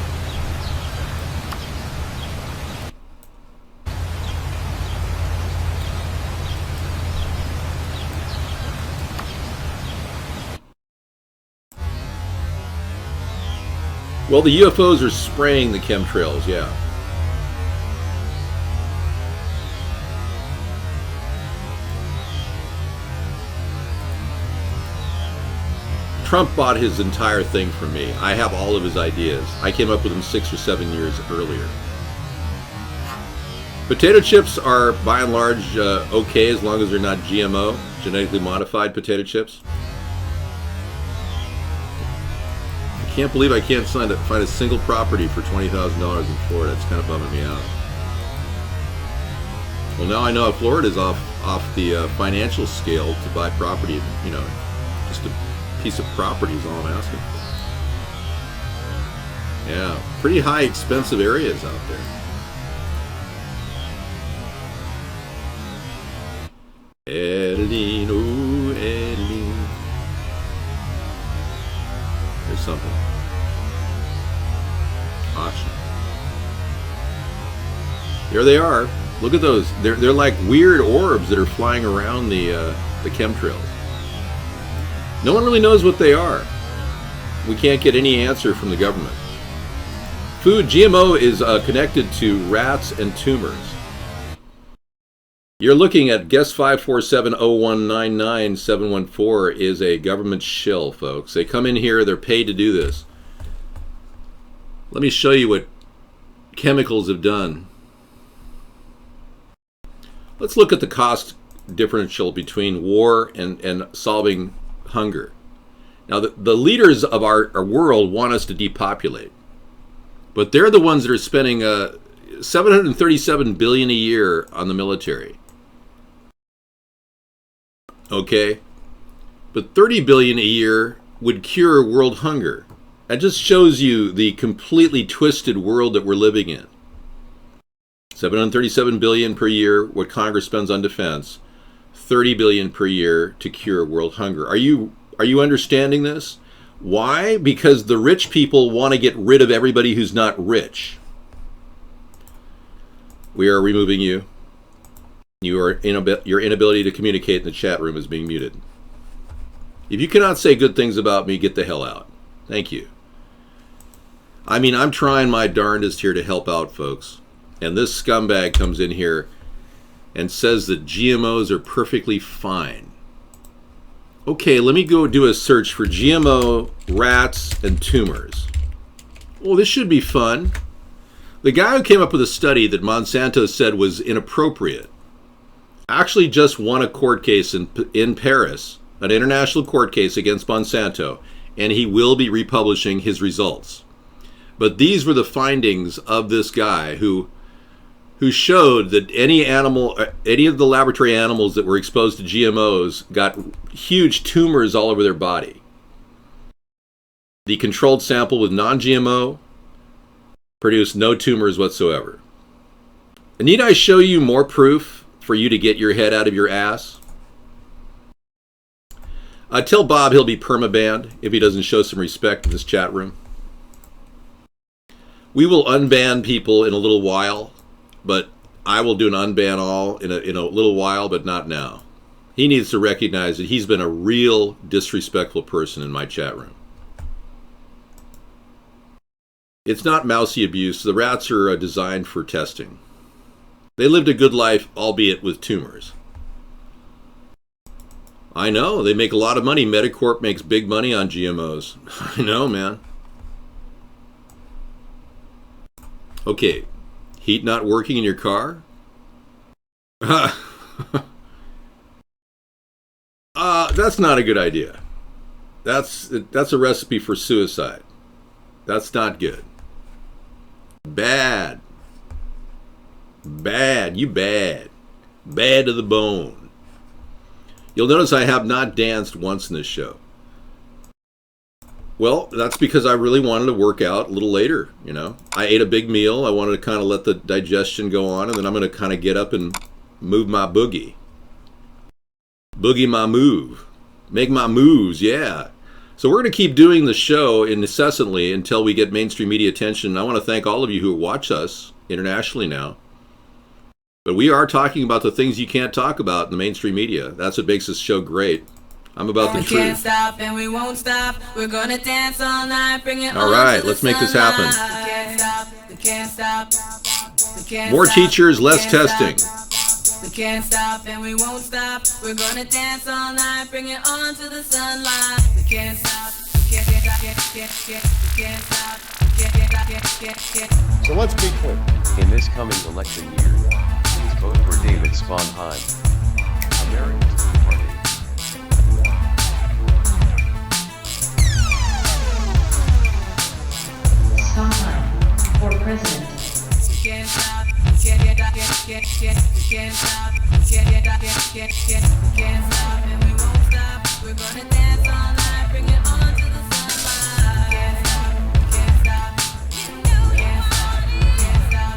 A: Well, the UFOs are spraying the chemtrails, yeah. Trump bought his entire thing from me. I have all of his ideas. I came up with them 6 or 7 years earlier. Potato chips are, by and large, okay as long as they're not GMO, genetically modified potato chips. I can't believe I can't find a single property for $20,000 in Florida. It's kind of bumming me out. Well, now I know Florida is off the financial scale to buy property. You know, just a piece of property is all I'm asking for. Yeah, pretty high, expensive areas out there. Editing, ooh, editing. There's something. Awesome. There they are. Look at those. They're like weird orbs that are flying around the chemtrails. No one really knows what they are. We can't get any answer from the government. Food GMO is connected to rats and tumors. You're looking at guest 547-0199-714 is a government shill, folks. They come in here, they're paid to do this. Let me show you what chemicals have done. Let's look at the cost differential between war and solving hunger. Now, the leaders of our world want us to depopulate, but they're the ones that are spending $737 billion a year on the military. Okay, but $30 billion a year would cure world hunger. That just shows you the completely twisted world that we're living in. $737 billion per year, what Congress spends on defense. $30 billion per year to cure world hunger. Are you understanding this? Why? Because the rich people want to get rid of everybody who's not rich. We are removing you. Your inability to communicate in the chat room is being muted. If you cannot say good things about me, get the hell out. Thank you. I mean, I'm trying my darndest here to help out, folks. And this scumbag comes in here and says that GMOs are perfectly fine. Okay, let me go do a search for GMO, rats, and tumors. Well, this should be fun. The guy who came up with a study that Monsanto said was inappropriate actually just won a court case in Paris, an international court case against Monsanto, and he will be republishing his results. But these were the findings of this guy who showed that any of the laboratory animals that were exposed to GMOs got huge tumors all over their body. The controlled sample with non-GMO produced no tumors whatsoever. And need I show you more proof for you to get your head out of your ass? Tell Bob he'll be permabanned if he doesn't show some respect in this chat room. We will unban people in a little while, but I will do an unban all in a little while, but not now. He needs to recognize that he's been a real disrespectful person in my chat room. It's not mousy abuse. The rats are designed for testing. They lived a good life, albeit with tumors. I know, they make a lot of money. Medicorp makes big money on GMOs. I know, man. Okay, heat not working in your car? That's not a good idea. That's a recipe for suicide. That's not good. Bad. Bad. You bad. Bad to the bone. You'll notice I have not danced once in this show. Well, that's because I really wanted to work out a little later, you know. I ate a big meal. I wanted to kind of let the digestion go on, and then I'm going to kind of get up and move my boogie. Boogie my move. Make my moves, yeah. So we're going to keep doing the show incessantly until we get mainstream media attention. I want to thank all of you who watch us internationally now. But we are talking about the things you can't talk about in the mainstream media. That's what makes this show great. I'm about the truth.
N: We can't stop and we won't stop. We're gonna dance all night, bring it
A: all right, let's make this happen.
N: We can't stop, we can't stop. We can't
A: more
N: stop,
A: teachers, less testing.
N: We can't stop and we won't stop. We're gonna dance all night, bring it on to the sunlight. We can't stop.
O: So let's be clear.
P: In this coming election year, please vote for David Sponheim. America's Third Party.
Q: Sponheim for president.
N: Can't stop, can't stop, and we won't stop. We're gonna dance all night, bring it on to the sunlight. Can't stop, can't stop, can't stop,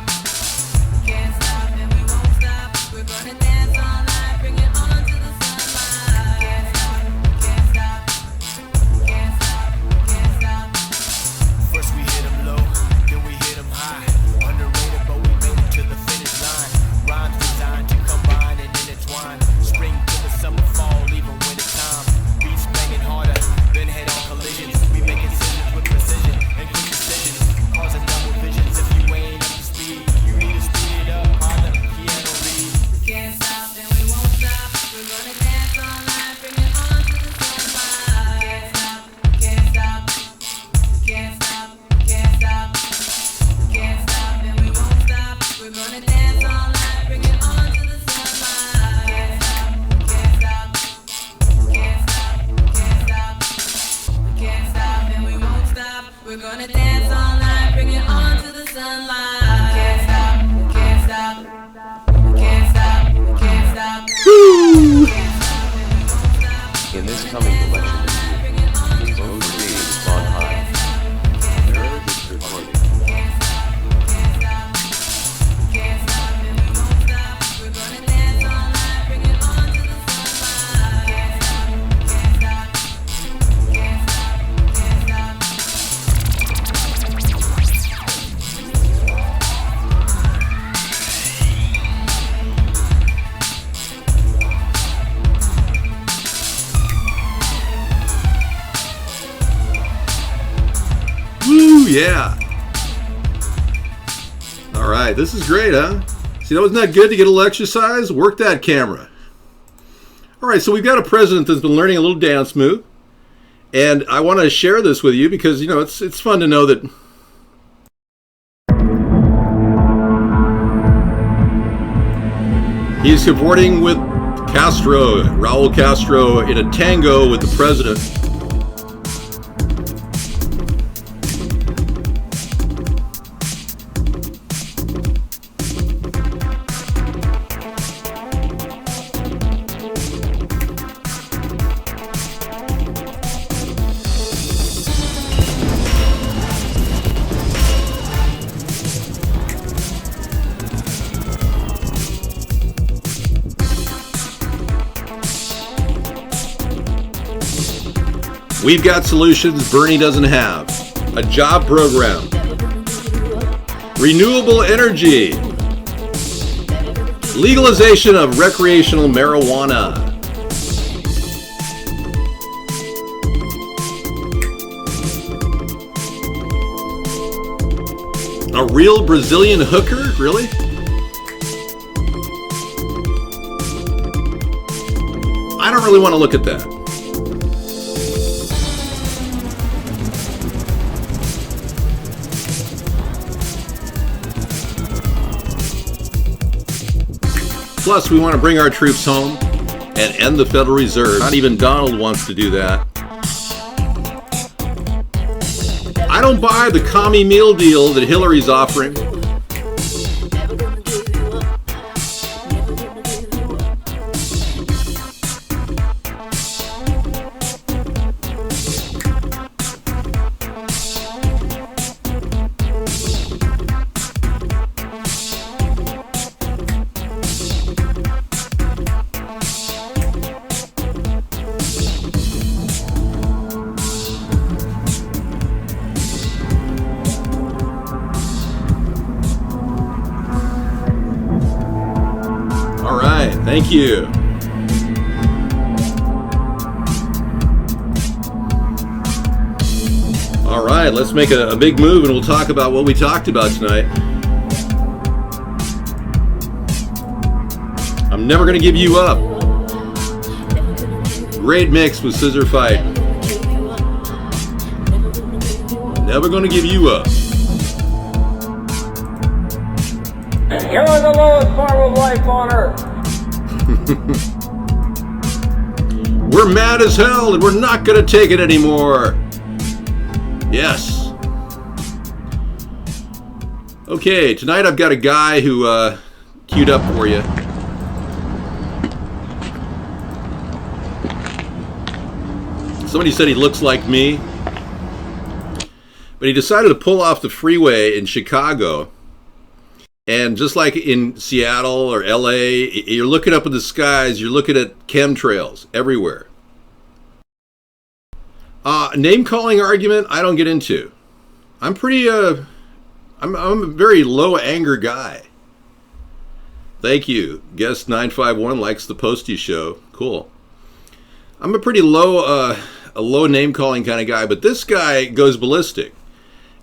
N: can't stop, and we won't stop. We're gonna dance all night, bring it on to the sunlight. Can't stop, can't stop, can't stop, can't stop.
R: First we hit 'em low, then we hit 'em high. Underrated, but we made it to the finish line. Rhymes designed to combine and intertwine. Spring to the summer, fall, even winter time. Beats banging harder than head-on collisions. We make incisions with precision and quick decisions, causing double visions. If you ain't up to speed, you need to speed it up. Harder, piano read.
N: We can't stop and we won't stop. We're gonna dance all night, bring it on to the sunlight. Can't stop, can't stop, can't stop, can't stop, and we won't stop. We're gonna dance all night, bring it on to the sunlight. Can't stop, can't stop, can't stop, can't stop, can't stop, and we won't stop. We're gonna dance all night, bring it on to the sunlight. Can't stop, can't stop, can't stop, can't stop.
P: In this coming election year, please vote for David Sponheim. America's Third Party.
A: Woo, yeah. All right, this is great, huh? See, that wasn't that good to get a little exercise? Work that camera. All right, so we've got a president that's been learning a little dance move, and I want to share this with you because, you know, it's fun to know that he's cavorting with Castro, Raul Castro, in a tango with the president. We've got solutions Bernie doesn't have. A job program. Renewable energy. Legalization of recreational marijuana. A real Brazilian hooker? Really? I don't really want to look at that. Plus, we want to bring our troops home and end the Federal Reserve. Not even Donald wants to do that. I don't buy the commie meal deal that Hillary's offering. Thank you. All right, let's make a big move and we'll talk about what we talked about tonight. I'm never going to give you up. Great mix with Scissor Fight. Never gonna give you up.
M: You're the lowest form of life on earth.
A: We're mad as hell and we're not gonna take it anymore. Yes. Okay, tonight I've got a guy who queued up for you. Somebody said he looks like me. But he decided to pull off the freeway in Chicago. And just like in Seattle or LA, you're looking up in the skies, you're looking at chemtrails everywhere. Name calling argument, I don't get into. I'm pretty, I'm a very low anger guy. Thank you. Guest 951 likes the Posty Show. Cool. I'm a pretty low, a low name calling kind of guy, but this guy goes ballistic.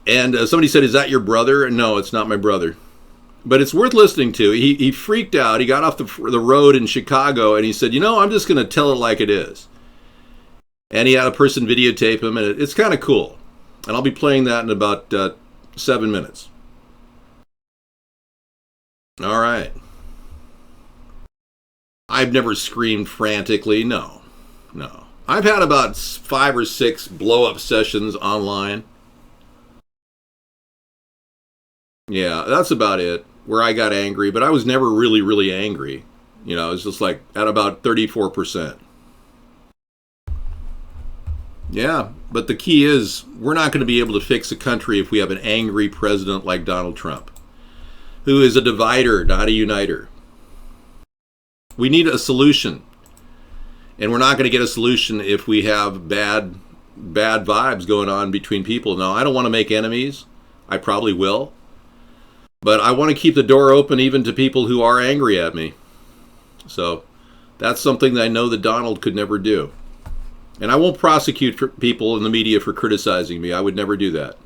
A: And somebody said, "Is that your brother?" No, it's not my brother. But it's worth listening to. He freaked out. He got off the road in Chicago and he said, "You know, I'm just going to tell it like it is." And he had a person videotape him, and it's kind of cool. And I'll be playing that in about 7 minutes. All right. I've never screamed frantically. No. I've had about 5 or 6 blow-up sessions online. Yeah, that's about it, where I got angry, but I was never really, really angry. You know, it was just like at about 34%. Yeah, but the key is we're not going to be able to fix a country if we have an angry president like Donald Trump, who is a divider, not a uniter. We need a solution, and we're not going to get a solution if we have bad vibes going on between people. Now, I don't want to make enemies. I probably will. But I want to keep the door open even to people who are angry at me. So that's something that I know that Donald could never do. And I won't prosecute people in the media for criticizing me. I would never do that.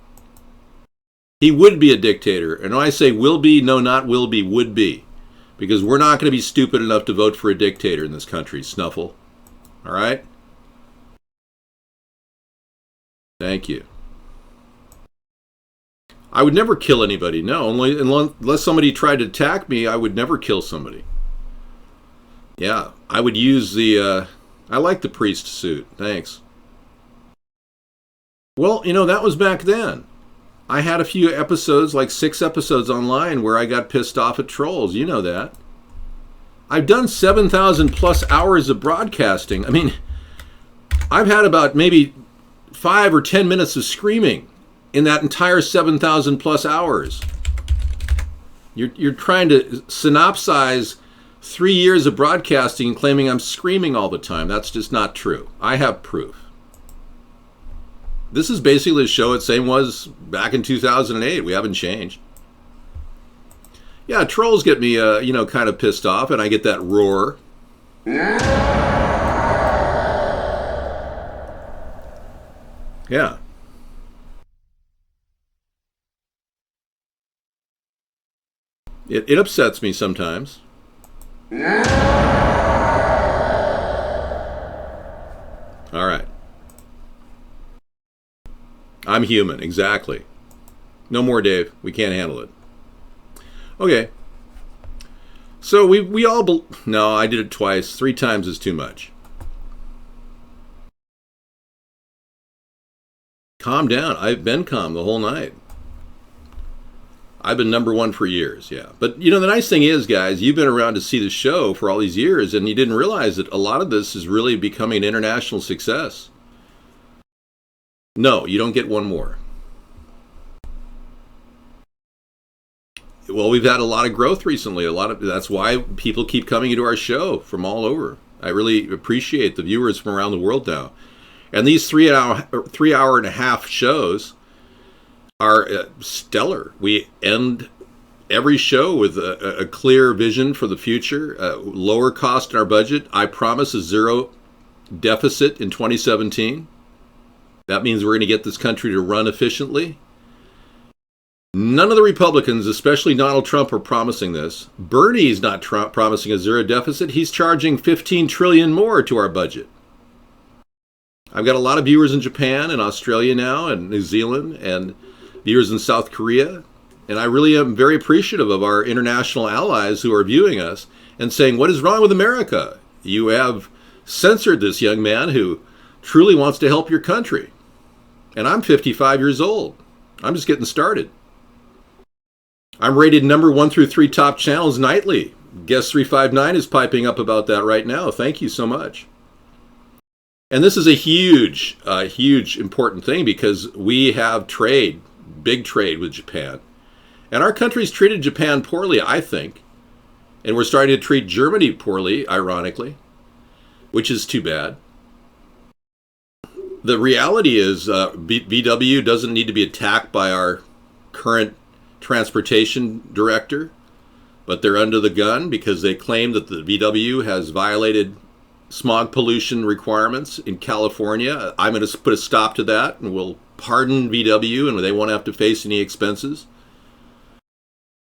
A: He would be a dictator. And when I say will be, no, not will be, would be. Because we're not going to be stupid enough to vote for a dictator in this country, Snuffle. All right? Thank you. I would never kill anybody. No, unless somebody tried to attack me, I would never kill somebody. Yeah, I would use the, I like the priest suit. Thanks. Well, you know, that was back then. I had a few episodes, like 6 episodes online where I got pissed off at trolls. You know that. I've done 7,000 plus hours of broadcasting. I mean, I've had about maybe 5 or 10 minutes of screaming in that entire 7,000 plus hours. You're trying to synopsize 3 years of broadcasting and claiming I'm screaming all the time. That's just not true. I have proof. This is basically the show it same was back in 2008. We haven't changed. Yeah, trolls get me, you know, kind of pissed off, and I get that roar. Yeah. It upsets me sometimes. All right. I'm human, exactly. No more, Dave. We can't handle it. Okay. So we all... No, I did it twice. 3 times is too much. Calm down. I've been calm the whole night. I've been number 1 for years, yeah. But, you know, the nice thing is, guys, you've been around to see the show for all these years, and you didn't realize that a lot of this is really becoming an international success. No, you don't get one more. Well, we've had a lot of growth recently. That's why people keep coming into our show from all over. I really appreciate the viewers from around the world now. And these 3 hour and a half shows are stellar. We end every show with a clear vision for the future, lower cost in our budget. I promise a 0 deficit in 2017. That means we're going to get this country to run efficiently. None of the Republicans, especially Donald Trump, are promising this. Bernie's not promising a 0 deficit. He's charging $15 trillion more to our budget. I've got a lot of viewers in Japan and Australia now and New Zealand and viewers in South Korea. And I really am very appreciative of our international allies who are viewing us and saying, what is wrong with America? You have censored this young man who truly wants to help your country. And I'm 55 years old. I'm just getting started. I'm rated number 1 through 3 top channels nightly. Guest 359 is piping up about that right now. Thank you so much. And this is a huge, important thing because we have trade, big trade with Japan. And our country's treated Japan poorly, I think. And we're starting to treat Germany poorly, ironically, which is too bad. The reality is VW doesn't need to be attacked by our current transportation director, but they're under the gun because they claim that the VW has violated smog pollution requirements in California. I'm going to put a stop to that and we'll pardon VW and they won't have to face any expenses.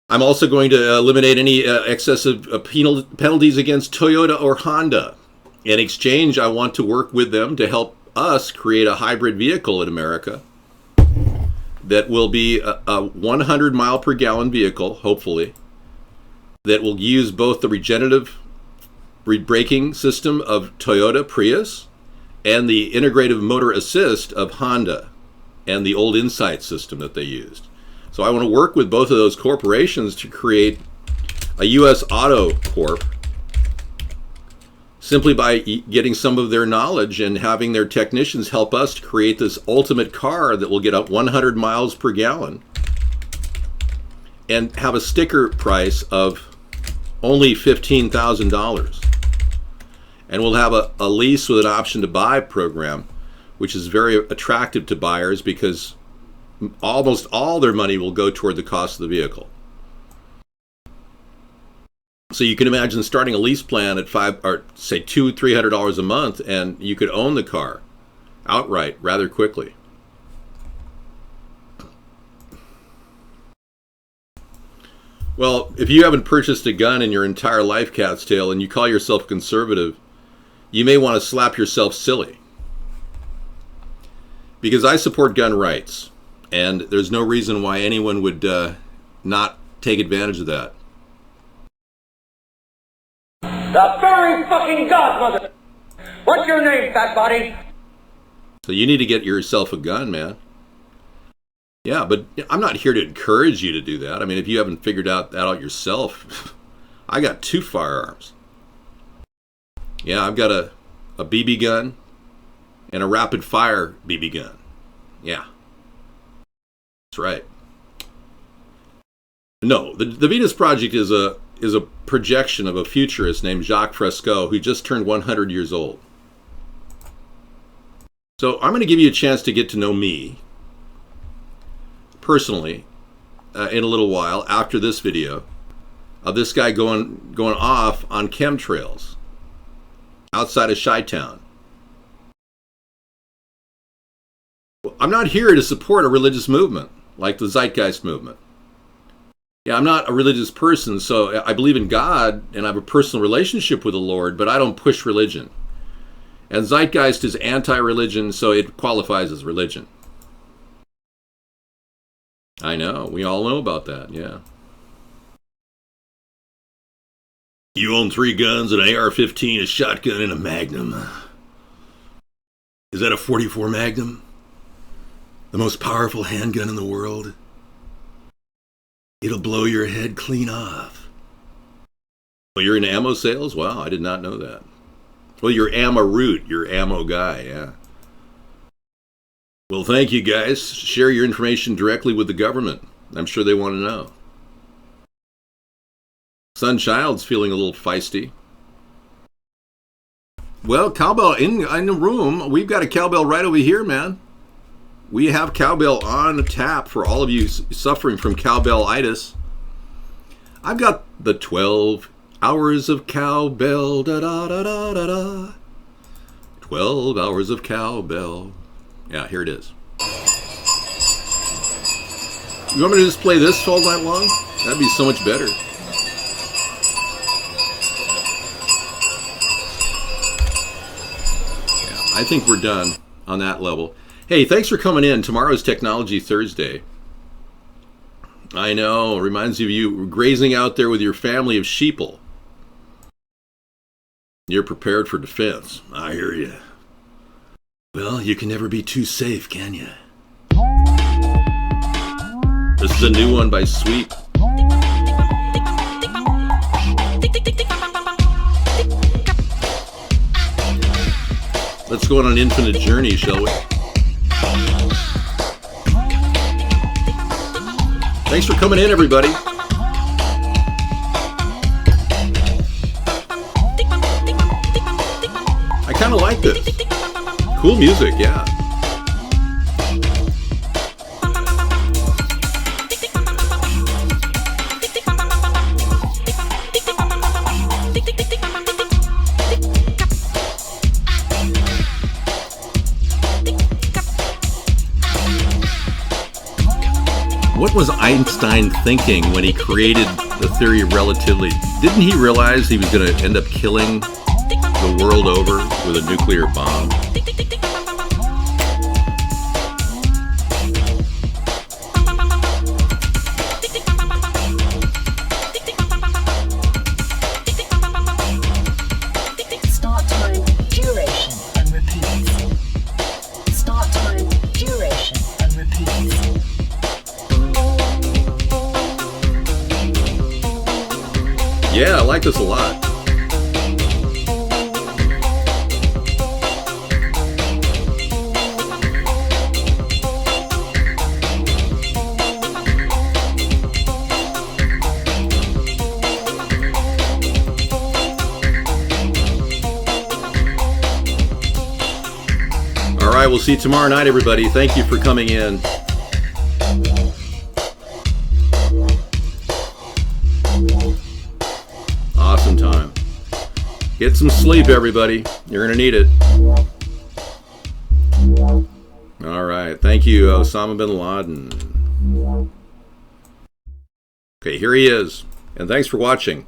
A: I'm also going to eliminate any excessive penalties against Toyota or Honda. In exchange, I want to work with them to help us create a hybrid vehicle in America that will be a 100 mile per gallon vehicle, hopefully, that will use both the regenerative braking system of Toyota Prius and the integrative motor assist of Honda and the old Insight system that they used. So I want to work with both of those corporations to create a U.S. Auto Corp simply by getting some of their knowledge and having their technicians help us to create this ultimate car that will get up 100 miles per gallon and have a sticker price of only $15,000. And we'll have a lease with an option to buy program, which is very attractive to buyers because almost all their money will go toward the cost of the vehicle. So you can imagine starting a lease plan at $200-$300 a month, and you could own the car outright rather quickly. Well, if you haven't purchased a gun in your entire life, Cat's Tail, and you call yourself conservative, you may want to slap yourself silly. Because I support gun rights, and there's no reason why anyone would not take advantage of that.
M: The very fucking godmother! What's your name, fat body?
A: So you need to get yourself a gun, man. Yeah, but I'm not here to encourage you to do that. I mean, if you haven't figured that out yourself, I got 2 firearms. Yeah, I've got a BB gun and a rapid fire BB gun. Yeah. That's right. No, the Venus Project is a projection of a futurist named Jacques Fresco who just turned 100 years old. So I'm going to give you a chance to get to know me personally in a little while after this video of this guy going off on chemtrails outside of Chi-Town. I'm not here to support a religious movement like the Zeitgeist movement. Yeah, I'm not a religious person, so I believe in God and I have a personal relationship with the Lord, but I don't push religion. And Zeitgeist is anti-religion, so it qualifies as religion. I know, we all know about that, yeah. You own 3 guns, an AR-15, a shotgun, and a Magnum. Is that a .44 Magnum? The most powerful handgun in the world? It'll blow your head clean off. Well, you're in ammo sales? Wow, I did not know that. Well, you're ammo root, you're ammo guy, yeah. Well, thank you guys. Share your information directly with the government. I'm sure they want to know. Sunchild's feeling a little feisty. Well, cowbell in the room. We've got a cowbell right over here, man. We have cowbell on tap for all of you suffering from cowbellitis. I've got the 12 hours of cowbell, da da da da da da. 12 hours of cowbell. Yeah, here it is. You want me to just play this all night long? That'd be so much better. Yeah, I think we're done. on that level. Hey, thanks for coming in. Tomorrow's Technology Thursday. I know, reminds you of you grazing out there with your family of sheeple. You're prepared for defense. I hear you. Well, you can never be too safe, can you? This is a new one by Sweep. Let's go on an infinite journey, shall we? Thanks for coming in, everybody. I kind of like this. Cool music, yeah. What was Einstein thinking when he created the theory of relativity? Didn't he realize he was going to end up killing the world over with a nuclear bomb?
S: Start time, duration, and repeat. Start time, duration, and repeat.
A: Yeah, I like this a lot. All right, we'll see you tomorrow night, everybody. Thank you for coming in. Awesome time. Get some sleep, everybody. You're going to need it. All right. Thank you, Osama bin Laden. Okay, here he is. And thanks for watching.